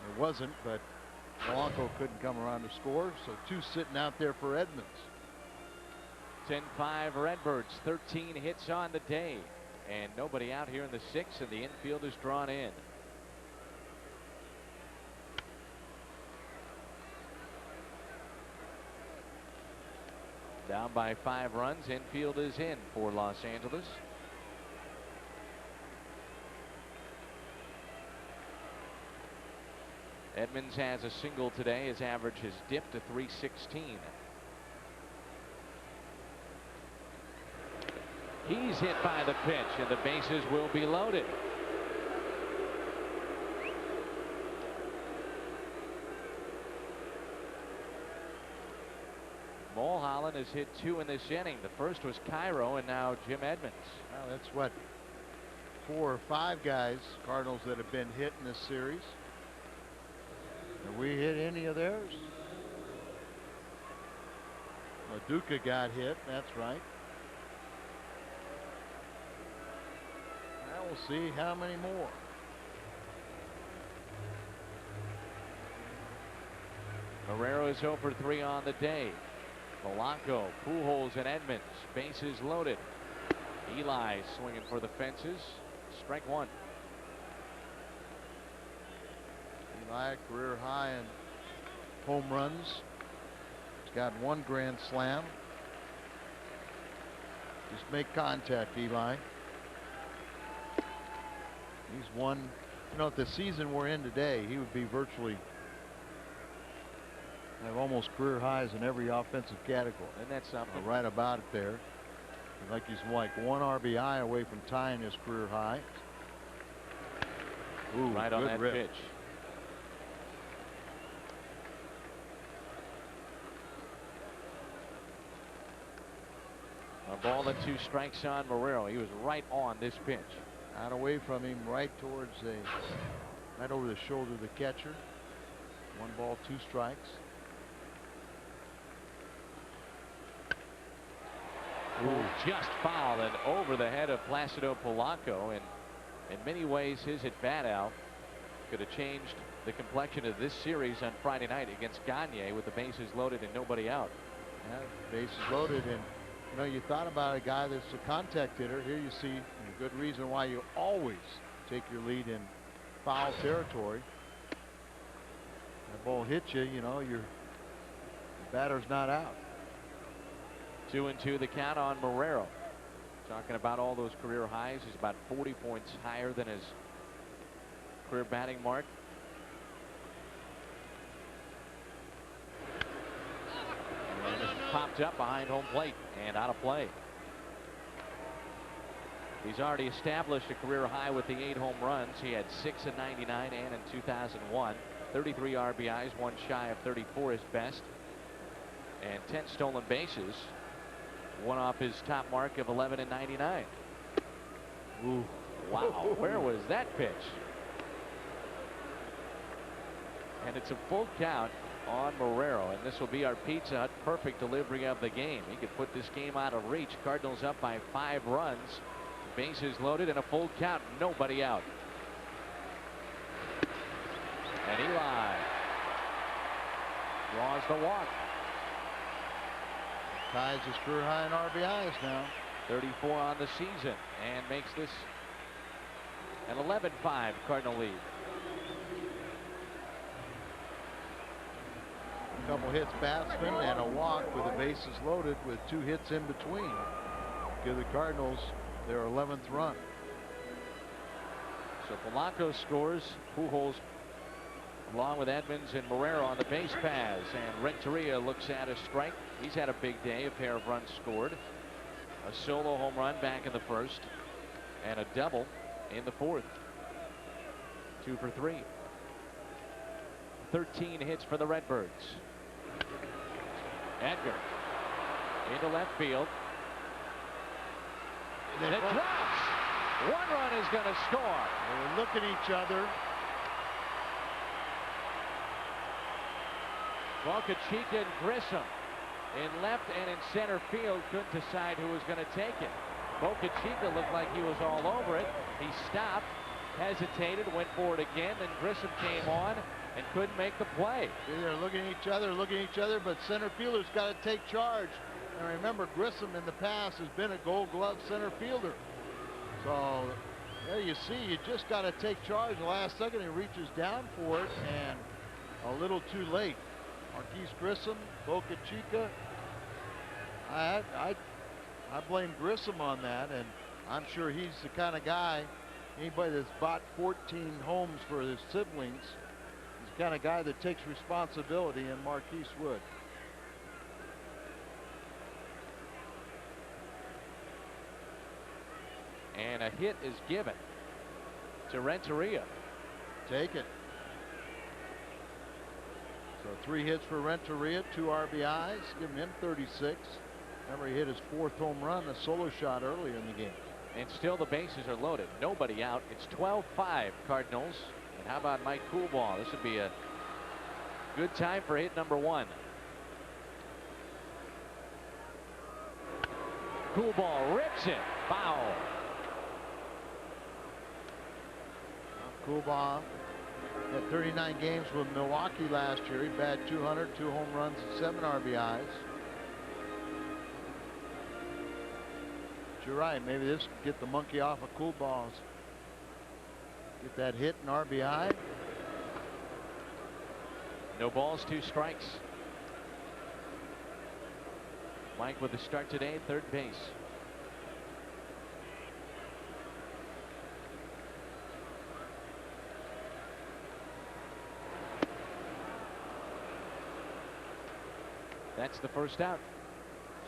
It wasn't, but Polanco couldn't come around to score, so 2 sitting out there for Edmonds. 10-5 Redbirds, 13 hits on the day, and nobody out here in the 6th, and the infield is drawn in. Down by 5 runs, infield is in for Los Angeles. Edmonds has a single today. His average has dipped to 316. He's hit by the pitch, and the bases will be loaded. Mulholland has hit 2 in this inning. The first was Cairo, and now Jim Edmonds. Well, that's what, 4 or 5 guys, Cardinals, that have been hit in this series. Have we hit any of theirs? Maduka got hit, that's right. Now we'll see how many more. Marrero is 0 for 3 on the day. Polanco, Pujols, and Edmonds. Bases loaded. Eli swinging for the fences. Strike 1. Eli, career high in home runs. He's got 1 grand slam. Just make contact, Eli. He's won. You know, if the season we're in today, he would be virtually have almost career highs in every offensive category. And that's something. Right about it there. Like he's like 1 RBI away from tying his career high. Ooh, right on that rip. pitch. A ball and 2 strikes on Marrero. He was right on this pitch. Out away from him, right towards right over the shoulder of the catcher. 1 ball, 2 strikes. Ooh, just fouled and over the head of Placido Polanco, and in many ways his at bat, Al, could have changed the complexion of this series on Friday night against Gagne with the bases loaded and nobody out. Yeah, bases loaded, and you know, you thought about a guy that's a contact hitter. Here you see a good reason why you always take your lead in foul territory. That ball hits you, you know, your batter's not out. 2-2 the count on Marrero. Talking about all those career highs. He's about 40 points higher than his career batting mark. And it's popped up behind home plate and out of play. He's already established a career high with the 8 home runs. He had 6 in '99 and in 2001. 33 RBIs, 1 shy of 34 is best. And 10 stolen bases. 1 off his top mark of 11 in '99. Ooh, wow, where was that pitch? And it's a full count on Marrero, and this will be our Pizza Hut perfect delivery of the game. He could put this game out of reach. Cardinals up by 5 runs. Bases loaded and a full count, nobody out. And Eli draws the walk. Ties his career high in RBIs now. 34 on the season, and makes this an 11-5 Cardinal lead. A couple hits batsman and a walk with the bases loaded with 2 hits in between. Give the Cardinals their 11th run. So Polanco scores. Pujols along with Edmonds and Marrero on the base paths, and Renteria looks at a strike. He's had a big day. A pair of runs scored, a solo home run back in the first, and a double in the fourth. 2 for 3. 13 hits for the Redbirds. Edgar into left field, and it drops. 1 run is going to score. They were looking at each other. Bocachica and Grissom in left and in center field couldn't decide who was going to take it. Bocachica looked like he was all over it. He stopped, hesitated, went for it again, then Grissom came on and couldn't make the play. They're looking at each other, but center fielder's got to take charge. And remember, Grissom in the past has been a Gold Glove center fielder. So there you see, you just got to take charge. The last second, he reaches down for it, and a little too late. Marquise Grissom, Boca Chica. I blame Grissom on that, and I'm sure he's the kind of guy, anybody that's bought 14 homes for his siblings, is the kind of guy that takes responsibility, and Marquise would. And a hit is given to Renteria. Take it. So 3 hits for Renteria, 2 RBIs, giving him 36. Remember, he hit his 4th home run, a solo shot earlier in the game. And still the bases are loaded. Nobody out. It's 12-5 Cardinals. And how about Mike Coolball? This would be a good time for hit number 1. Coolball rips it. Foul. Coolball had 39 games with Milwaukee last year. He batted 200, 2 home runs, and 7 RBIs. But you're right. Maybe this could get the monkey off of Coolball's. Get that hit and RBI. No balls, 2 strikes. Mike with the start today, third base. That's the first out.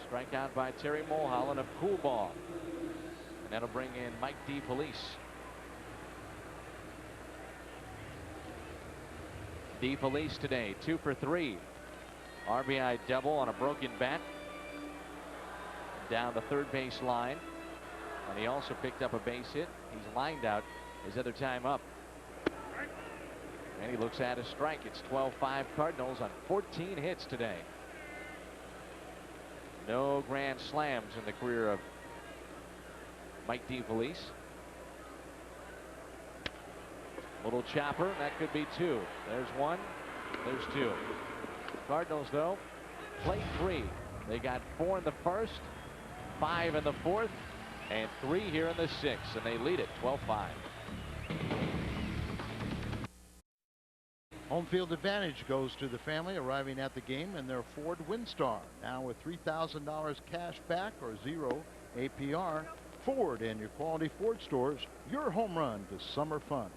Strikeout by Terry Mulholland of Coolball. And that'll bring in Mike DeFelice. DeFelice today, 2 for 3. RBI double on a broken bat. Down the third base line. And he also picked up a base hit. He's lined out his other time up. And he looks at a strike. It's 12-5 Cardinals on 14 hits today. No grand slams in the career of Mike DeFelice. Little chopper, that could be 2. There's 1, there's 2. Cardinals, though, play 3. They got 4 in the first, 5 in the 4th, and 3 here in the 6th, and they lead it 12-5. Home field advantage goes to the family arriving at the game in their Ford Windstar. Now with $3,000 cash back or 0 APR. Ford and your quality Ford stores, your home run to summer fun.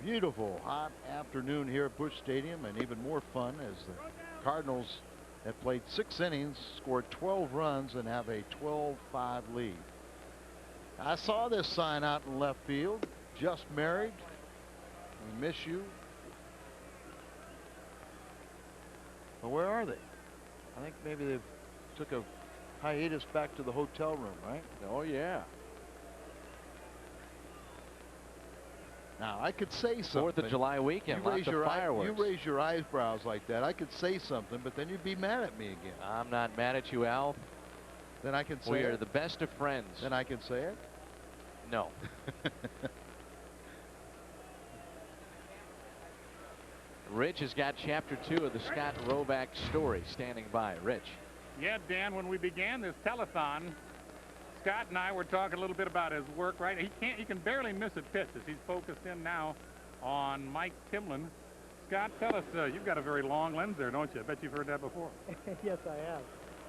Beautiful hot afternoon here at Busch Stadium, and even more fun as the Cardinals have played 6 innings, scored 12 runs, and have a 12-5 lead. I saw this sign out in left field. Just married. We miss you. Well, where are they? I think maybe they took a hiatus back to the hotel room, right? Oh, yeah. Now, I could say something. 4th of July weekend, lots of fireworks. You raise your eyebrows like that. I could say something, but then you'd be mad at me again. I'm not mad at you, Al. Then I can say we it. are the best of friends. Then I can say it? No. Rich has got chapter 2 of the Scott Roback story standing by. Rich. Yeah, Dan, when we began this telethon, Scott and I were talking a little bit about his work, right? He can barely miss a pitch as he's focused in now on Mike Timlin. Scott, tell us, you've got a very long lens there, don't you? I bet you've heard that before. Yes, I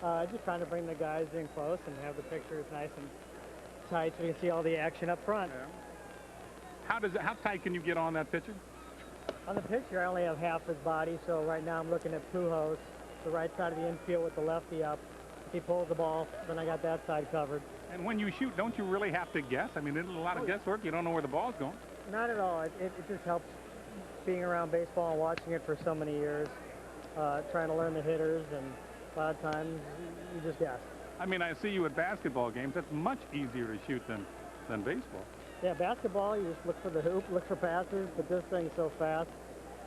have. Just trying to bring the guys in close and have the pictures nice and tight so you can see all the action up front. Yeah. How tight can you get on that pitcher? On the picture, I only have half his body, so right now I'm looking at Pujols, the right side of the infield with the lefty up. If he pulls the ball, then I got that side covered. And when you shoot, don't you really have to guess? I mean, there's a lot of guesswork. You don't know where the ball's going. Not at all. It just helps being around baseball and watching it for so many years, trying to learn the hitters, and a lot of times you just guess. I mean, I see you at basketball games. That's much easier to shoot than baseball. Yeah, basketball, you just look for the hoop, look for passes, but this thing's so fast,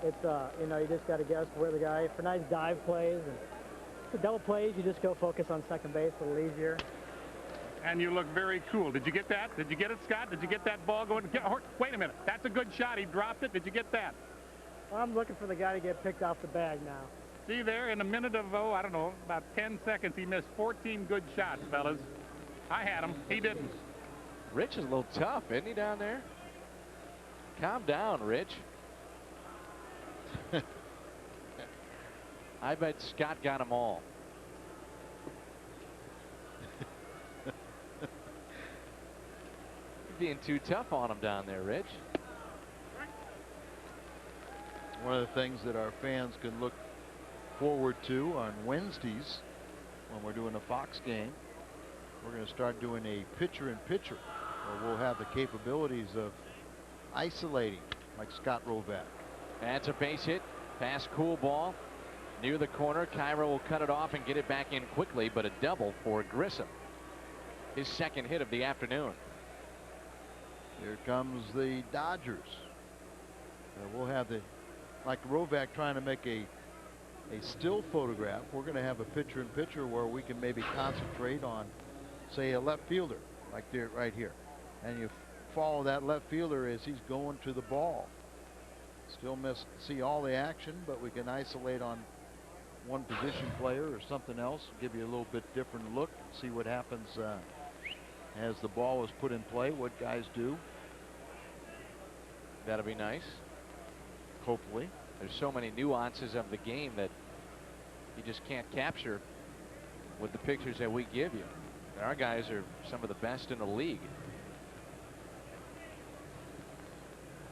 it's, you know, you just got to guess where the guy, for nice dive plays, and for double plays, you just go focus on second base a little easier. And you look very cool. Did you get that? Did you get it, Scott? Did you get that ball going? Wait a minute. That's a good shot. He dropped it. Did you get that? Well, I'm looking for the guy to get picked off the bag now. See there, in a minute of, I don't know, about 10 seconds, he missed 14 good shots, fellas. I had him. He didn't. Rich is a little tough, isn't he, down there? Calm down, Rich. I bet Scott got them all. You're being too tough on him down there, Rich. One of the things that our fans can look forward to on Wednesdays when we're doing a Fox game, we're going to start doing a pitcher-in-pitcher, where we'll have the capabilities of isolating like Scott Rovak. That's a base hit. Fast, cool ball near the corner. Cairo will cut it off and get it back in quickly, but a double for Grissom. His second hit of the afternoon. Here comes the Dodgers. We'll have the, like Rovak trying to make a still photograph. We're going to have a pitcher-in-pitcher where we can maybe concentrate on, say, a left fielder, like there right here, and you follow that left fielder as he's going to the ball. Still see all the action, but we can isolate on one position player or something else, give you a little bit different look, see what happens as the ball is put in play, what guys do. That'll be nice. Hopefully. There's so many nuances of the game that you just can't capture with the pictures that we give you. Our guys are some of the best in the league.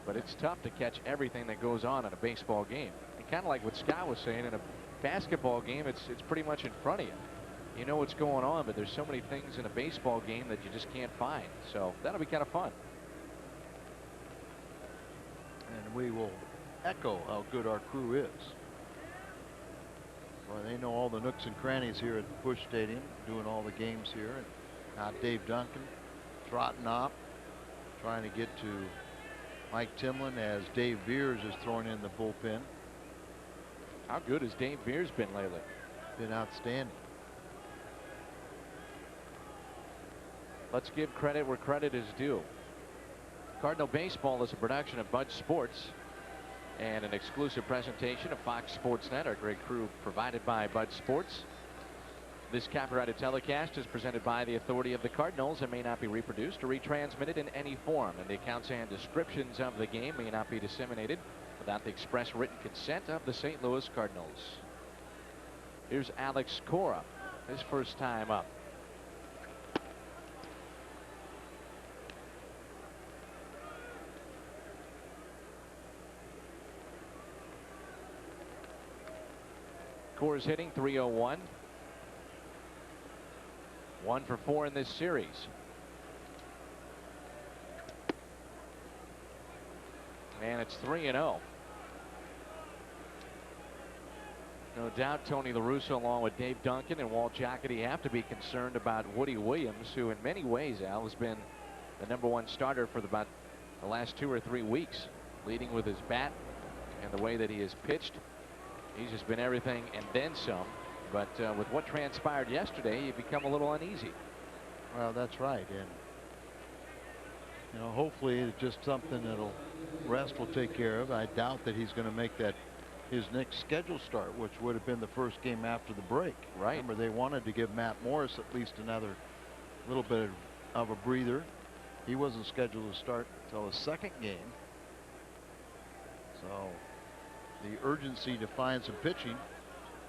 But it's tough to catch everything that goes on in a baseball game. And kind of like what Scott was saying, in a basketball game, it's pretty much in front of you. You know what's going on, but there's so many things in a baseball game that you just can't find. So that'll be kind of fun. And we will echo how good our crew is. Well, they know all the nooks and crannies here at Busch Stadium, doing all the games here. And now Dave Duncan trotting up, trying to get to Mike Timlin as Dave Veers is throwing in the bullpen. How good has Dave Veers been lately? Been outstanding. Let's give credit where credit is due. Cardinal Baseball is a production of Bud Sports and an exclusive presentation of Fox Sports Net. Our great crew provided by Bud Sports. This copyrighted telecast is presented by the authority of the Cardinals and may not be reproduced or retransmitted in any form, and the accounts and descriptions of the game may not be disseminated without the express written consent of the St. Louis Cardinals. Here's Alex Cora, his first time up. Cora's hitting .301. 1 for 4 in this series. And it's 3-0. No doubt Tony La Russa, along with Dave Duncan and Walt Jocketty, have to be concerned about Woody Williams, who in many ways, Al, has been the #1 starter for about the last 2 or 3 weeks, leading with his bat and the way that he has pitched. He's just been everything and then some. But with what transpired yesterday, you become a little uneasy. Well, that's right. And, you know, hopefully it's just something that'll rest will take care of. I doubt that he's going to make that his next scheduled start, which would have been the first game after the break. Right. Remember, they wanted to give Matt Morris at least another little bit of a breather. He wasn't scheduled to start until his second game. So the urgency to find some pitching,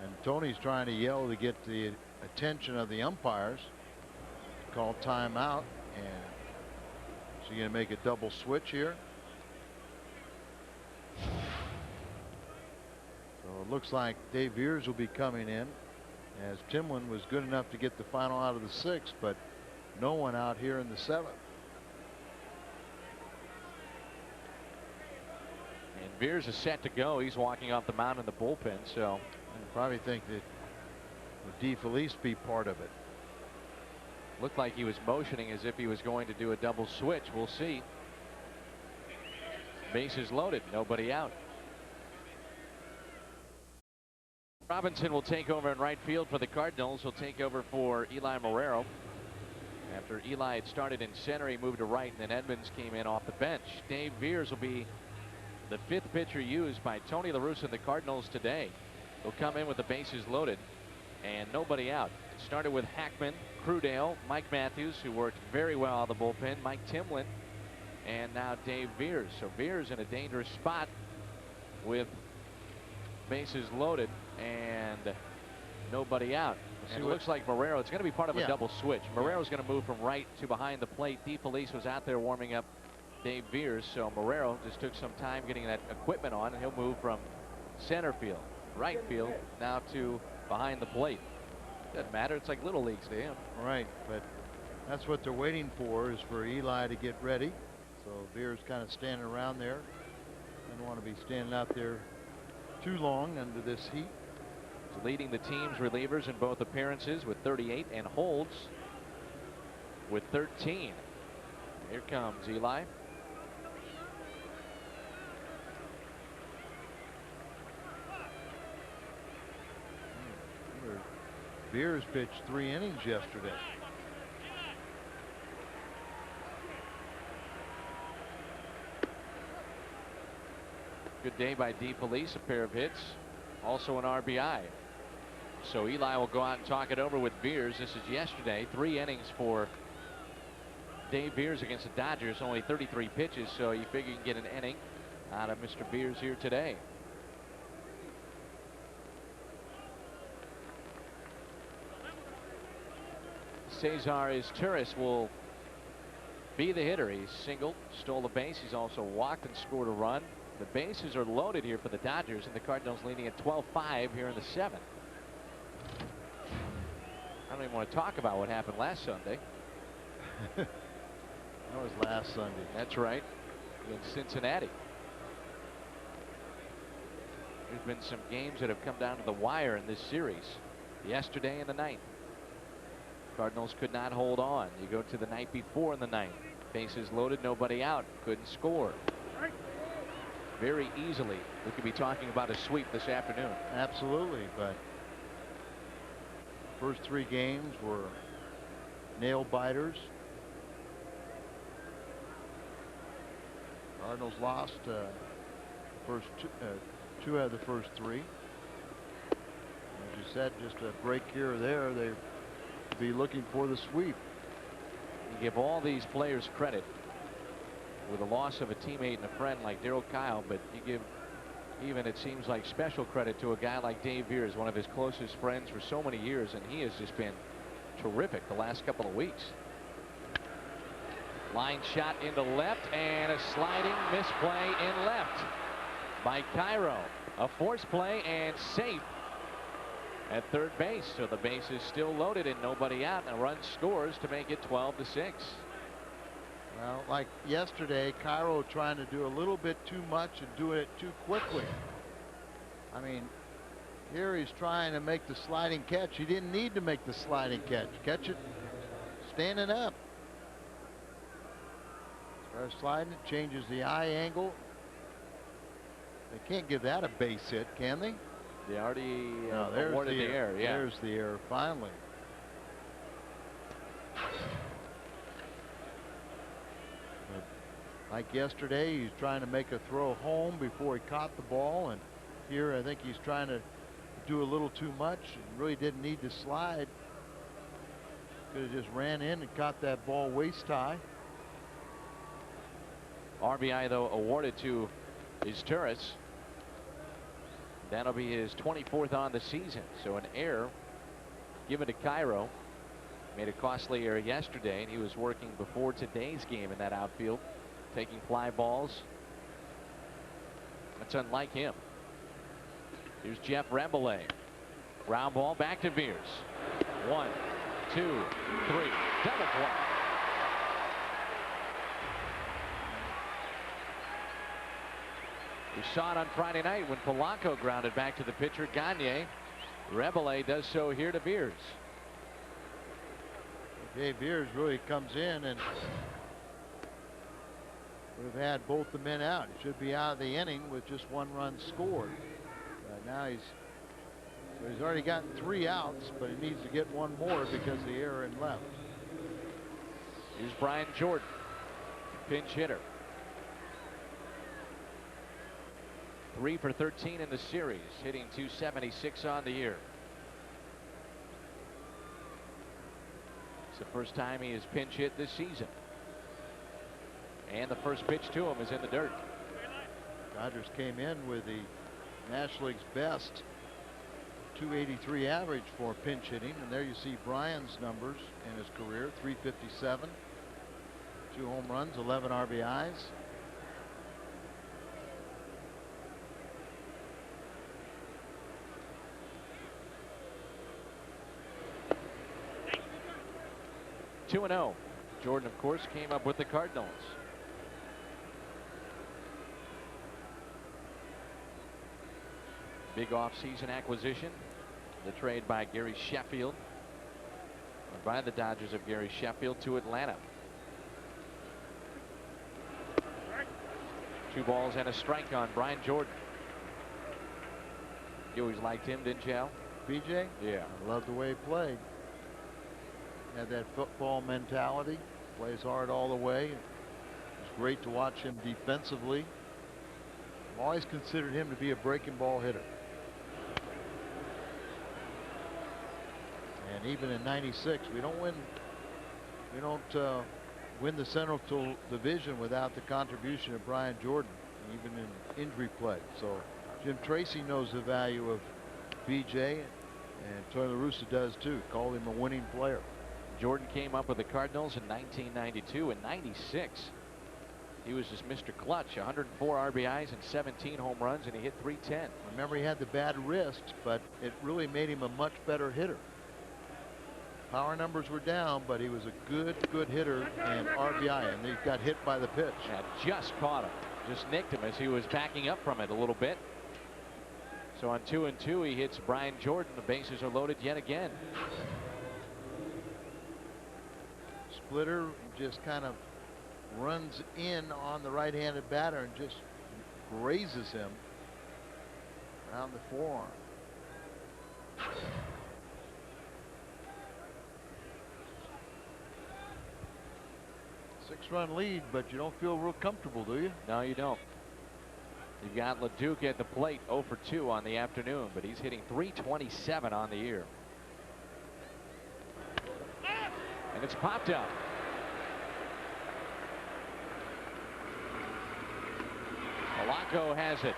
and Tony's trying to yell to get the attention of the umpires to call timeout. And is he going to make a double switch here? So it looks like Dave Veers will be coming in, as Timlin was good enough to get the final out of the 6th, but no one out here in the 7th. And Veers is set to go. He's walking off the mound in the bullpen, so I probably think that would DeFelice be part of it. Looked like he was motioning as if he was going to do a double switch. We'll see. Bases loaded, nobody out. Robinson will take over in right field for the Cardinals. He'll take over for Eli Marrero. After Eli had started in center, he moved to right, and then Edmonds came in off the bench. Dave Veers will be the 5th pitcher used by Tony La Russa and the Cardinals today. will come in with the bases loaded and nobody out. It started with Hackman, Crudale, Mike Matthews, who worked very well out of the bullpen, Mike Timlin, and now Dave Veers. So Veers in a dangerous spot with bases loaded and nobody out. And it looks like Marrero, it's going to be part of a double switch. Marrero's going to move from right to behind the plate. DeFelice was out there warming up Dave Veers, so Marrero just took some time getting that equipment on, and he'll move from center field, right field, now to behind the plate. Doesn't matter, it's like little leagues to him. Right, but that's what they're waiting for, is for Eli to get ready. So Veers kind of standing around there. Don't want to be standing out there too long under this heat. He's leading the team's relievers in both appearances with 38 and holds with 13. Here comes Eli. Veers pitched 3 innings yesterday. Good day by DeFelice, a pair of hits, also an RBI. So Eli will go out and talk it over with Veers. This is yesterday, 3 innings for Dave Veers against the Dodgers, only 33 pitches, so you figure you can get an inning out of Mr. Veers here today. Cesar Izturis will be the hitter. He's singled, stole the base. He's also walked and scored a run. The bases are loaded here for the Dodgers, and the Cardinals leading at 12-5 here in the 7th. I don't even want to talk about what happened last Sunday. That was last Sunday. That's right, in Cincinnati. There's been some games that have come down to the wire in this series. Yesterday in the 9th. Cardinals could not hold on. You go to the night before in the 9th. Bases loaded, nobody out. Couldn't score. Very easily, we could be talking about a sweep this afternoon. Absolutely, but first 3 games were nail biters. Cardinals lost first two out of the first 3. As you said, just a break here or there, they be looking for the sweep. You give all these players credit with the loss of a teammate and a friend like Darryl Kyle, but you give even, it seems like, special credit to a guy like Dave Veers, one of his closest friends for so many years, and he has just been terrific the last couple of weeks. Line shot into left, and a sliding misplay in left by Cairo. A force play and safe at third base, so the base is still loaded and nobody out, and a run scores to make it 12-6. Well, like yesterday, Cairo trying to do a little bit too much and doing it too quickly. I mean, here he's trying to make the sliding catch. He didn't need to make the sliding catch. Catch it standing up. Starts sliding, it changes the eye angle. They can't give that a base hit, can they? They already there's awarded the error. Yeah. There's the error finally. But like yesterday, he's trying to make a throw home before he caught the ball, and here I think he's trying to do a little too much and really didn't need to slide. Could have just ran in and caught that ball waist high. RBI though awarded to Izturis. That'll be his 24th on the season. So an error given to Cairo. Made a costly error yesterday, and he was working before today's game in that outfield, taking fly balls. That's unlike him. Here's Jeff Rabelais. Ground ball back to Veers. 1, 2, 3. Double play. We saw it on Friday night when Polanco grounded back to the pitcher Gagne. Rabelais does so here to Veers. Okay, Veers really comes in and would have had both the men out. He should be out of the inning with just 1 run scored. Now he's already gotten 3 outs, but he needs to get 1 more because of the error in left. Here's Brian Jordan, pinch hitter. 3 for 13 in the series, hitting .276 on the year. It's the first time he has pinch hit this season. And the first pitch to him is in the dirt. Dodgers came in with the National League's best .283 average for pinch hitting, and there you see Brian's numbers in his career: .357, 2 home runs, 11 RBIs. Two and 0. Jordan, of course, came up with the Cardinals. Big offseason acquisition, the trade by Gary Sheffield, or by the Dodgers of Gary Sheffield to Atlanta. 2 balls and a strike on Brian Jordan. You always liked him, didn't you, Al? BJ? Yeah. I love the way he played. Had that football mentality, plays hard all the way. It's great to watch him defensively. I've always considered him to be a breaking ball hitter. And even in '96, we don't win the Central Division without the contribution of Brian Jordan, even in injury play. So Jim Tracy knows the value of BJ, and Tony La Russa does too. Called him a winning player. Jordan came up with the Cardinals in 1992. In '96, he was just Mr. Clutch. 104 RBIs and 17 home runs, and he hit .310. Remember, he had the bad wrist, but it really made him a much better hitter. Power numbers were down, but he was a good hitter and RBI, and he got hit by the pitch. Yeah, just caught him. Just nicked him as he was backing up from it a little bit. So on 2 and 2, he hits Brian Jordan. The bases are loaded yet again. Splitter just kind of runs in on the right-handed batter and just grazes him around the forearm. 6-run lead, but you don't feel real comfortable, do you? No, you don't. You've got LeDuc at the plate, 0 for 2 on the afternoon, but he's hitting .327 on the year. And it's popped up. Polanco has it.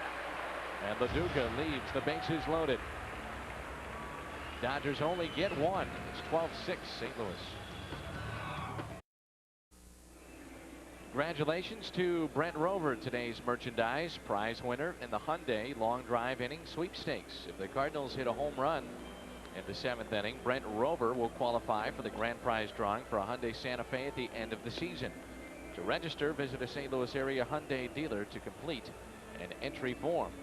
And LaDuca leaves the bases loaded. Dodgers only get 1. It's 12-6 St. Louis. Congratulations to Brent Rover, today's merchandise prize winner in the Hyundai long drive inning sweepstakes. If the Cardinals hit a home run in the 7th inning, Brent Rover will qualify for the grand prize drawing for a Hyundai Santa Fe at the end of the season. To register, visit a St. Louis area Hyundai dealer to complete an entry form.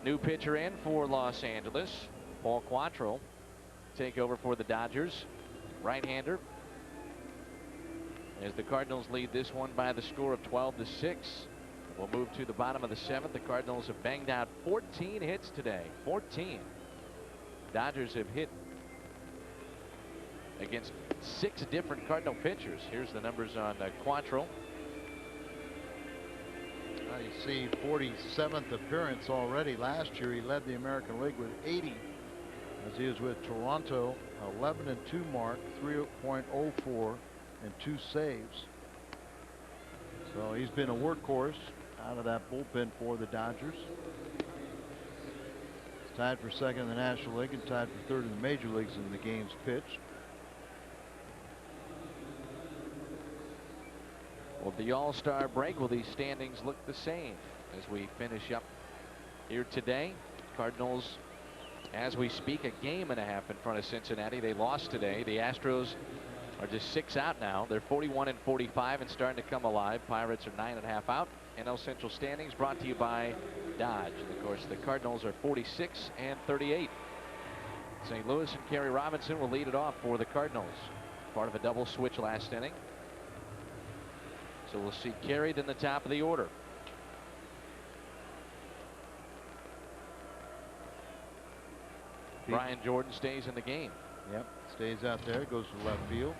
New pitcher in for Los Angeles, Paul Quantrill, take over for the Dodgers. Right-hander. As the Cardinals lead this one by the score of 12-6. We'll move to the bottom of the 7th. The Cardinals have banged out 14 hits today. 14. Dodgers have hit against 6 different Cardinal pitchers. Here's the numbers on Quantrill. Now you see 47th appearance already. Last year he led the American League with 80 as he was with Toronto. 11-2 mark, 3.04 and 2 saves. So he's been a workhorse out of that bullpen for the Dodgers. He's tied for 2nd in the National League and tied for 3rd in the major leagues in the games pitched. Well, the All-Star break, will these standings look the same as we finish up here today? Cardinals, as we speak, a game and a half in front of Cincinnati. They lost today. The Astros are just 6 out now. They're 41-45 and starting to come alive. Pirates are 9.5 out. NL Central standings brought to you by Dodge. And of course, the Cardinals are 46-38. St. Louis and Kerry Robinson will lead it off for the Cardinals. Part of a double switch last inning. So we'll see Kerry in the top of the order. Brian Jordan stays in the game. Yep, stays out there, goes to left field.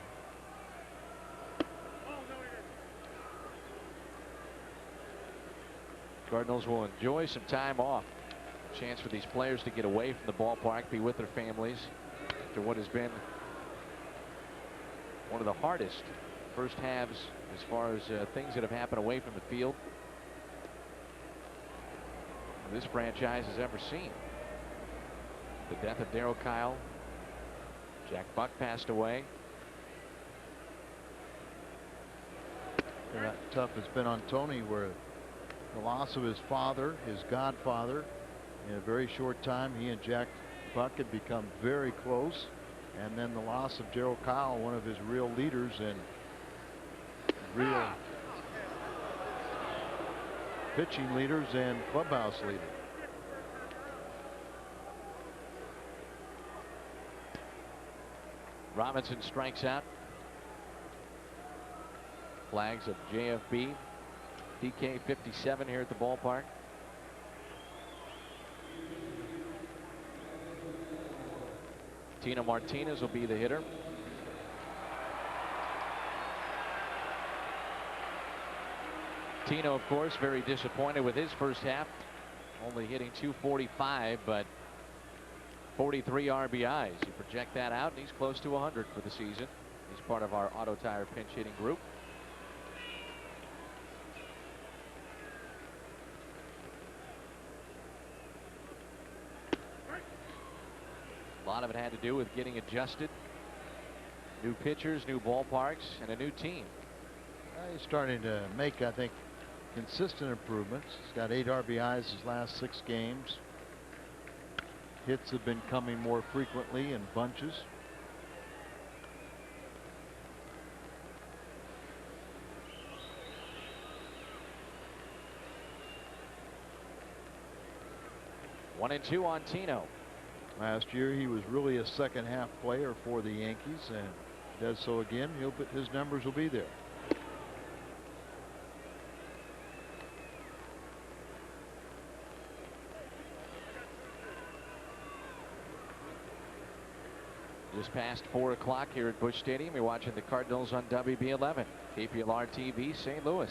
Cardinals will enjoy some time off. A chance for these players to get away from the ballpark, be with their families after what has been one of the hardest first halves as far as things that have happened away from the field this franchise has ever seen. The death of Darryl Kyle. Jack Buck passed away. That tough has been on Tony, where the loss of his father, his godfather, in a very short time, he and Jack Buck had become very close. And then the loss of Darryl Kyle, one of his real leaders and real pitching leaders and clubhouse leader. Robinson strikes out. Flags of JFB. PK 57 here at the ballpark. Tino Martinez will be the hitter. Tino, of course, very disappointed with his first half. Only hitting .245, but 43 RBIs. You project that out, and he's close to 100 for the season. He's part of our Auto Tire pinch hitting group. A lot of it had to do with getting adjusted. New pitchers, new ballparks, and a new team. He's starting to make, I think, consistent improvements. He's got 8 RBIs his last 6 games. Hits have been coming more frequently in bunches. One and two on Tino. Last year he was really a second half player for the Yankees, and does so again. His numbers will be there. Just past 4 o'clock here at Busch Stadium. You're watching the Cardinals on WB11. KPLR TV, St. Louis.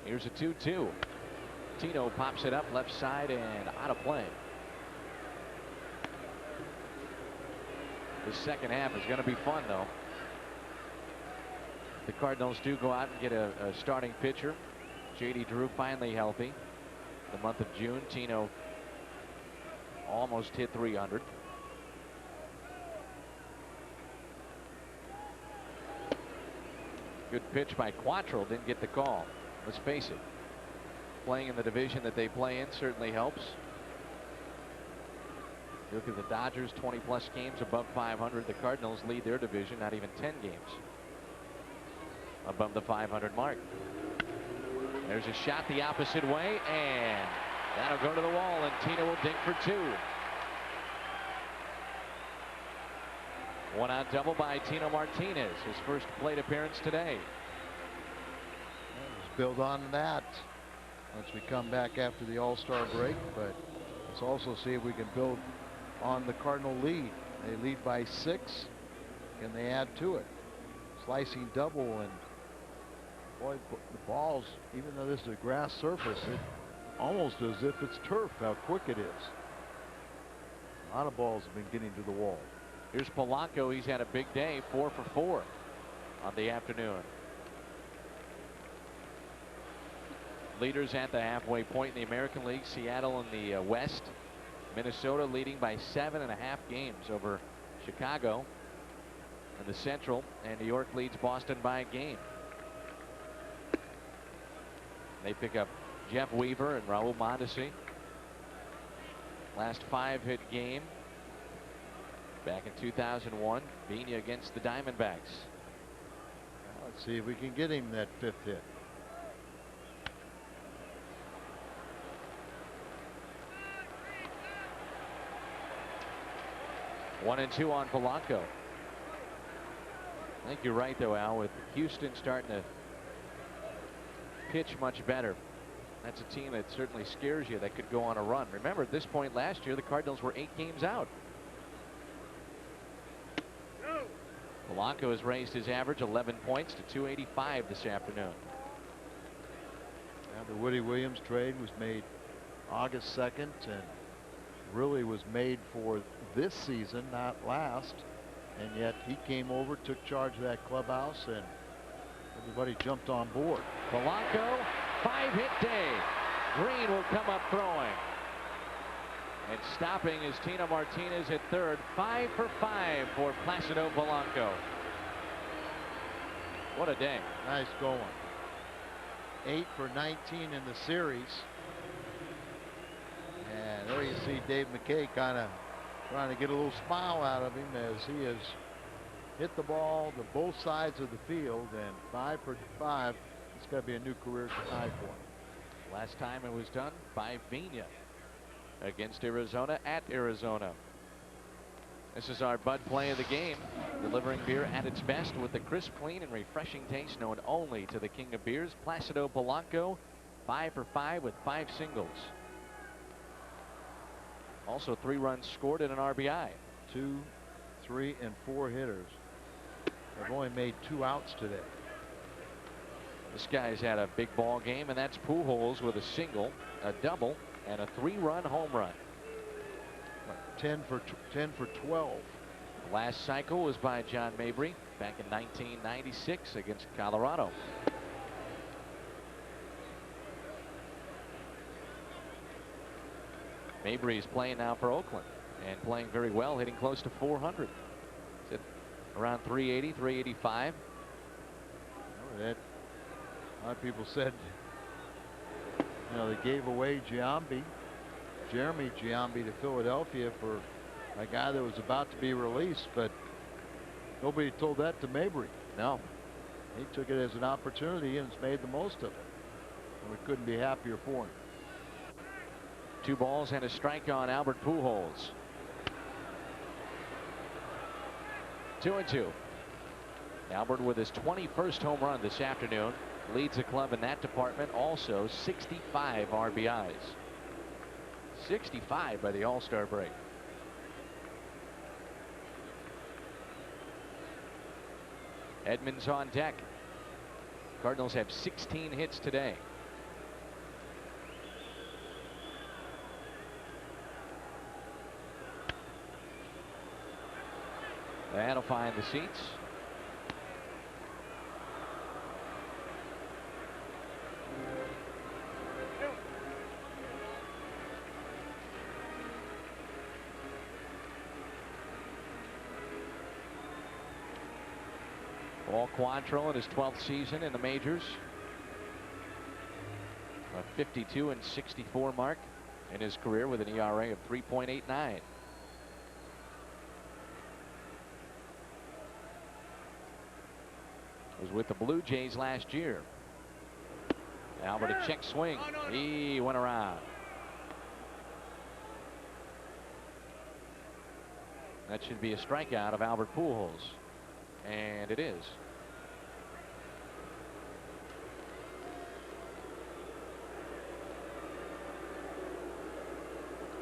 Here's a 2-2. Tino pops it up left side and out of play. The second half is going to be fun, though. The Cardinals do go out and get a starting pitcher. J.D. Drew finally healthy. The month of June, Tino almost hit 300. Good pitch by Quattrell, didn't get the call. Let's face it, playing in the division that they play in certainly helps. You look at the Dodgers, 20+ games above 500. The Cardinals lead their division, not even 10 games above the 500 mark. There's a shot the opposite way, and that'll go to the wall, and Tino will ding for 2. One out double by Tino Martinez, his first plate appearance today. Let's build on that once we come back after the All-Star break, but let's also see if we can build on the Cardinal lead. They lead by 6. Can they add to it? Slicing double, and boy, the balls, even though this is a grass surface, it almost as if it's turf, how quick it is. A lot of balls have been getting to the wall. Here's Polanco. He's had a big day, 4 for 4 on the afternoon. Leaders at the halfway point in the American League, Seattle in the West. Minnesota leading by 7.5 games over Chicago in the Central, and New York leads Boston by a game. They pick up Jeff Weaver and Raul Mondesi. Last 5-hit game back in 2001, Bina against the Diamondbacks. Let's see if we can get him that 5th hit. One and two on Polanco. I think you're right, though, Al, with Houston starting to pitch much better. That's a team that certainly scares you, that could go on a run. Remember, at this point last year, the Cardinals were 8 games out. Polanco has raised his average 11 points to 285 this afternoon. The Woody Williams trade was made August 2nd and really was made for this season, not last. And yet he came over, took charge of that clubhouse, and everybody jumped on board. Polanco, 5-hit day. Green will come up throwing. And stopping is Tino Martinez at third. 5 for 5 for Placido Polanco. What a day. Nice going. 8 for 19 in the series. And there you see Dave McKay kind of trying to get a little smile out of him as he has hit the ball to both sides of the field. And 5 for 5. It's got to be a new career high for him. Last time it was done by Vina against Arizona at Arizona. This is our Bud play of the game, delivering beer at its best with the crisp, clean, and refreshing taste known only to the king of beers, Placido Polanco. 5 for 5 with 5 singles. Also 3 runs scored and an RBI. 2, 3, and 4 hitters. They've only made 2 outs today. This guy's had a big ball game, and that's Pujols with a single, a double, and a 3-run home run. 10 for 12. The last cycle was by John Mabry back in 1996 against Colorado. Mabry is playing now for Oakland and playing very well, hitting close to 400. He's at around 380, 385. That, a lot of people said, you know, they gave away Jeremy Giambi to Philadelphia for a guy that was about to be released, but nobody told that to Mabry. No. He took it as an opportunity and has made the most of it. And we couldn't be happier for him. 2 balls and a strike on Albert Pujols. 2-2. Albert with his 21st home run this afternoon leads the club in that department. Also 65 RBIs. 65 by the All-Star break. Edmonds on deck. Cardinals have 16 hits today. That'll find the seats. Paul Quantrill in his 12th season in the majors. A 52 and 64 mark in his career with an ERA of 3.89. Was with the Blue Jays last year. Albert a check swing. He went around. That should be a strikeout of Albert Pujols. And it is.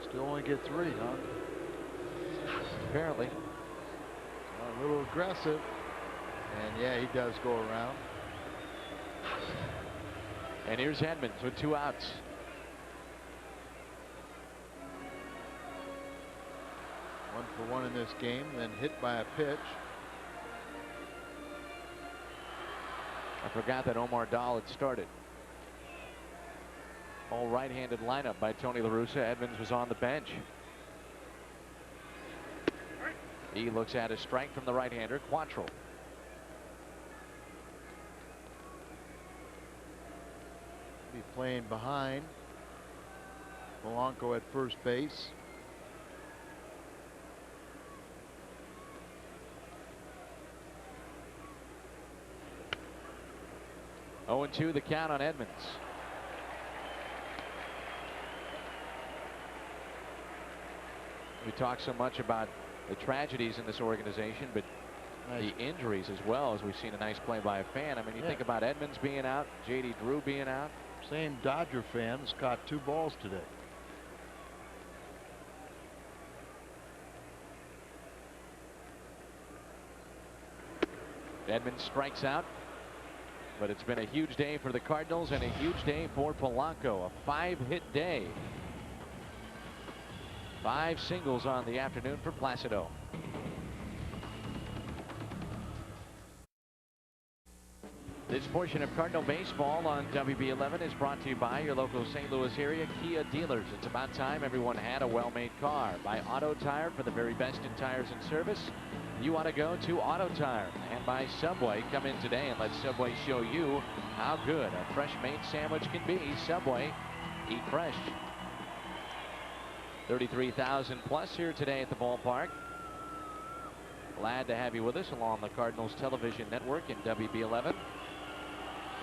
Still only get 3, huh? Apparently. A little aggressive. And yeah, he does go around. And here's Edmonds with 2 outs. One for 1 in this game, then hit by a pitch. I forgot that Omar Dahl had started. All right-handed lineup by Tony La Russa. Edmonds was on the bench. He looks at a strike from the right-hander, Quantrill. Be playing behind Polanco at first base. Oh, 0-2 the count on Edmonds. We talk so much about the tragedies in this organization, but the injuries as well, as we've seen a nice play by a fan. I mean, you think about Edmonds being out, J.D. Drew being out. Same Dodger fans caught 2 balls today. Edmonds strikes out. But it's been a huge day for the Cardinals and a huge day for Polanco. A 5-hit day. 5 singles on the afternoon for Placido. This portion of Cardinal baseball on WB11 is brought to you by your local St. Louis area Kia dealers. It's about time everyone had a well-made car. By Auto Tire for the very best in tires and service. You want to go to Auto Tire. And by Subway. Come in today and let Subway show you how good a fresh-made sandwich can be. Subway, eat fresh. 33,000 plus here today at the ballpark. Glad to have you with us along the Cardinals television network in WB11.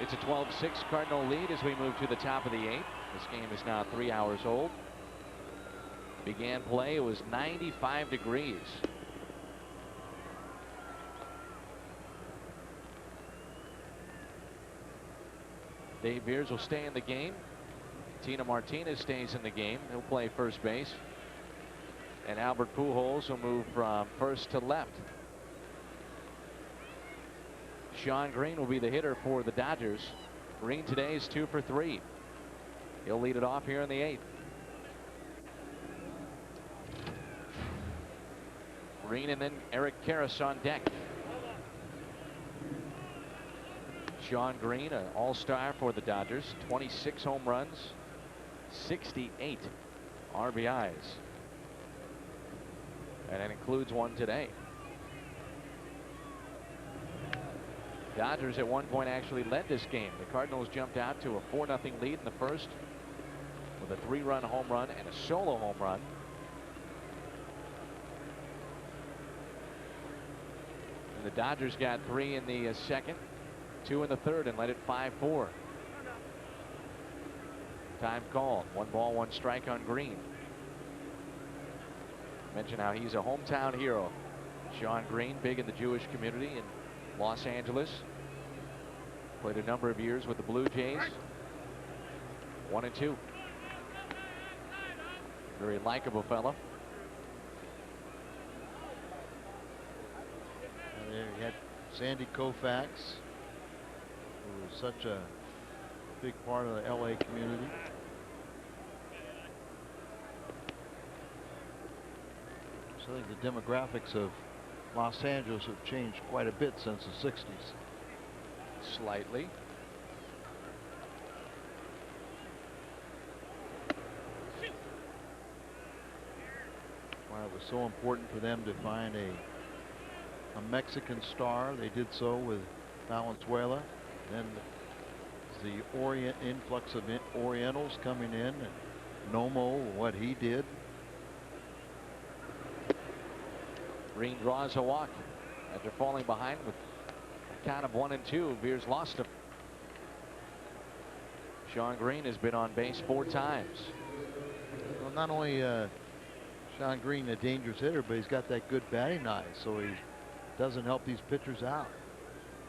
It's a 12-6 Cardinal lead as we move to the top of the 8th. This game is now 3 hours old. Began play, it was 95 degrees. Dave Veers will stay in the game. Tina Martinez stays in the game. He'll play first base. And Albert Pujols will move from first to left. Sean Green will be the hitter for the Dodgers. Green today is 2 for 3. He'll lead it off here in the 8th. Green and then Eric Karras on deck. Sean Green, an all-star for the Dodgers. 26 home runs, 68 RBIs. And that includes one today. Dodgers at one point actually led this game. The Cardinals jumped out to a 4-0 lead in the first with a 3-run home run and a solo home run. And the Dodgers got 3 in the second, 2 in the third, and led it 5-4. Time called. 1 ball, 1 strike on Green. Mention how he's a hometown hero. Sean Green, big in the Jewish community in Los Angeles. Played a number of years with the Blue Jays. 1-2. Very likable fella. And there you had Sandy Koufax, who was such a big part of the LA community. So I think the demographics of Los Angeles have changed quite a bit since the 60s. Slightly. Why it was so important for them to find a Mexican star. They did so with Valenzuela. Then the influx of Orientals coming in, and Nomo, what he did. Green draws a walk after falling behind with a count of 1-2. Veers lost him. Sean Green has been on base 4 times. Well, not only Sean Green a dangerous hitter, but he's got that good batting eye, so he doesn't help these pitchers out.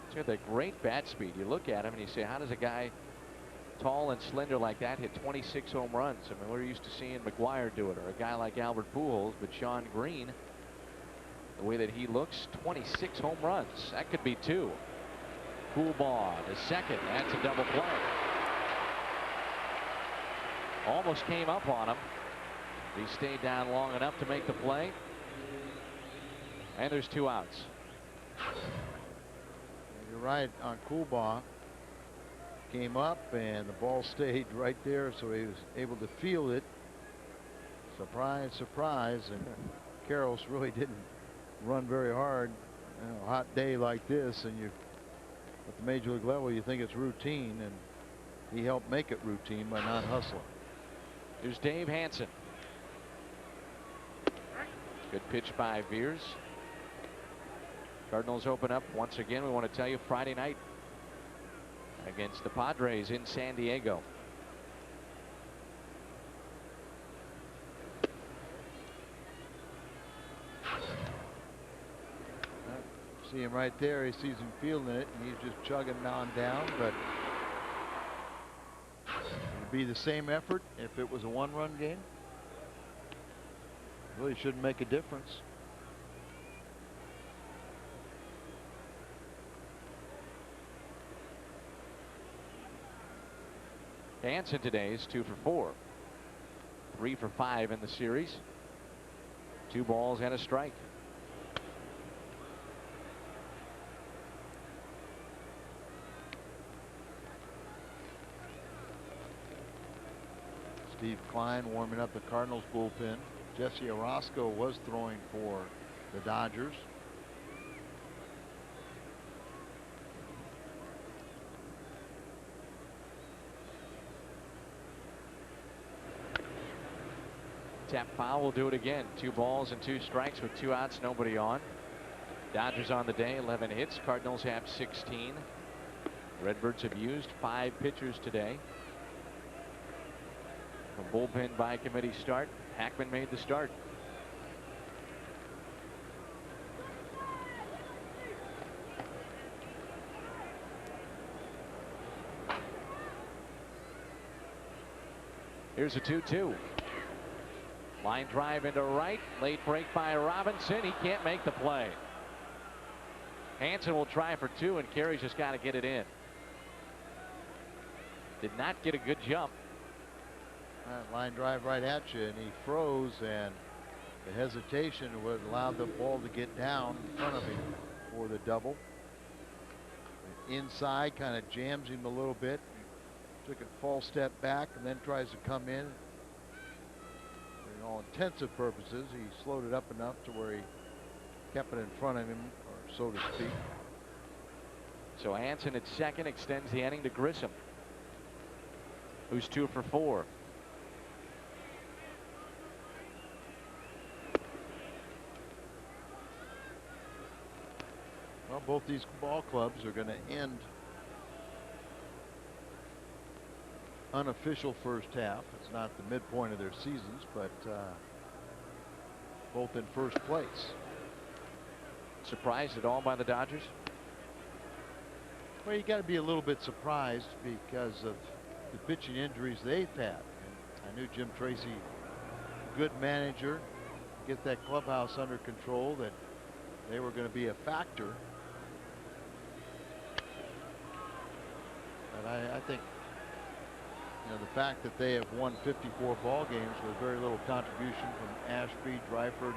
He's got that great bat speed. You look at him and you say, how does a guy tall and slender like that hit 26 home runs? I mean, we're used to seeing McGuire do it, or a guy like Albert Pujols, but Sean Green, the way that he looks, 26 home runs. That could be 2. Cool ball to second. That's a double play. Almost came up on him. He stayed down long enough to make the play. And there's 2 outs. You're right on Coolbaugh. Came up and the ball stayed right there, so he was able to field it. Surprise, surprise. And Karros really didn't run very hard. You know, a hot day like this, and you at the major league level, you think it's routine, and he helped make it routine by not hustling. Here's Dave Hansen. Good pitch by Veers. Cardinals open up once again. We want to tell you Friday night against the Padres in San Diego. See him right there. He sees him fielding it, and he's just chugging on down. But it would be the same effort if it was a 1-run game. Really shouldn't make a difference. Hansen today is 2 for 4. 3 for 5 in the series. 2 balls and a strike. Steve Klein warming up the Cardinals bullpen. Jesse Orozco was throwing for the Dodgers. Tap foul will do it again. 2 balls and 2 strikes with 2 outs, nobody on. Dodgers on the day, 11 hits. Cardinals have 16. Redbirds have used 5 pitchers today. A bullpen by committee start. Hackman made the start. Here's a 2-2. Line drive into right. Late break by Robinson. He can't make the play. Hansen will try for 2, and Carey's just got to get it in. Did not get a good jump. Line drive right at you, and he froze, and the hesitation would allow the ball to get down in front of him for the double. Inside kind of jams him a little bit. Took a false step back and then tries to come in. For all intensive purposes, he slowed it up enough to where he kept it in front of him, or so to speak. So Hansen at second extends the inning to Grissom, who's 2 for 4. Well, both these ball clubs are going to end unofficial first half. It's not the midpoint of their seasons, but both in first place. Surprised at all by the Dodgers? Well, you got to be a little bit surprised because of the pitching injuries they've had. And I knew Jim Tracy, good manager, get that clubhouse under control, that they were going to be a factor. But I think, you know, the fact that they have won 54 ball games with very little contribution from Ashby, Dryford,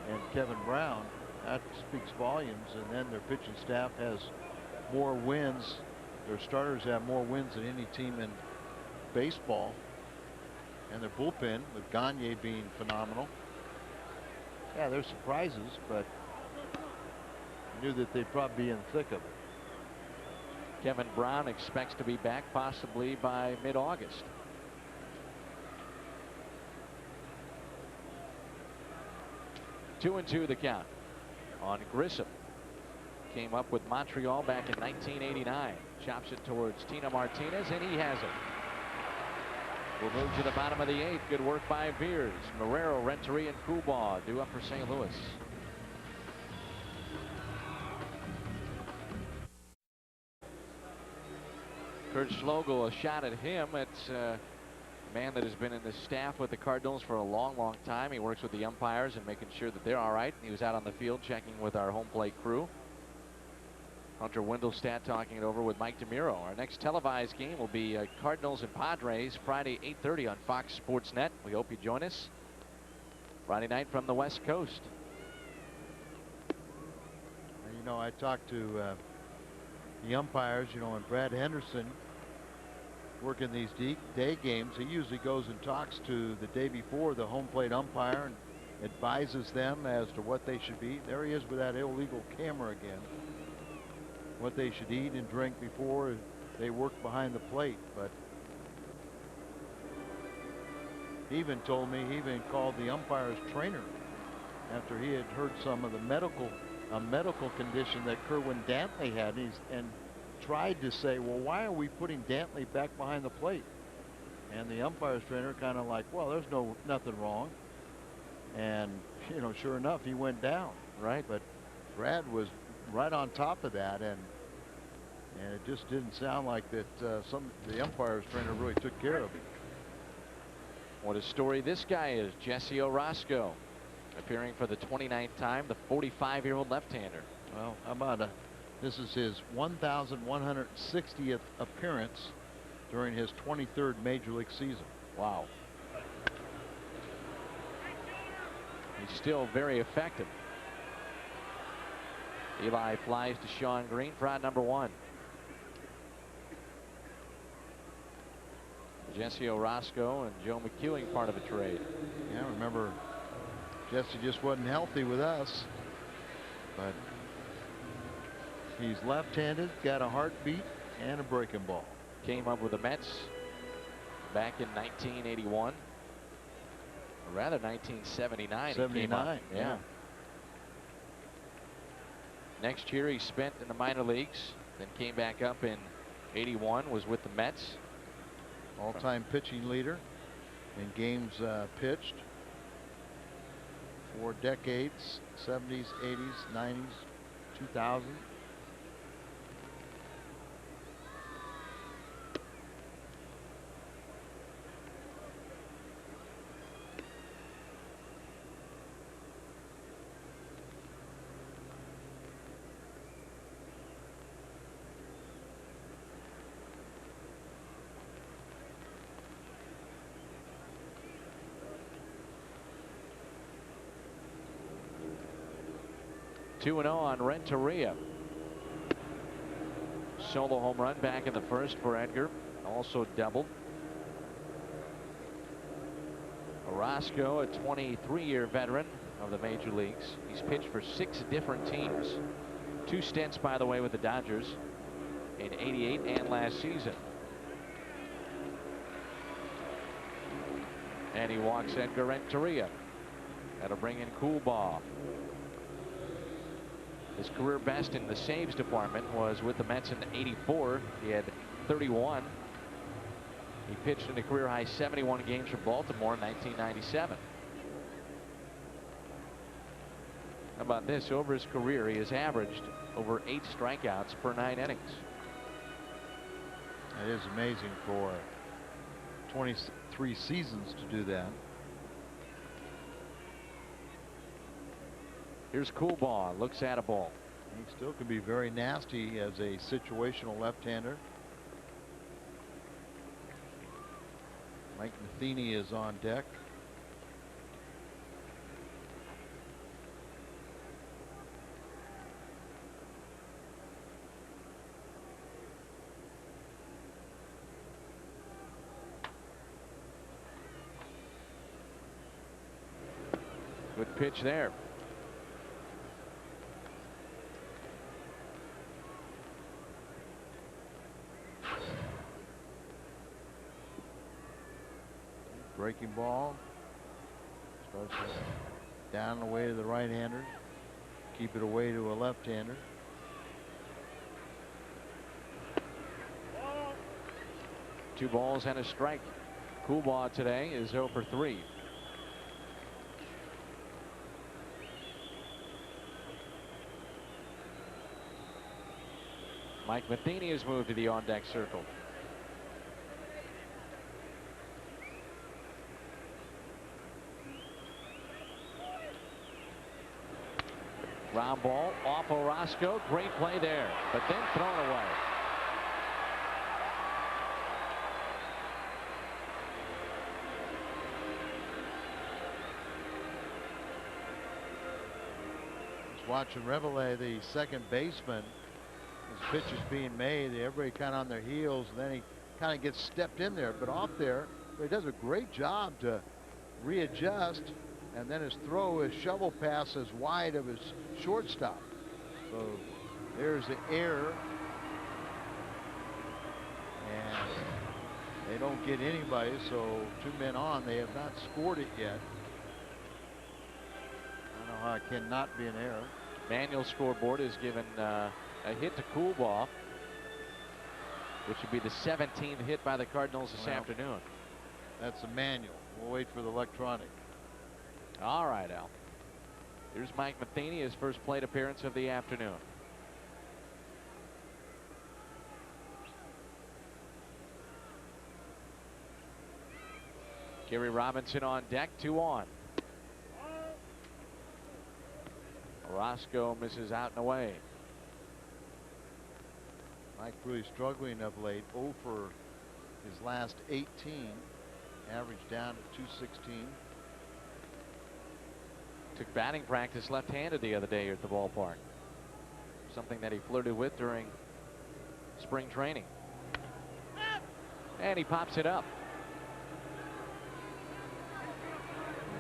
and Kevin Brown, that speaks volumes. And then their pitching staff has more wins. Their starters have more wins than any team in baseball. And their bullpen, with Gagne being phenomenal. Yeah, there's surprises, but I knew that they'd probably be in the thick of it. Kevin Brown expects to be back possibly by mid-August. Two and 2 the count on Grissom. Came up with Montreal back in 1989. Chops it towards Tina Martinez, and he has it. We'll move to the bottom of the 8th. Good work by Veers. Marrero, Renteria, and Kubaugh due up for St. Louis. Kurt Schlegel, a shot at him. It's a man that has been in the staff with the Cardinals for a long, long time. He works with the umpires and making sure that they're all right. He was out on the field checking with our home plate crew. Hunter Wendelstadt talking it over with Mike DeMuro. Our next televised game will be Cardinals and Padres Friday 8:30 on Fox Sports Net. We hope you join us Friday night from the West Coast. And, you know, I talked to the umpires, you know, and Brad Henderson working these day games. He usually goes and talks to the day before the home plate umpire and advises them as to what they should be. There he is with that illegal camera again. What they should eat and drink before they work behind the plate. But he even told me, he even called the umpire's trainer after he had heard some of the medical condition that Kerwin Dantley had, and tried to say, well, why are we putting Dantley back behind the plate? And the umpire's trainer kind of like, well, there's nothing wrong. And, you know, sure enough, he went down. Right. But Brad was right on top of that, and it just didn't sound like that the umpire's trainer really took care of it. What a story this guy is. Jesse Orozco, appearing for the 29th time, the 45-year-old left-hander. Well, how about this is his 1,160th appearance during his 23rd Major League season. Wow. He's still very effective. Eli flies to Sean Green for out number 1. Jesse Orosco and Joe McEwing part of a trade. Yeah, remember, Jesse just wasn't healthy with us, but he's left-handed, got a heartbeat and a breaking ball. Came up with the Mets back in 1981. Or rather 1979. 79. Yeah. Next year he spent in the minor leagues, then came back up in 81, was with the Mets. All-time pitching leader in games pitched for decades, 70s, 80s, 90s, 2000. Two 2-0 on Renteria. Solo home run back in the first for Edgar. Also doubled. Orosco, a 23-year veteran of the major leagues. He's pitched for 6 different teams. 2 stints, by the way, with the Dodgers in '88 and last season. And he walks Edgar Renteria. That'll bring in Coolbaugh. His career best in the saves department was with the Mets in '84. He had 31. He pitched in a career high 71 games for Baltimore in 1997. How about this? Over his career, he has averaged over 8 strikeouts per 9 innings. It is amazing for 23 seasons to do that. Here's Coolbaugh, looks at a ball. He still can be very nasty as a situational left-hander. Mike Matheny is on deck. Good pitch there. Breaking ball. Starts down and away to the right-hander. Keep it away to a left-hander. Two balls and a strike. Coolbaugh today is 0 for 3. Mike Matheny has moved to the on-deck circle. Ground ball off Orosco. Great play there, but then thrown away. Just watching Reveille, the second baseman. His pitch is being made. Everybody kind of on their heels, and then he kind of gets stepped in there, but off there. But he does a great job to readjust, and then his throw, his shovel pass is wide of his shortstop. So there's the error, and they don't get anybody. So 2 men on. They have not scored it yet. I don't know how it cannot be an error. Manual scoreboard is given a hit to Coolbaugh, which would be the 17th hit by the Cardinals this afternoon. That's a manual. We'll wait for the electronic. All right, Al. Here's Mike Matheny, his first plate appearance of the afternoon. Gary Robinson on deck, 2 on. Orosco misses out and away. Mike really struggling of late. 0 for his last 18, average down to 216. Took batting practice left-handed the other day here at the ballpark. Something that he flirted with during spring training. And he pops it up.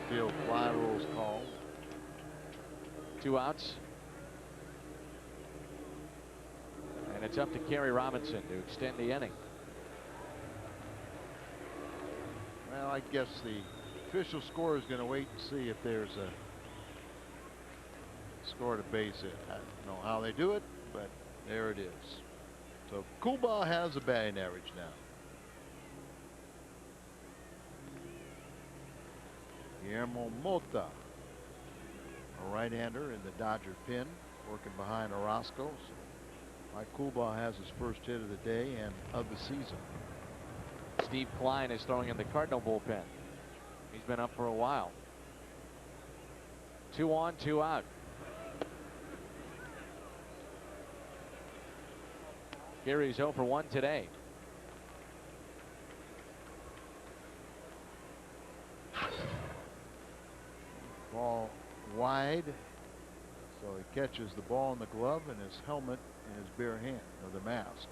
Field fly rules called. 2 outs. And it's up to Kerry Robinson to extend the inning. Well, I guess the official score is going to wait and see if there's a score to base it. I don't know how they do it, but there it is. So Coolbaugh has a batting average now. Guillermo Mota, a right-hander in the Dodger pen, working behind Orozco. So Mike Coolbaugh has his first hit of the day and of the season. Steve Klein is throwing in the Cardinal bullpen. He's been up for a while. 2 on, 2 out. Gary's 0 for 1 today. Ball wide, so he catches the ball in the glove and his helmet in his bare hand, or the mask.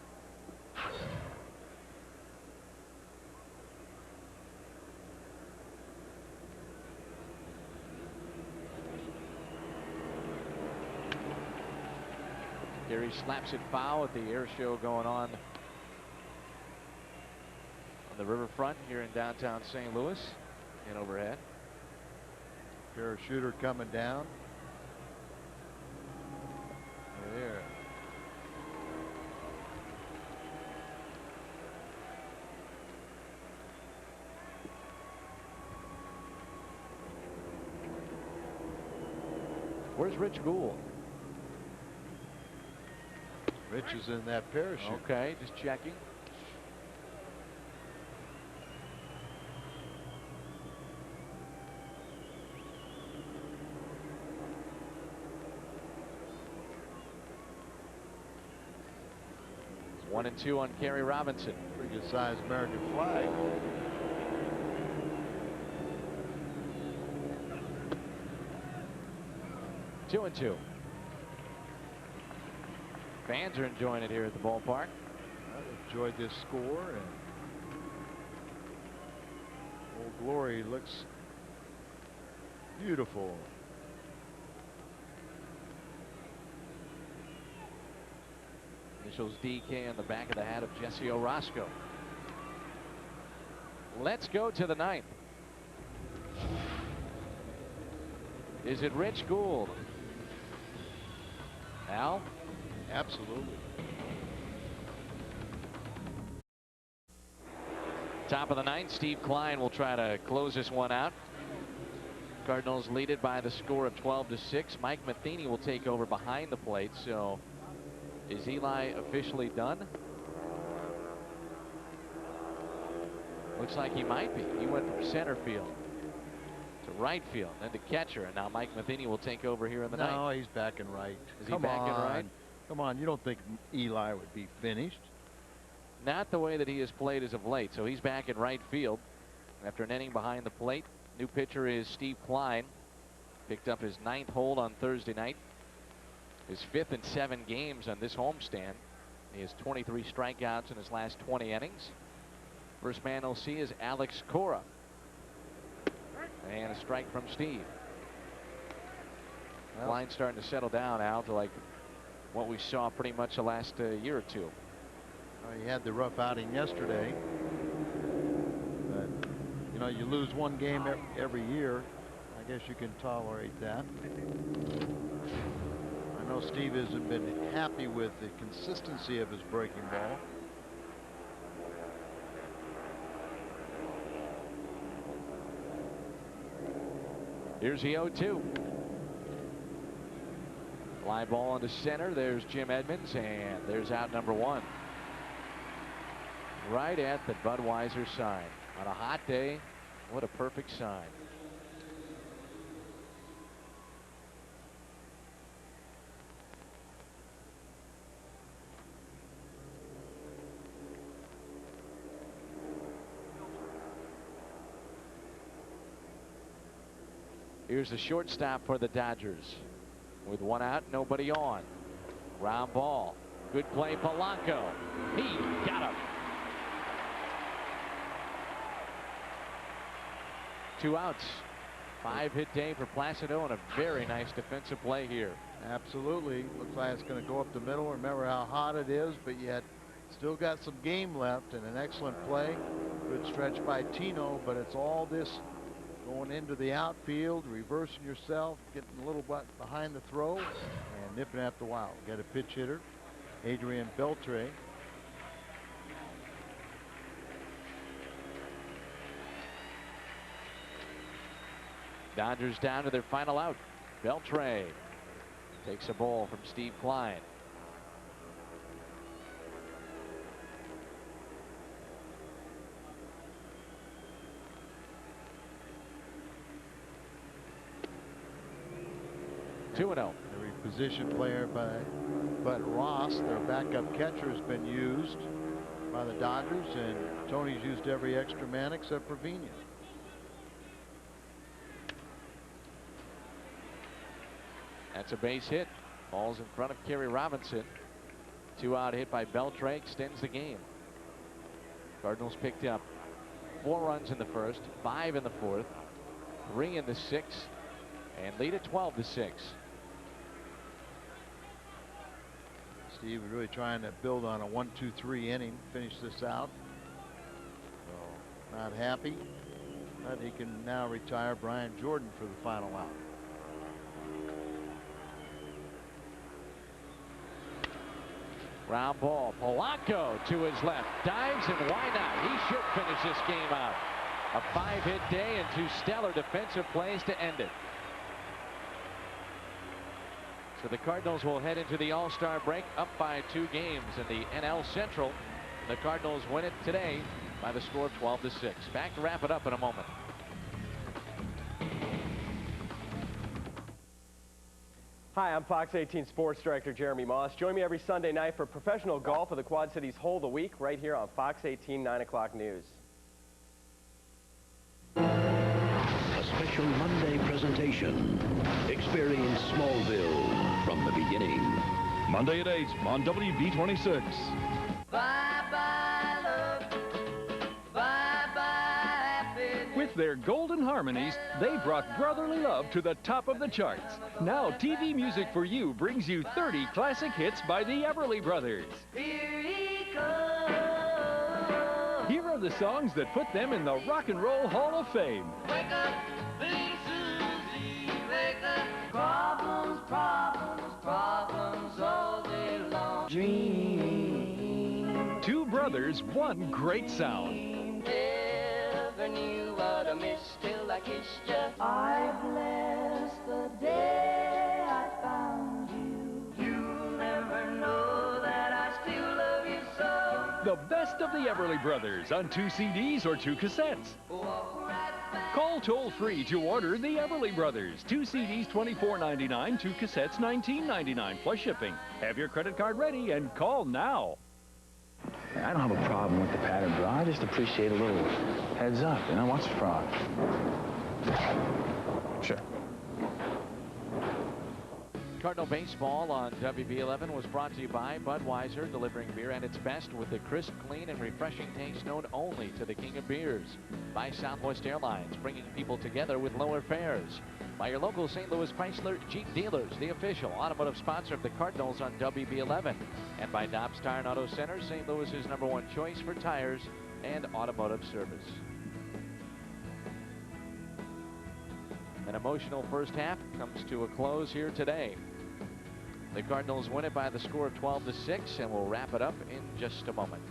Gary slaps it foul at the air show going on the riverfront here in downtown St. Louis and overhead. Parachuter coming down. There. Where's Rich Gould? Rich is in that parachute. Okay, just checking. It's 1 and 2 on Kerry Robinson. Pretty good sized American flag. Two and 2. Fans are enjoying it here at the ballpark. I enjoyed this score, and Old Glory looks beautiful. Initials DK on the back of the hat of Jesse Orozco. Let's go to the 9th. Is it Rich Gould? Al? Absolutely. Top of the 9th, Steve Klein will try to close this one out. Cardinals lead it by the score of 12-6. Mike Matheny will take over behind the plate. So is Eli officially done? Looks like he might be. He went from center field to right field, then to catcher, and now Mike Matheny will take over here in the 9th. No, he's back in right. Is he back in right? Come on, you don't think Eli would be finished? Not the way that he has played as of late. So he's back in right field after an inning behind the plate. New pitcher is Steve Klein. Picked up his 9th hold on Thursday night. His 5th in 7 games on this homestand. He has 23 strikeouts in his last 20 innings. First man we'll see is Alex Cora. And a strike from Steve. Well, Klein's starting to settle down, Al, to like what we saw pretty much the last year or two. he had the rough outing yesterday. But, you know, you lose one game every year. I guess you can tolerate that. I know Steve hasn't been happy with the consistency of his breaking ball. Here's the 0-2. Fly ball into center. There's Jim Edmonds, and there's out number 1. Right at the Budweiser sign. On a hot day, what a perfect sign. Here's the shortstop for the Dodgers. With one out, nobody on. Ground ball. Good play, Polanco. He got him. 2 outs. 5-hit day for Placido, and a very nice defensive play here. Absolutely. Looks like it's going to go up the middle. Remember how hot it is, but yet still got some game left, and an excellent play. Good stretch by Tino, but it's all this going into the outfield, reversing yourself, getting a little bit behind the throw, and nipping at the wild. Got a pitch hitter, Adrian Beltre. Dodgers down to their final out. Beltre takes a ball from Steve Klein. The reposition player by Bud Ross, their backup catcher, has been used by the Dodgers, and Tony's used every extra man except for Vina. That's a base hit. Ball's in front of Kerry Robinson. 2-out hit by Beltre extends the game. Cardinals picked up 4 runs in the first, 5 in the fourth, 3 in the sixth, and lead at 12-6. Steve was really trying to build on a 1-2-3 inning, finish this out. So not happy, but he can now retire Brian Jordan for the final out. Ground ball. Polanco to his left. Dives, and why not? He should finish this game out. A 5-hit day and 2 stellar defensive plays to end it. So the Cardinals will head into the All-Star break up by 2 games in the NL Central. The Cardinals win it today by the score of 12-6. Back to wrap it up in a moment. Hi, I'm Fox 18 Sports Director Jeremy Moss. Join me every Sunday night for professional golf of the Quad Cities Hole of the Week right here on Fox 18 9 o'clock news. A special Monday presentation. Experience Smallville from the beginning. Monday at 8 on WB26. Bye-bye love. Bye-bye happiness. With their golden harmonies, they brought brotherly love to the top of the charts. Now TV Music for You brings you 30 classic hits by the Everly Brothers. Here he comes. Here are the songs that put them in the Rock and Roll Hall of Fame. Wake up, little Susie, wake up. Problems, problems, problems all day long. Dream. 2 brothers, 1 great sound. Never knew what I missed till I kissed you. I bless the day I found you. You'll never know that I still love you so. The best of the Everly Brothers on 2 CDs or 2 cassettes. Walk right back. Call toll-free to order the Everly Brothers. 2 CDs, $24.99, 2 cassettes, $19.99, plus shipping. Have your credit card ready and call now. I don't have a problem with the pattern, but I just appreciate a little heads up. You know, what's the problem? Sure. Cardinal Baseball on WB11 was brought to you by Budweiser, delivering beer at its best with the crisp, clean, and refreshing taste known only to the king of beers. By Southwest Airlines, bringing people together with lower fares. By your local St. Louis Chrysler Jeep dealers, the official automotive sponsor of the Cardinals on WB11. And by Dobbs Tire and Auto Center, St. Louis's #1 choice for tires and automotive service. An emotional first half comes to a close here today. The Cardinals win it by the score of 12-6, and we'll wrap it up in just a moment.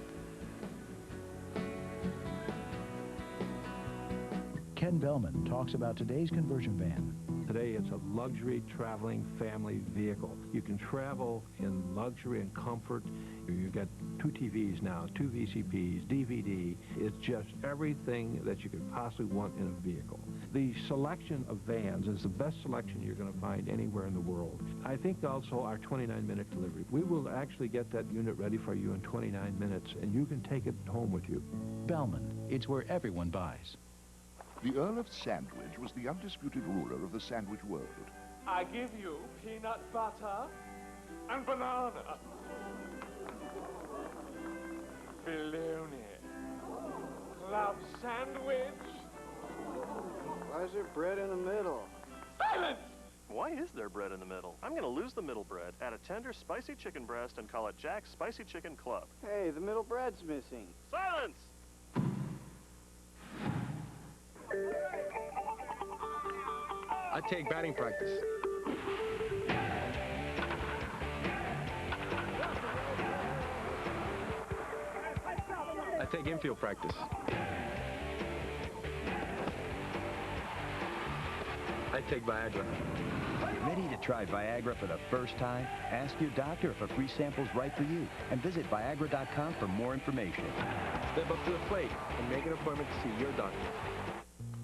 Ken Bellman talks about today's conversion van. Today it's a luxury traveling family vehicle. You can travel in luxury and comfort. You get 2 TVs now, 2 VCPs, DVD. It's just everything that you could possibly want in a vehicle. The selection of vans is the best selection you're going to find anywhere in the world. I think also our 29-minute delivery. We will actually get that unit ready for you in 29 minutes, and you can take it home with you. Bellman, it's where everyone buys. The Earl of Sandwich was the undisputed ruler of the sandwich world. I give you peanut butter and banana. Bologna. Love sandwich. Why is there bread in the middle? Silence! Why is there bread in the middle? I'm going to lose the middle bread, add a tender, spicy chicken breast, and call it Jack's Spicy Chicken Club. Hey, the middle bread's missing. Silence! I take batting practice. I take infield practice. I take Viagra. Ready to try Viagra for the first time? Ask your doctor if a free sample's right for you and visit Viagra.com for more information. Step up to the plate and make an appointment to see your doctor.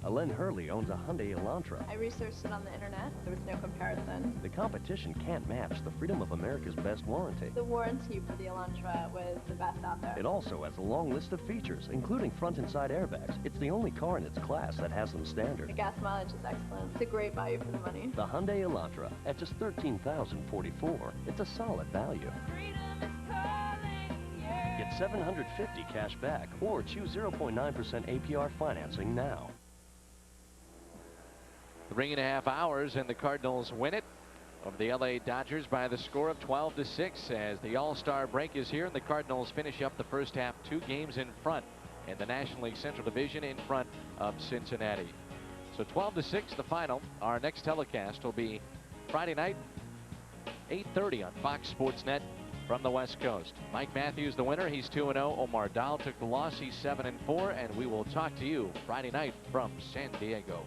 Alen Hurley owns a Hyundai Elantra. I researched it on the internet. There was no comparison. The competition can't match the Freedom of America's best warranty. The warranty for the Elantra was the best out there. It also has a long list of features, including front and side airbags. It's the only car in its class that has them standard. The gas mileage is excellent. It's a great value for the money. The Hyundai Elantra, at just $13,044, it's a solid value. Get $750 cash back or choose 0.9% APR financing now. 3.5 hours and the Cardinals win it over the LA Dodgers by the score of 12-6 as the All-Star break is here and the Cardinals finish up the first half 2 games in front in the National League Central Division in front of Cincinnati. So 12-6 the final. Our next telecast will be Friday night 8:30 on Fox Sports Net from the West Coast. Mike Matthews the winner. He's 2-0. Omar Dahl took the loss. He's 7-4 and we will talk to you Friday night from San Diego.